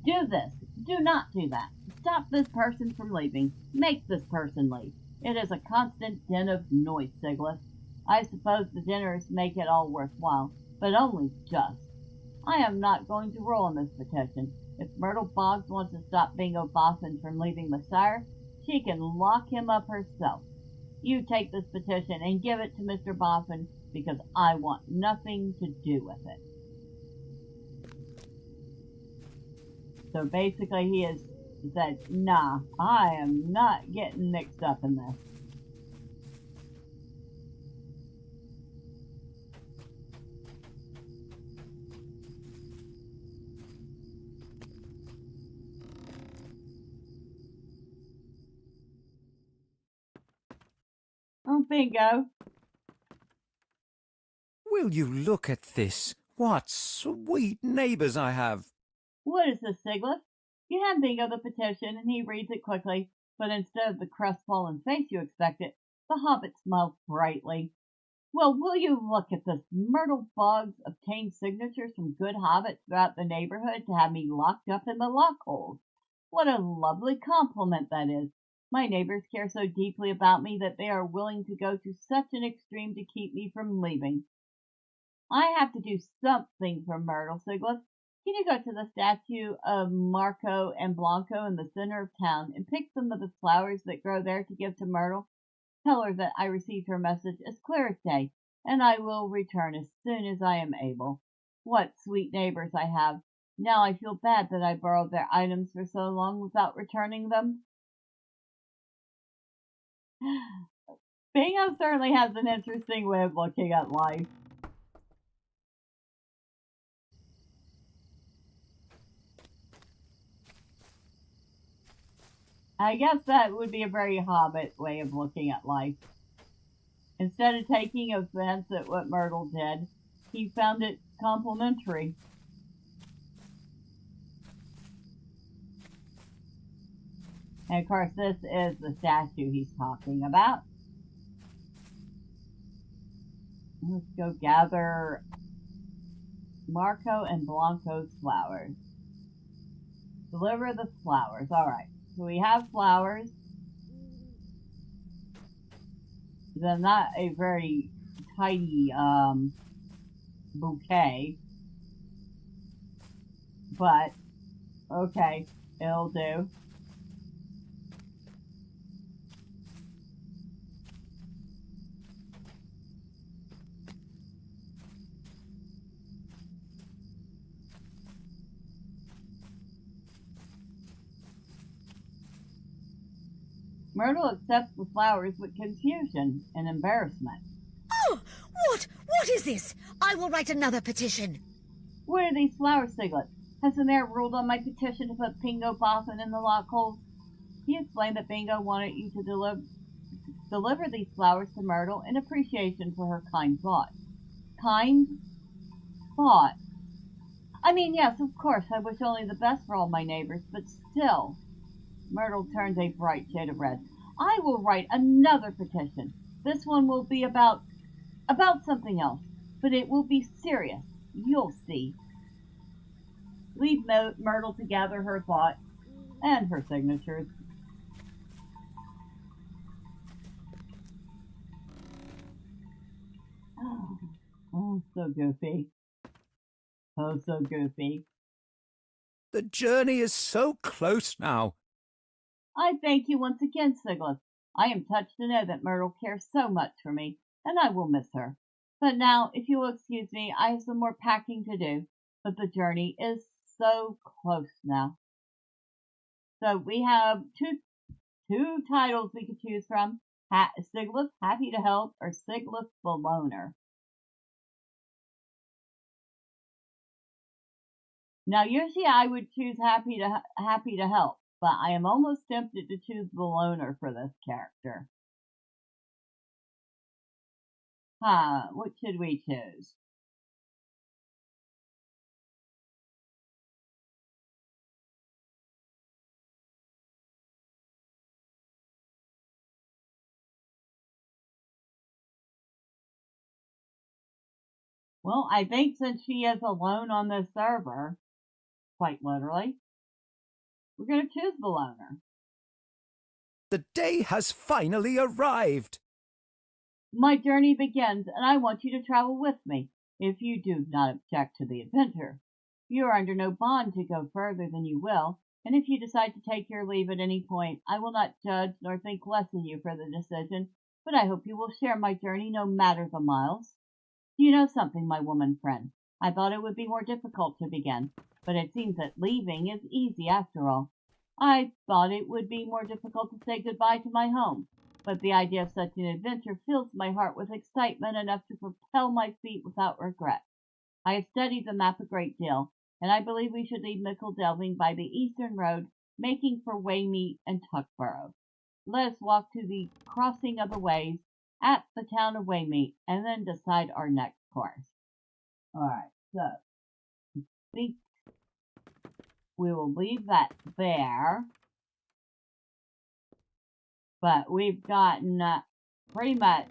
Do this. Do not do that. Stop this person from leaving. Make this person leave. It is a constant din of noise, Sigleth. I suppose the dinners make it all worthwhile, but only just. I am not going to rule on this petition. If Myrtle Boggs wants to stop Bingo Boffin from leaving the Shire, she can lock him up herself. You take this petition and give it to Mr. Boffin, because I want nothing to do with it. So basically he has said, nah, I am not getting mixed up in this. Oh, Bingo. Will you look at this? What sweet neighbours I have. What is this, Sigleth? You hand Bingo the petition, and he reads it quickly, but instead of the crestfallen face you expected, the hobbit smiles brightly. Well, will you look at this? Myrtle Boggs obtained signatures from good hobbits throughout the neighborhood to have me locked up in the lockholes. What a lovely compliment that is. My neighbors care so deeply about me that they are willing to go to such an extreme to keep me from leaving. I have to do something for Myrtle, Sigleth. Can you go to the statue of Marco and Blanco in the center of town and pick some of the flowers that grow there to give to Myrtle? Tell her that I received her message as clear as day, and I will return as soon as I am able. What sweet neighbors I have. Now I feel bad that I borrowed their items for so long without returning them. Bingo certainly has an interesting way of looking at life. I guess that would be a very hobbit way of looking at life. Instead of taking offense at what Myrtle did, he found it complimentary. And of course, this is the statue he's talking about. Let's go gather Marco and Blanco's flowers. Deliver the flowers. Alright, so we have flowers. They're not a very tidy bouquet. But, okay, it'll do. Myrtle accepts the flowers with confusion and embarrassment. Oh, what is this? I will write another petition. What are these flowers, Sigleth? Has the mayor ruled on my petition to put Bingo Boffin in the lockholes? He explained that Bingo wanted you to deliver these flowers to Myrtle in appreciation for her kind thought. Kind thought? I mean, yes, of course, I wish only the best for all my neighbors, but still. Myrtle turns a bright shade of red. I will write another petition. This one will be about something else, but it will be serious. You'll see. Leave Myrtle to gather her thoughts and her signatures. Oh, so goofy. Oh, so goofy. The journey is so close now. I thank you once again, Sigleth. I am touched to know that Myrtle cares so much for me, and I will miss her. But now, if you will excuse me, I have some more packing to do, but the journey is so close now. So we have two titles we could choose from. Sigleth, Happy to Help, or Sigleth the Loner. Now, usually I would choose Happy to Help, but I am almost tempted to choose the Loner for this character. What should we choose? Well, I think since she is alone on this server, quite literally, we're going to choose the Loner. The day has finally arrived. My journey begins, and I want you to travel with me, if you do not object to the adventure. You are under no bond to go further than you will, and if you decide to take your leave at any point, I will not judge nor think less of you for the decision, but I hope you will share my journey no matter the miles. Do you know something, my woman friend? I thought it would be more difficult to begin, but it seems that leaving is easy after all. I thought it would be more difficult to say goodbye to my home, but the idea of such an adventure fills my heart with excitement enough to propel my feet without regret. I have studied the map a great deal, and I believe we should leave Mickle Delving by the eastern road, making for Waymeet and Tuckborough. Let us walk to the crossing of the ways at the town of Waymeet, and then decide our next course. Alright, so I think we will leave that there. But we've gotten pretty much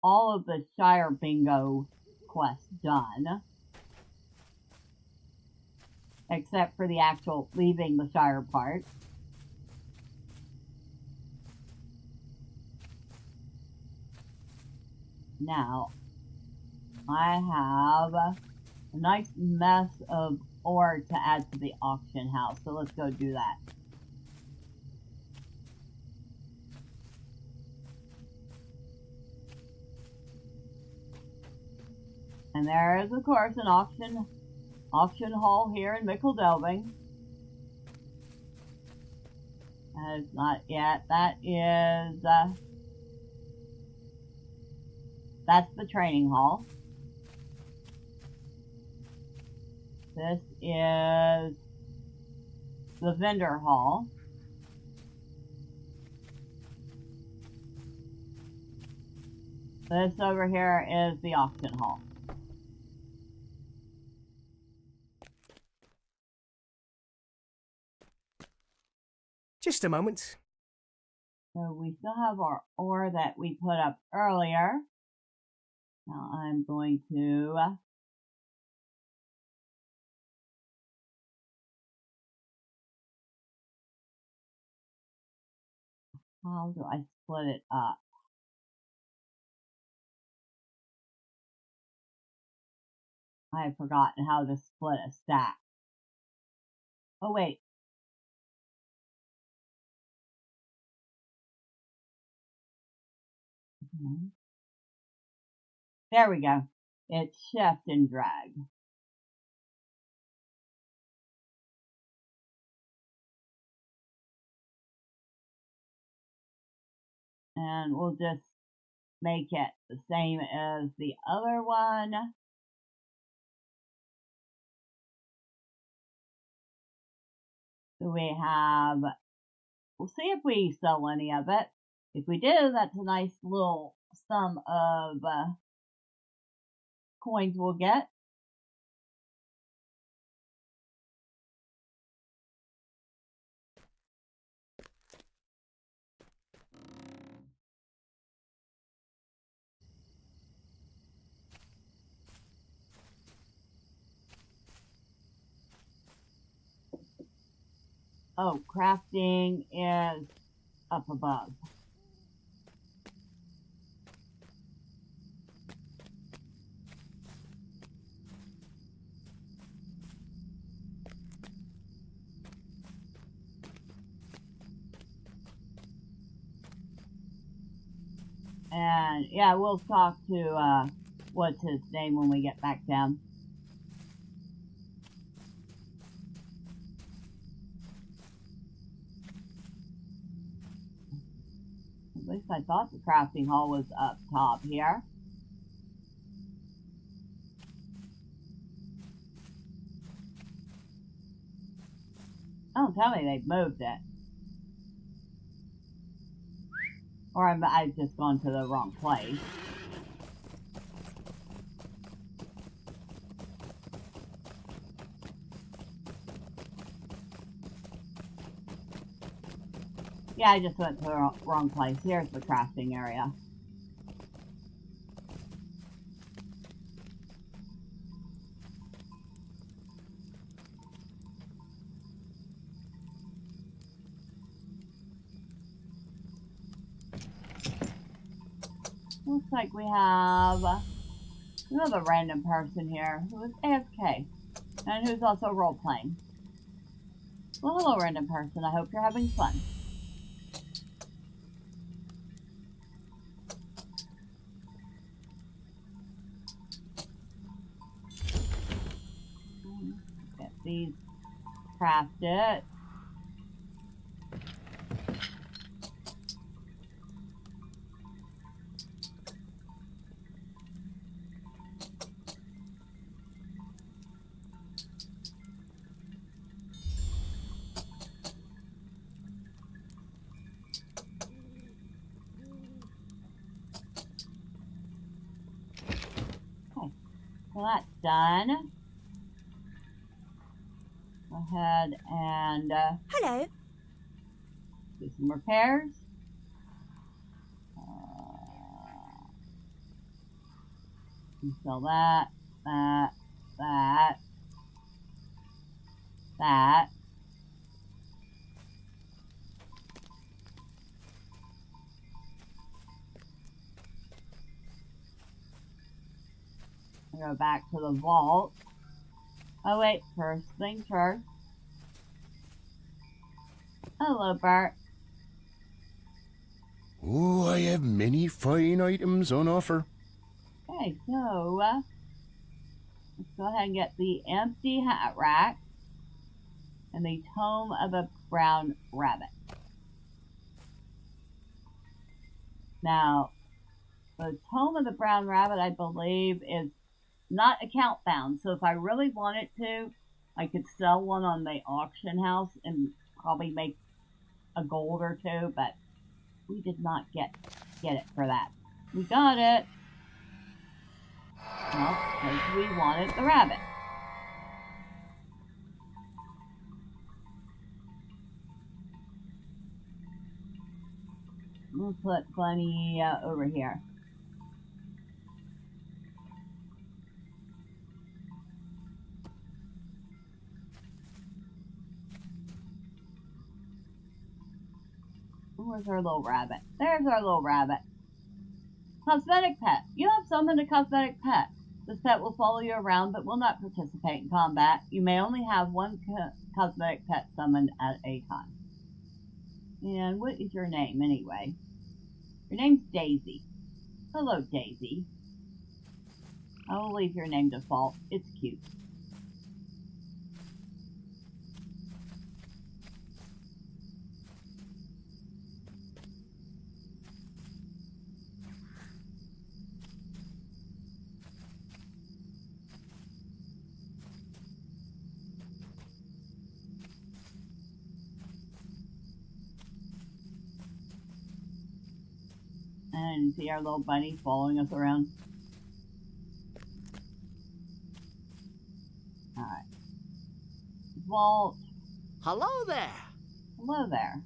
all of the Shire Bingo quests done. Except for the actual leaving the Shire part. Now, I have a nice mess of ore to add to the auction house, so let's go do that. And there is, of course, an auction hall here in Mickle Delving. That is not yet. That is, that's the training hall. This is the vendor hall. This over here is the auction hall. Just a moment. So we still have our ore that we put up earlier. Now I'm going to how do I split it up? I have forgotten how to split a stack. Oh wait. There we go. It's shift and drag. And we'll just make it the same as the other one. So we have, we'll see if we sell any of it. If we do, that's a nice little sum of coins we'll get. Oh, crafting is up above. And yeah, we'll talk to what's his name when we get back down. At least I thought the crafting hall was up top here. Don't tell me they've moved it. Or I've just gone to the wrong place. Yeah, I just went to the wrong place. Here's the crafting area. Looks like we have another random person here who is AFK and who's also role-playing. Well, hello, random person. I hope you're having fun. Get these crafted. So that's done. Go ahead and Hello. do some repairs. Sell that, that. Go back to the vault. Oh wait, first things first. Hello, Bert. Oh, I have many fine items on offer. Okay, so let's go ahead and get the empty hat rack and the tome of a brown rabbit. Now, the tome of the brown rabbit, I believe, is not account bound, so if I really wanted to, I could sell one on the auction house and probably make a gold or two, but we did not get it for that. We got it. Well, because we wanted the rabbit. We'll put Bunny over here. Where's our little rabbit? There's our little rabbit. Cosmetic pet. You have summoned a cosmetic pet. This pet will follow you around but will not participate in combat. You may only have one cosmetic pet summoned at a time. And what is your name anyway? Your name's Daisy. Hello, Daisy. I will leave your name default. It's cute. And see our little bunny following us around. Alright. Vault. Hello there. Hello there.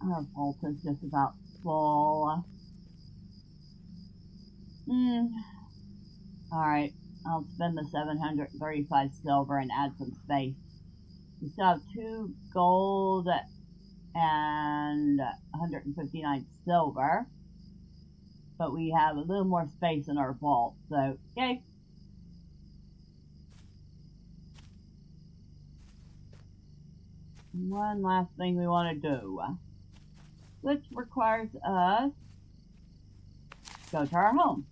Our vault is just about full. Alright. I'll spend the 735 silver and add some space. We still have 2 gold and 159 silver. But we have a little more space in our vault, so, yay! One last thing we want to do, which requires us to go to our home.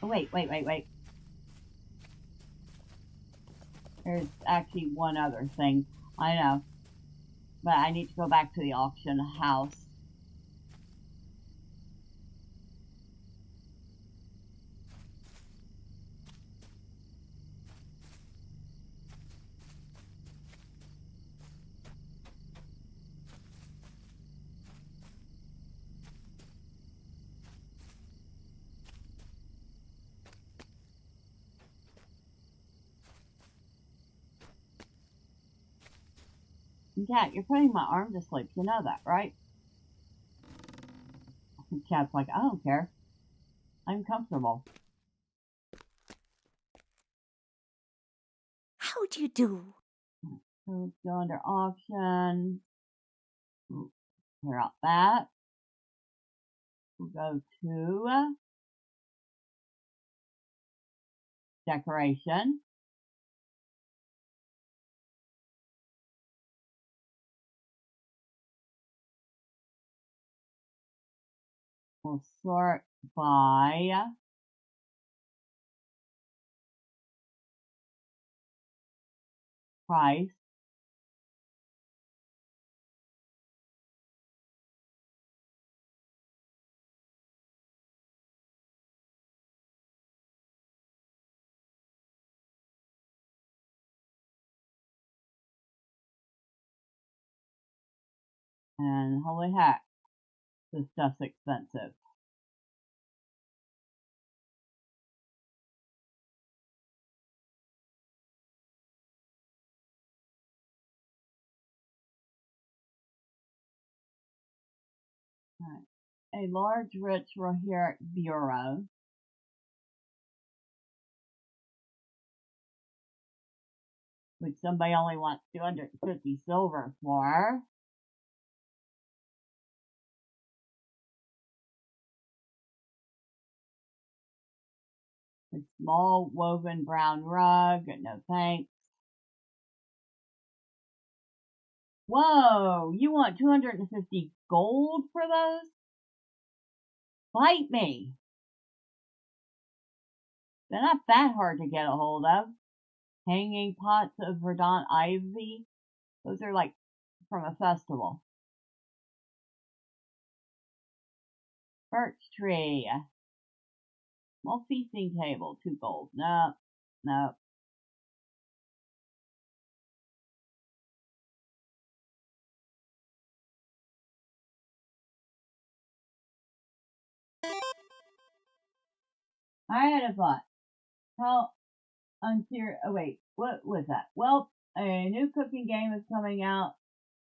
Oh, wait. There's actually one other thing. I know. But I need to go back to the auction house. Cat, you're putting my arm to sleep. You know that, right? Cat's like, I don't care. I'm comfortable. How do you do? So let's go under auction. Clear out that. We'll go to decoration. We'll sort by price. And holy heck, this stuff's expensive. Right. A large ritual here at Bureau. Which somebody only wants 250 silver for. A small woven brown rug, no thanks. Whoa, you want 250 gold for those? Bite me. They're not that hard to get a hold of. Hanging pots of verdant ivy. Those are like from a festival. Birch tree. Small feasting table, 2 gold. No. I had a thought. How unserious. Oh, wait. What was that? Well, a new cooking game is coming out.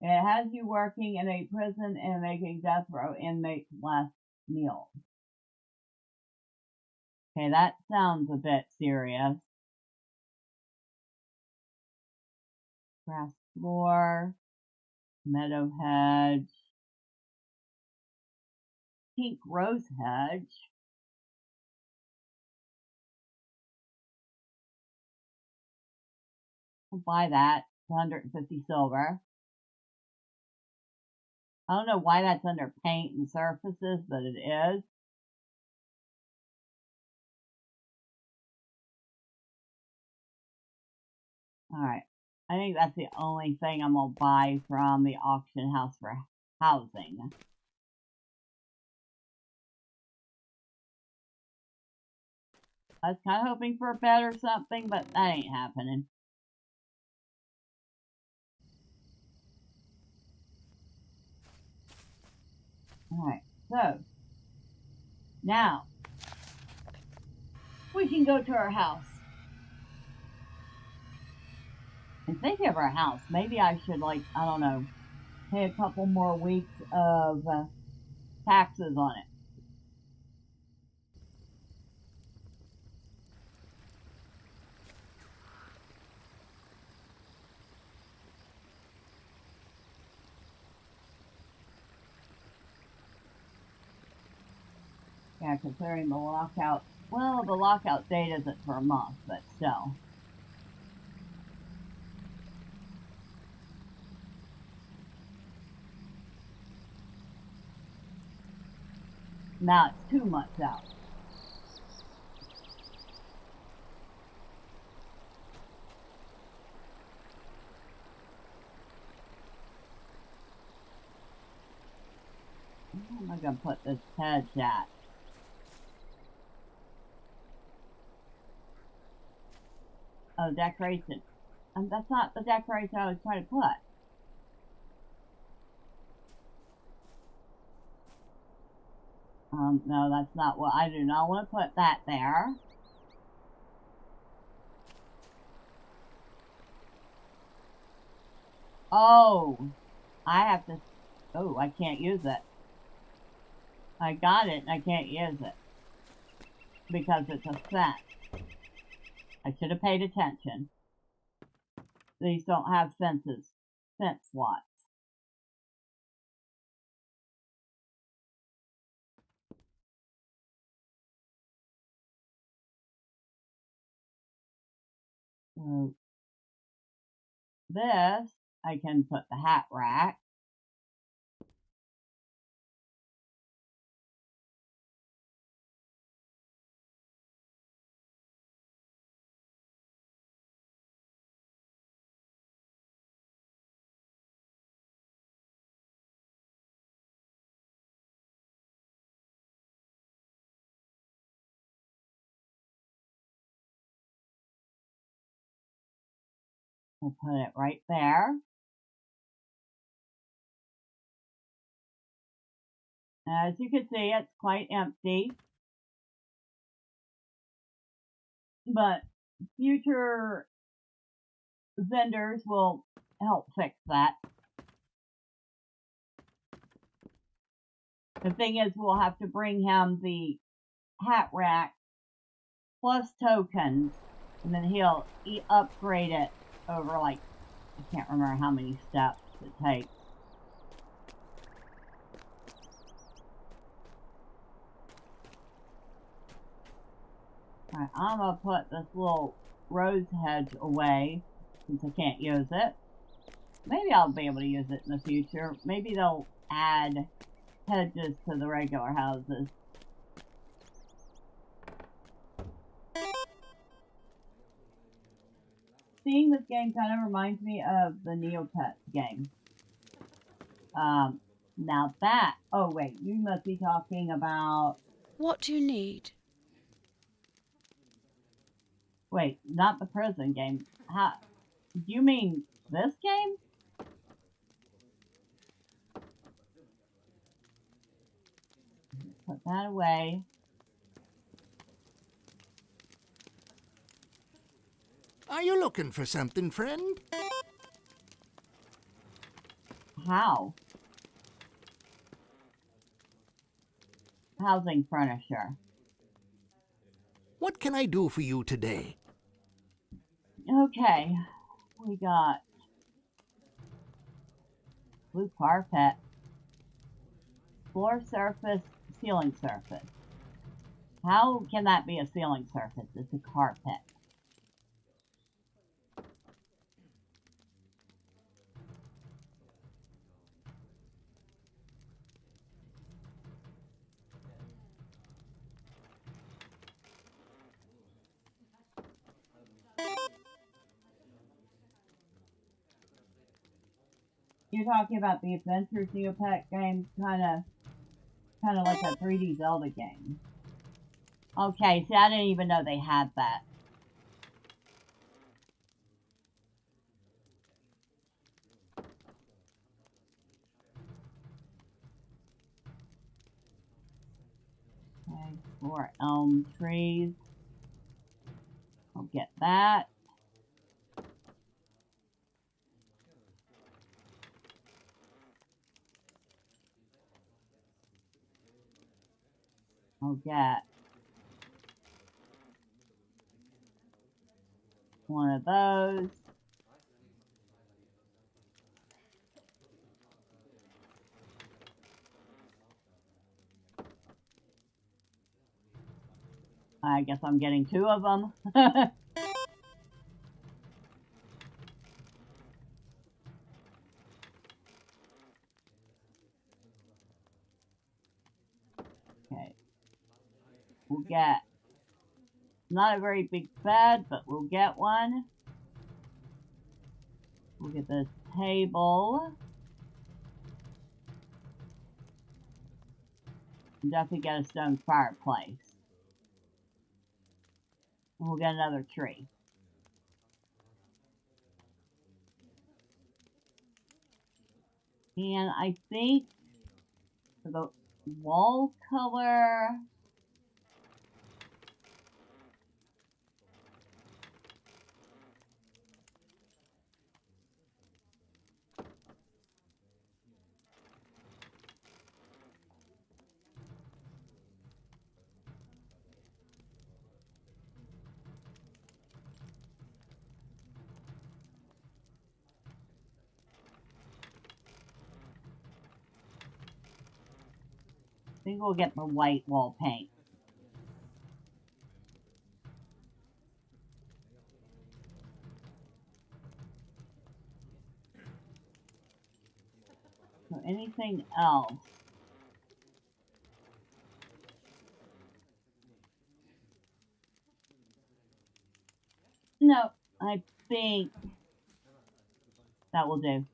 It has you working in a prison and making death row inmates' last meal. Okay, that sounds a bit serious. Grass floor. Meadow hedge. Pink rose hedge. I'll buy that. 150 silver. I don't know why that's under paint and surfaces, but it is. Alright. I think that's the only thing I'm going to buy from the auction house for housing. I was kind of hoping for a bed or something, but that ain't happening. Alright, so now we can go to our house. And thinking of our house, maybe I should, like, I don't know, pay a couple more weeks of taxes on it. Yeah, considering the lockout. Well, the lockout date isn't for a month, but still. Now it's 2 months out. Where am I going to put this hedge at? Oh, decoration. And that's not the decoration I was trying to put. No, that's not what I do not want to put that there. Oh, I have to, oh, I can't use it. I got it and I can't use it. Because it's a scent. I should have paid attention. These don't have scent slots. So this, I can put the hat rack. We'll put it right there. As you can see, it's quite empty. But future vendors will help fix that. The thing is, we'll have to bring him the hat rack plus tokens, and then he'll upgrade it over, like, I can't remember how many steps it takes. Alright, I'm gonna put this little rose hedge away, since I can't use it. Maybe I'll be able to use it in the future. Maybe they'll add hedges to the regular houses. Seeing this game kind of reminds me of the Neopets game. Now that, oh wait, you must be talking about... What do you need? Wait, not the prison game. How, do you mean this game? Put that away. Are you looking for something, friend? How? Housing furniture. What can I do for you today? Okay, we got blue carpet, floor surface, ceiling surface. How can that be a ceiling surface? It's a carpet. You're talking about the Adventures Neopet game, kind of like a 3D Zelda game. Okay, see, I didn't even know they had that. Okay, 4 elm trees. I'll get that. I'll get one of those. I guess I'm getting 2 of them. Okay. We'll get not a very big bed, but we'll get one. We'll get this table. And definitely get a stone fireplace. And we'll get another tree. And I think for the wall color, I think we'll get the white wall paint. So anything else? No, I think that will do.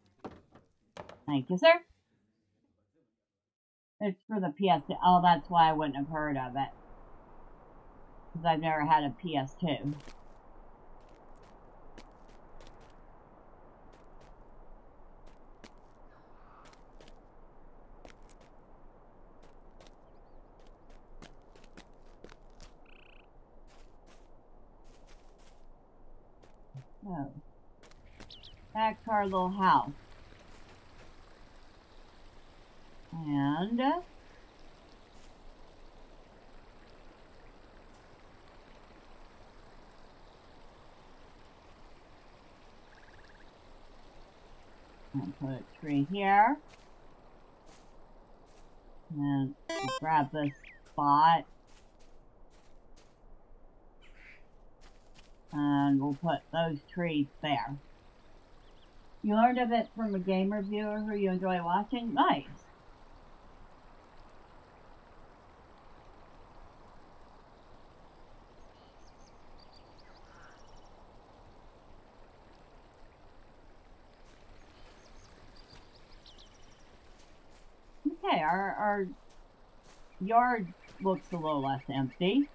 Thank you, sir. It's for the PS2. Oh, that's why I wouldn't have heard of it. Because I've never had a PS2. So, back to our little house. And I'll put a tree here. And we'll grab this spot. And we'll put those trees there. You learned of it from a game reviewer who you enjoy watching? Nice. Okay, our yard looks a little less empty.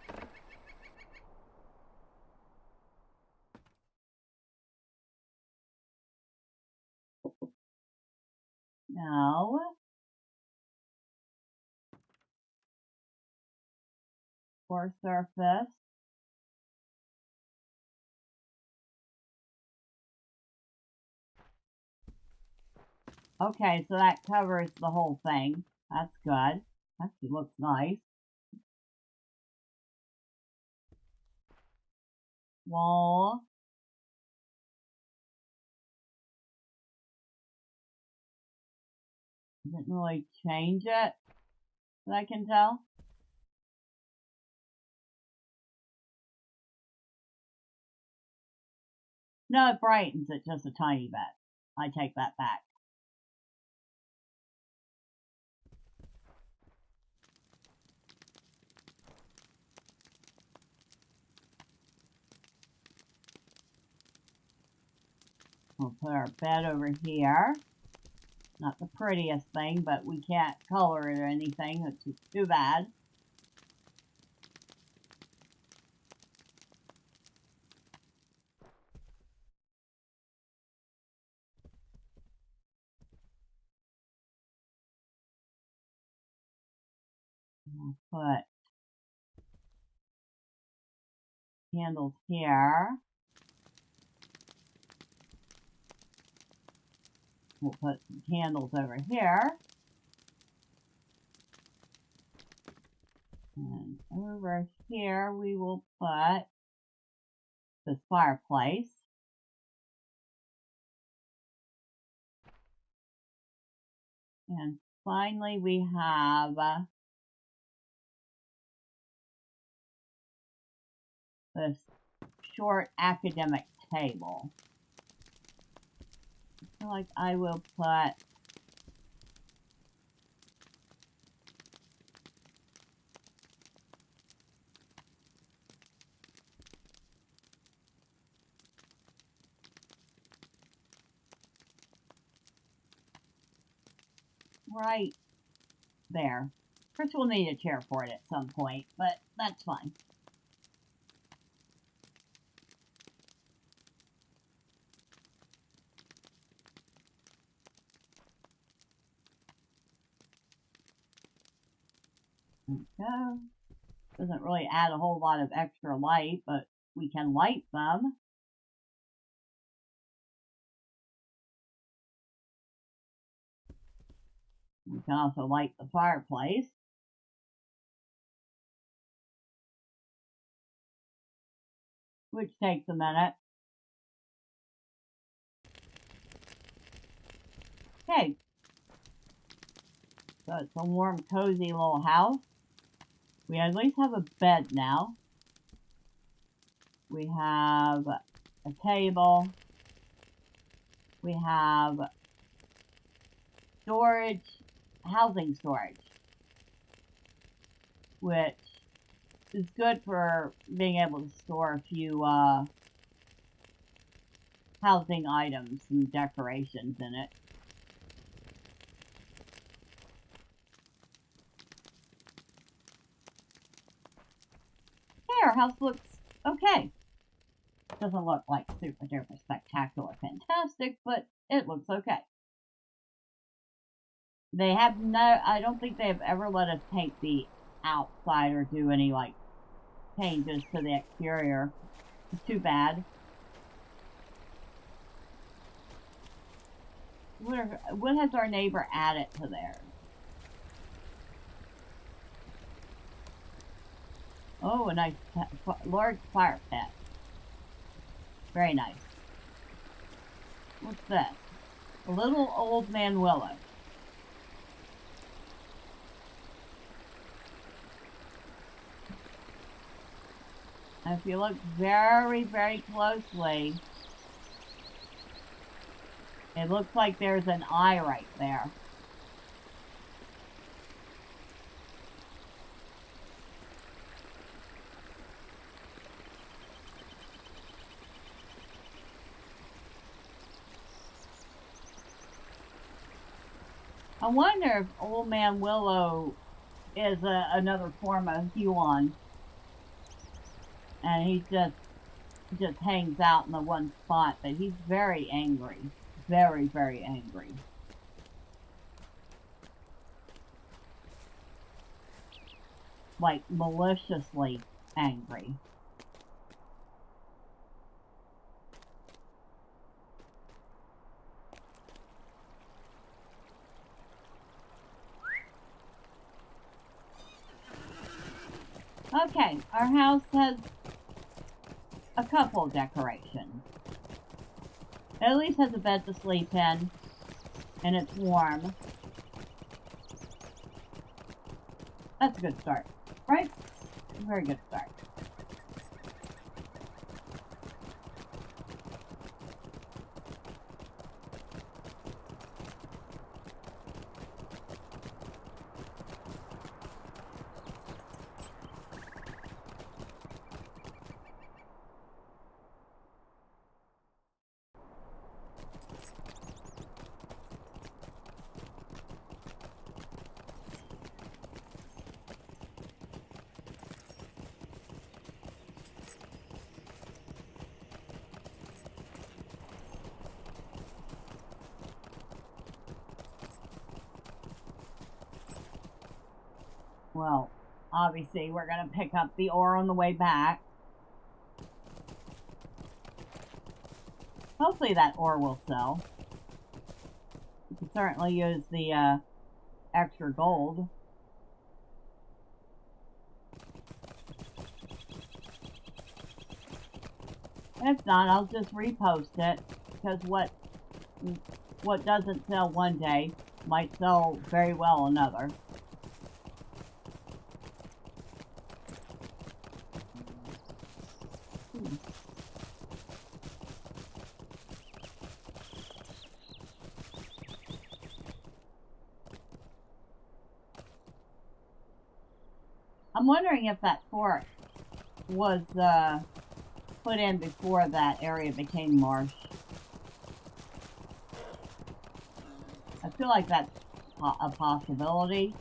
Now, floor surface. Okay, so that covers the whole thing. That's good. Actually looks nice. Wall. Didn't really change it, that I can tell. No, it brightens it just a tiny bit. I take that back. We'll put our bed over here. Not the prettiest thing, but we can't color it or anything. That's too bad. We'll put candles here. We'll put some candles over here. And over here we will put this fireplace. And finally we have this short academic table. I feel like I will put right there. Of course, we'll need a chair for it at some point, but that's fine. There we go. Doesn't really add a whole lot of extra light, but we can light them. We can also light the fireplace. Which takes a minute. Okay. So it's a warm, cozy little house. We at least have a bed now. We have a table. We have storage, housing storage, which is good for being able to store a few housing items and decorations in it. Okay, our house looks okay. Doesn't look like super duper spectacular fantastic, but it looks okay. They have I don't think they have ever let us paint the outside or do any like changes to the exterior. It's too bad. What has our neighbor added to theirs? Oh, a nice large fire pit. Very nice. What's this? A little old man willow. And if you look very, very closely, it looks like there's an eye right there. I wonder if Old Man Willow is another form of Huon. And he just hangs out in the one spot, but he's very angry. Very, very angry. Like, maliciously angry. Okay, our house has a couple decorations. It at least has a bed to sleep in, and it's warm. That's a good start, right? A very good start. Well, obviously we're going to pick up the ore on the way back. Hopefully that ore will sell. We can certainly use the extra gold. If not, I'll just repost it, because what doesn't sell one day might sell very well another. I'm wondering if that fort was put in before that area became marsh. I feel like that's a possibility.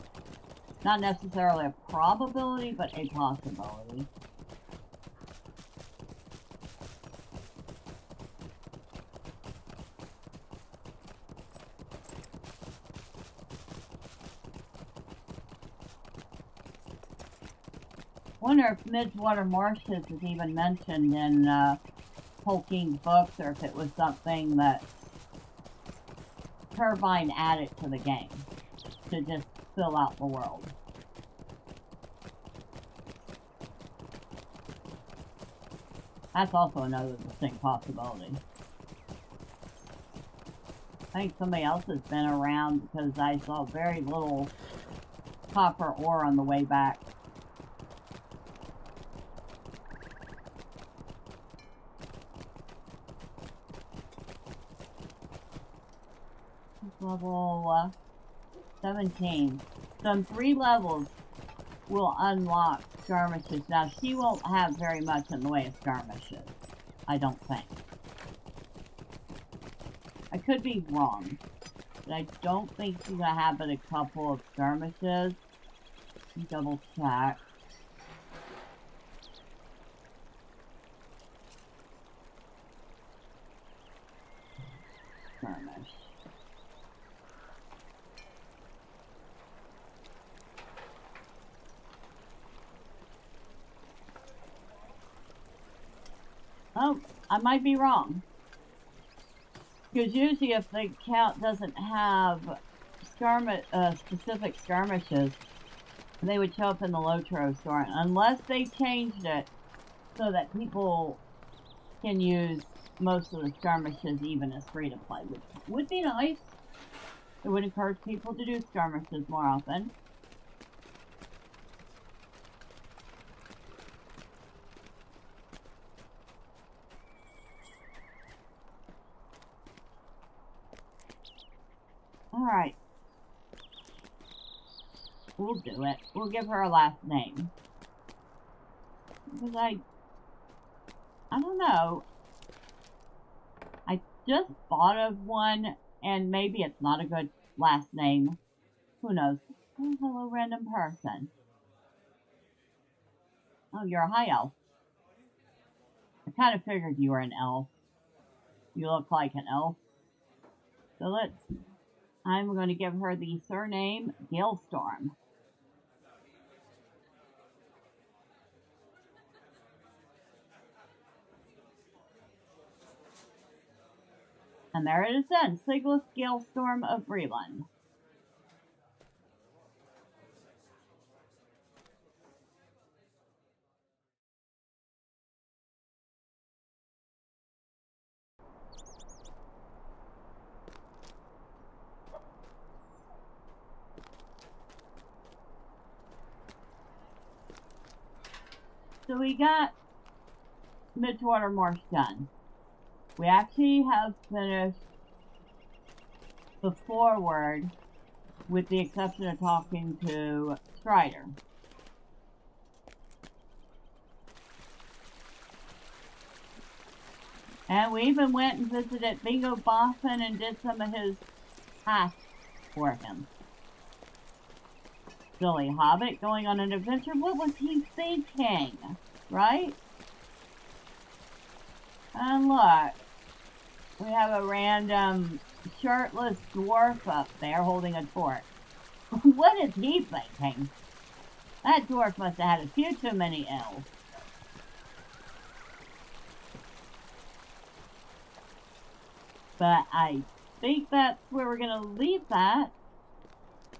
Not necessarily a probability, but a possibility. Wonder if Midwater Marshes is even mentioned in Tolkien's books, or if it was something that Turbine added to the game to just fill out the world. That's also another distinct possibility. I think somebody else has been around because I saw very little copper ore on the way back. Level 17. So in 3 levels, we'll unlock skirmishes. Now, she won't have very much in the way of skirmishes, I don't think. I could be wrong, but I don't think she's gonna have but a couple of skirmishes. Double check. Skirmish. Oh, I might be wrong. Because usually if the account doesn't have specific skirmishes, they would show up in the LOTRO store. Unless they changed it so that people can use most of the skirmishes even as free-to-play, which would be nice. It would encourage people to do skirmishes more often. Alright. We'll do it. We'll give her a last name. Because I don't know. I just thought of one, and maybe it's not a good last name. Who knows? Oh, hello, random person. Oh, you're a high elf. I kind of figured you were an elf. You look like an elf. So I'm going to give her the surname Galestorm. And there it is then, Sigleth Galestorm of Breland. So we got Midwater Marsh done. We actually have finished the foreword, with the exception of talking to Strider. And we even went and visited Bingo Boffin and did some of his tasks for him. Silly hobbit going on an adventure. What was he thinking? Right? And look, we have a random shirtless dwarf up there holding a torch. What is he thinking? That dwarf must have had a few too many elves. But I think that's where we're going to leave that.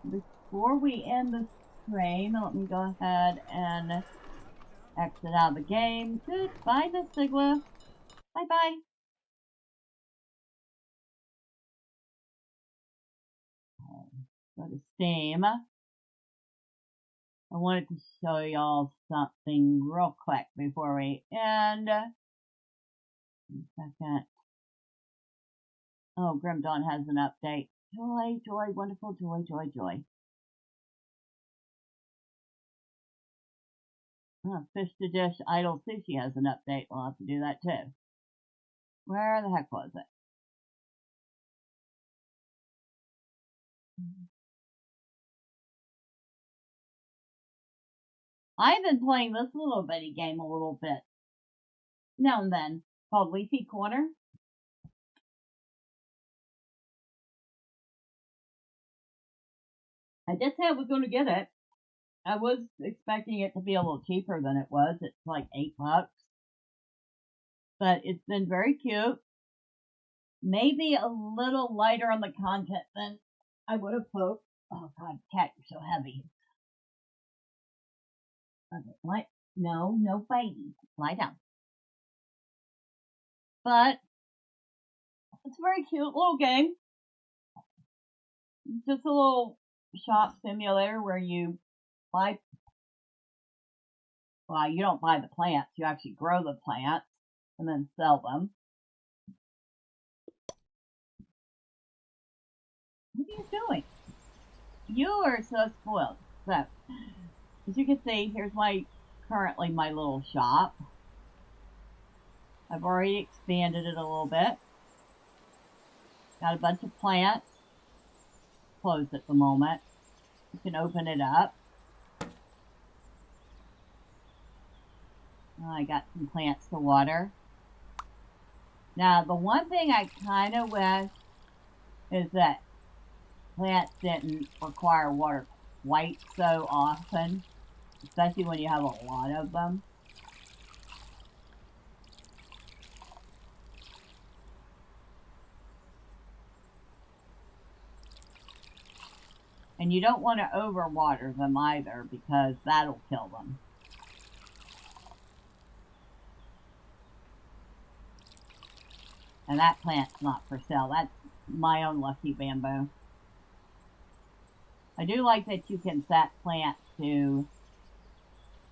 Before we end the stream, let me go ahead and exit out of the game. Goodbye, Miss Sigleth. Bye-bye. Go to Steam. I wanted to show y'all something real quick before we end. Second. Oh, Grim Dawn has an update. Joy, joy, wonderful joy, joy, joy. Oh, Fish to Dish Idle Sushi has an update. We'll have to do that too. Where the heck was it? I've been playing this little bitty game a little bit now and then, called Leafy Corner. I did say I was going to get it. I was expecting it to be a little cheaper than it was. It's like $8. But it's been very cute. Maybe a little lighter on the content than I would have hoped. Oh god, cat, you're so heavy. Okay, what? No, no fighting. Lie down. But it's a very cute little game. Just a little shop simulator where you buy, well, you don't buy the plants, you actually grow the plants and then sell them. What are you doing? You are so spoiled. So, as you can see, here's currently my little shop. I've already expanded it a little bit. Got a bunch of plants. Closed at the moment. You can open it up. I got some plants to water. Now, the one thing I kind of wish is that plants didn't require water quite so often, especially when you have a lot of them. And you don't want to overwater them either, because that'll kill them. And that plant's not for sale. That's my own lucky bamboo. I do like that you can set plants to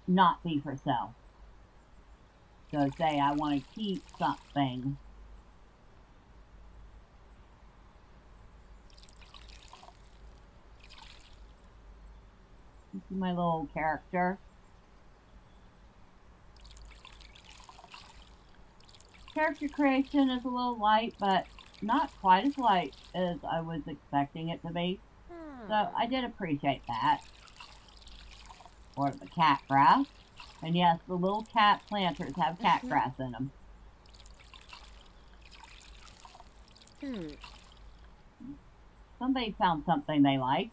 not be for sale. So say I want to keep something. This is my little character. Character creation is a little light, but not quite as light as I was expecting it to be. So I did appreciate that. Or the cat grass. And yes, the little cat planters have cat grass in them. Somebody found something they like.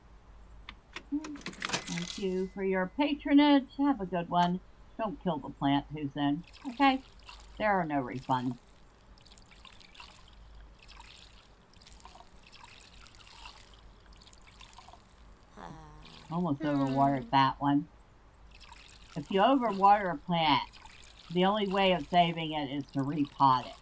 Thank you for your patronage. Have a good one. Don't kill the plant who's in. Okay? There are no refunds. Almost overwatered that one. If you overwater a plant, the only way of saving it is to repot it.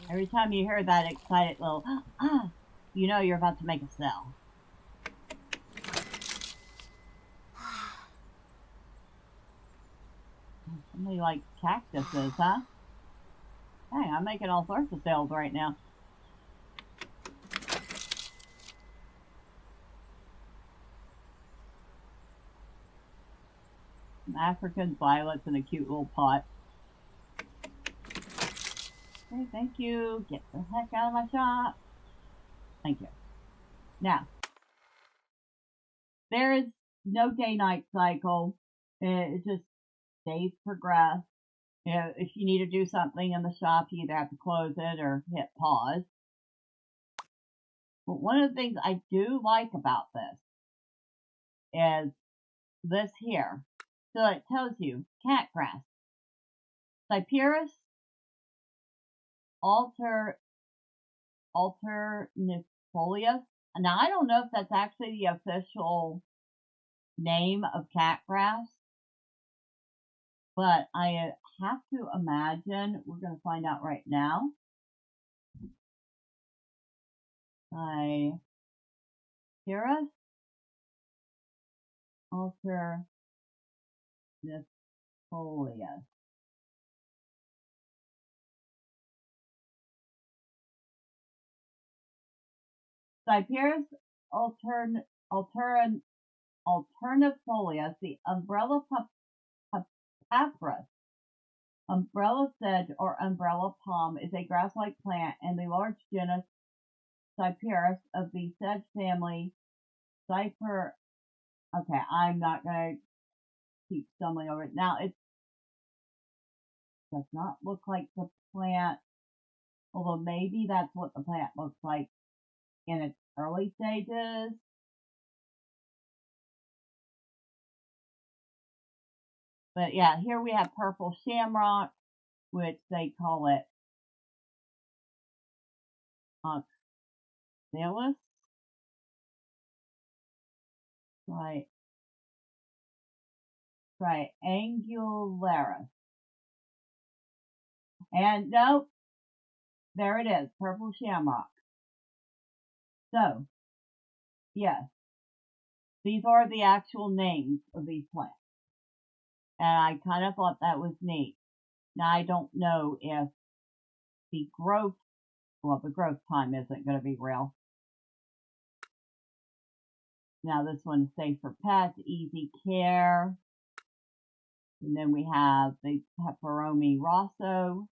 Every time you hear that excited little you know you're about to make a cell. Somebody likes cactuses, huh? Hey, I'm making all sorts of sales right now. Some African violets in a cute little pot. Okay, thank you. Get the heck out of my shop. Thank you. Now, there is no day-night cycle. It's just days progress. You know, if you need to do something in the shop, you either have to close it or hit pause. But one of the things I do like about this is this here. So it tells you cat grass, Cyperus alternifolius. Now I don't know if that's actually the official name of cat grass, but I have to imagine we're going to find out right now. Cyperus folius. Cyperus alternifolius, the umbrella papyrus, umbrella sedge or umbrella palm, is a grass-like plant and the large genus Cyperus of the sedge family. Okay, I'm not going to keep stumbling over it. Now, it does not look like the plant, although maybe that's what the plant looks like in its early stages. But yeah, here we have purple shamrock, which they call it oxalis. Right. Triangularis. And nope, there it is, purple shamrock. So, yes, these are the actual names of these plants. And I kind of thought that was neat. Now, I don't know if the growth time isn't going to be real. Now, this one is safe for pets, easy care. And then we have the Peperomia rosso.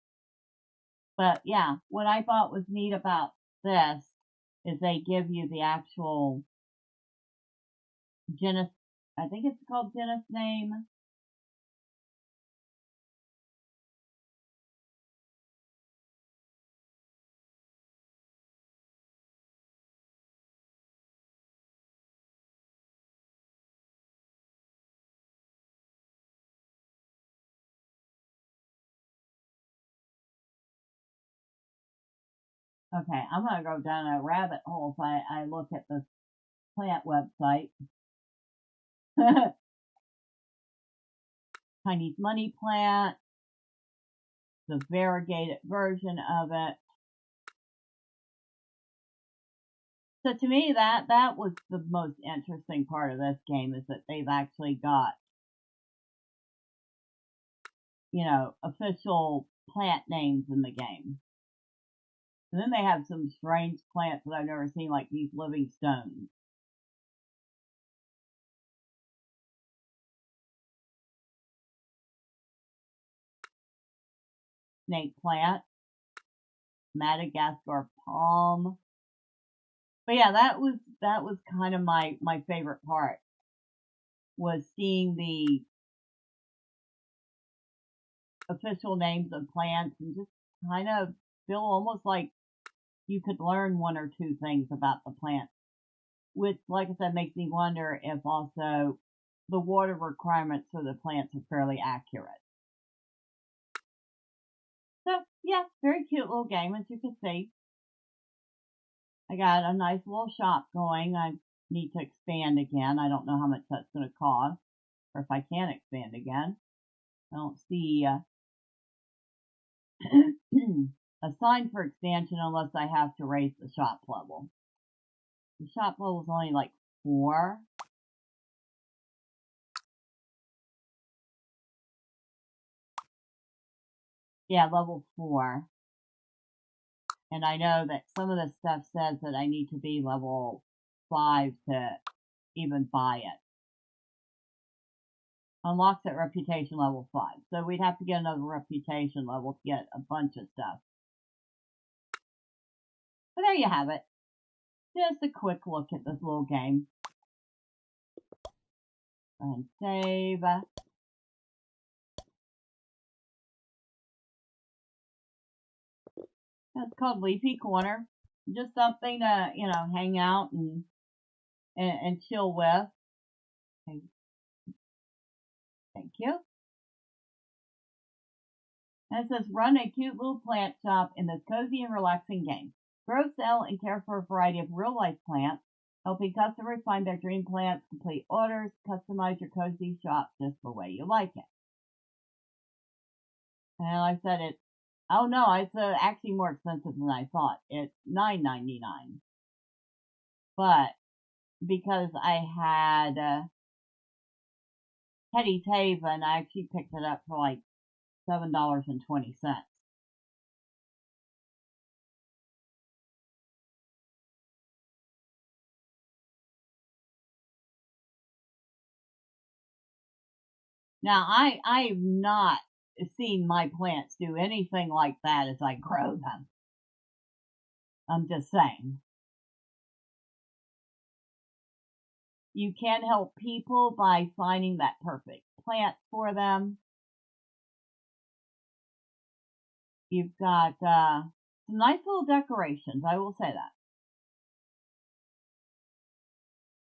But yeah, what I thought was neat about this is they give you the actual genus, I think it's called genus name. Okay, I'm going to go down a rabbit hole if I look at this plant website. Chinese money plant, the variegated version of it. So to me, that was the most interesting part of this game, is that they've actually got, you know, official plant names in the game. And then they have some strange plants that I've never seen, like these living stones. Snake plant, Madagascar palm. But yeah, that was kind of my favorite part, was seeing the official names of plants and just kind of feel almost like you could learn one or two things about the plant, which, like I said, makes me wonder if also the water requirements for the plants are fairly accurate. So yeah, very cute little game, as you can see. I got a nice little shop going. I need to expand again. I don't know how much that's going to cost, or if I can expand again. I don't see a sign for expansion unless I have to raise the shop level. The shop level is only like 4. Yeah, level 4. And I know that some of the stuff says that I need to be level 5 to even buy it. Unlocks at reputation level 5. So we'd have to get another reputation level to get a bunch of stuff. But there you have it. Just a quick look at this little game. And save. It's called Leafy Corner. Just something to, you know, hang out and chill with. Thank you. And it says, run a cute little plant shop in this cozy and relaxing game. Grow, sell, and care for a variety of real-life plants, helping customers find their dream plants, complete orders, customize your cozy shop just the way you like it. And like I said, oh no, it's actually more expensive than I thought. It's $9.99. But because I had Hetty's Haven, I actually picked it up for like $7.20. Now, I've not seen my plants do anything like that as I grow them. I'm just saying. You can help people by finding that perfect plant for them. You've got some nice little decorations, I will say that.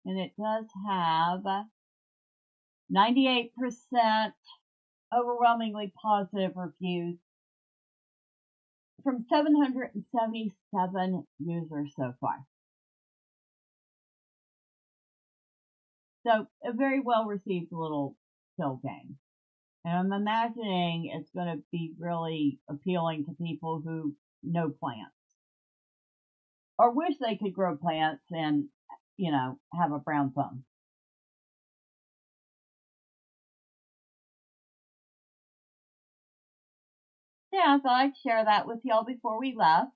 And it does have 98% overwhelmingly positive reviews from 777 users so far. So a very well received little kill game. And I'm imagining it's going to be really appealing to people who know plants. Or wish they could grow plants and, you know, have a brown thumb. Yeah, I thought I'd share that with y'all before we left.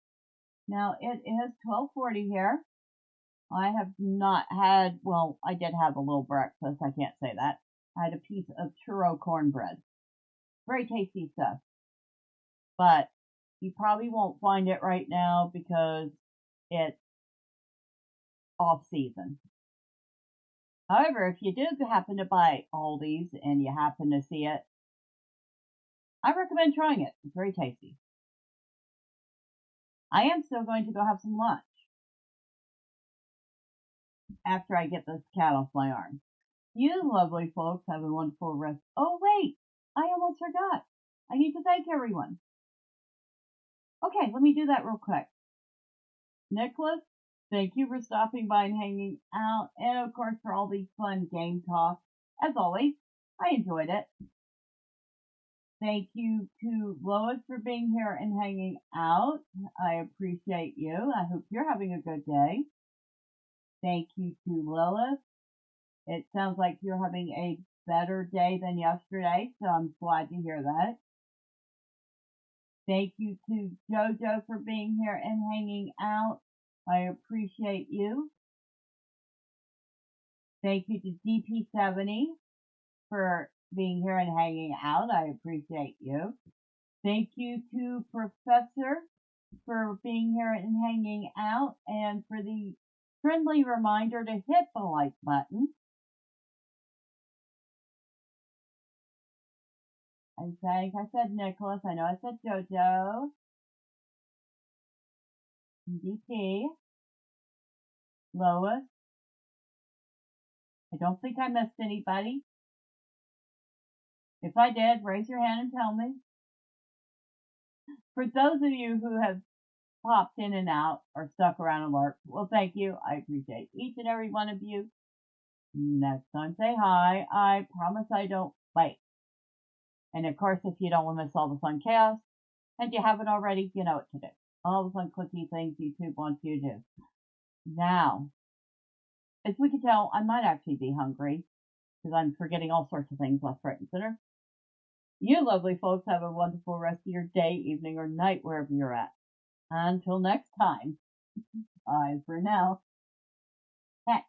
Now, it is 12:40 here. I have not had, well, I did have a little breakfast. I can't say that. I had a piece of churro cornbread. Very tasty stuff. But you probably won't find it right now because it's off season. However, if you do happen to buy Aldi's and you happen to see it, I recommend trying it. It's very tasty. I am still going to go have some lunch after I get this cat off my arm. You lovely folks have a wonderful rest. Oh, wait, I almost forgot. I need to thank everyone. Okay, let me do that real quick. Nicholas, thank you for stopping by and hanging out, and of course for all these fun game talk. As always, I enjoyed it. Thank you to Lois for being here and hanging out. I appreciate you. I hope you're having a good day. Thank you to Lilith. It sounds like you're having a better day than yesterday, so I'm glad to hear that. Thank you to JoJo for being here and hanging out. I appreciate you. Thank you to DP70 for being here and hanging out. I appreciate you. Thank you to Professor for being here and hanging out, and for the friendly reminder to hit the like button. I think I said Nicholas. I know I said JoJo. DP. Lois. I don't think I missed anybody. If I did, raise your hand and tell me. For those of you who have popped in and out or stuck around and lurked, well, thank you. I appreciate each and every one of you. Next time, say hi. I promise I don't bite. And of course, if you don't want to miss all the fun chaos, and you haven't already, you know what to do. All the fun clicky things YouTube wants you to do. Now, as we can tell, I might actually be hungry because I'm forgetting all sorts of things left, right, and center. You lovely folks have a wonderful rest of your day, evening, or night, wherever you're at. Until next time, bye for now. Cat,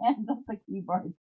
handle the keyboard.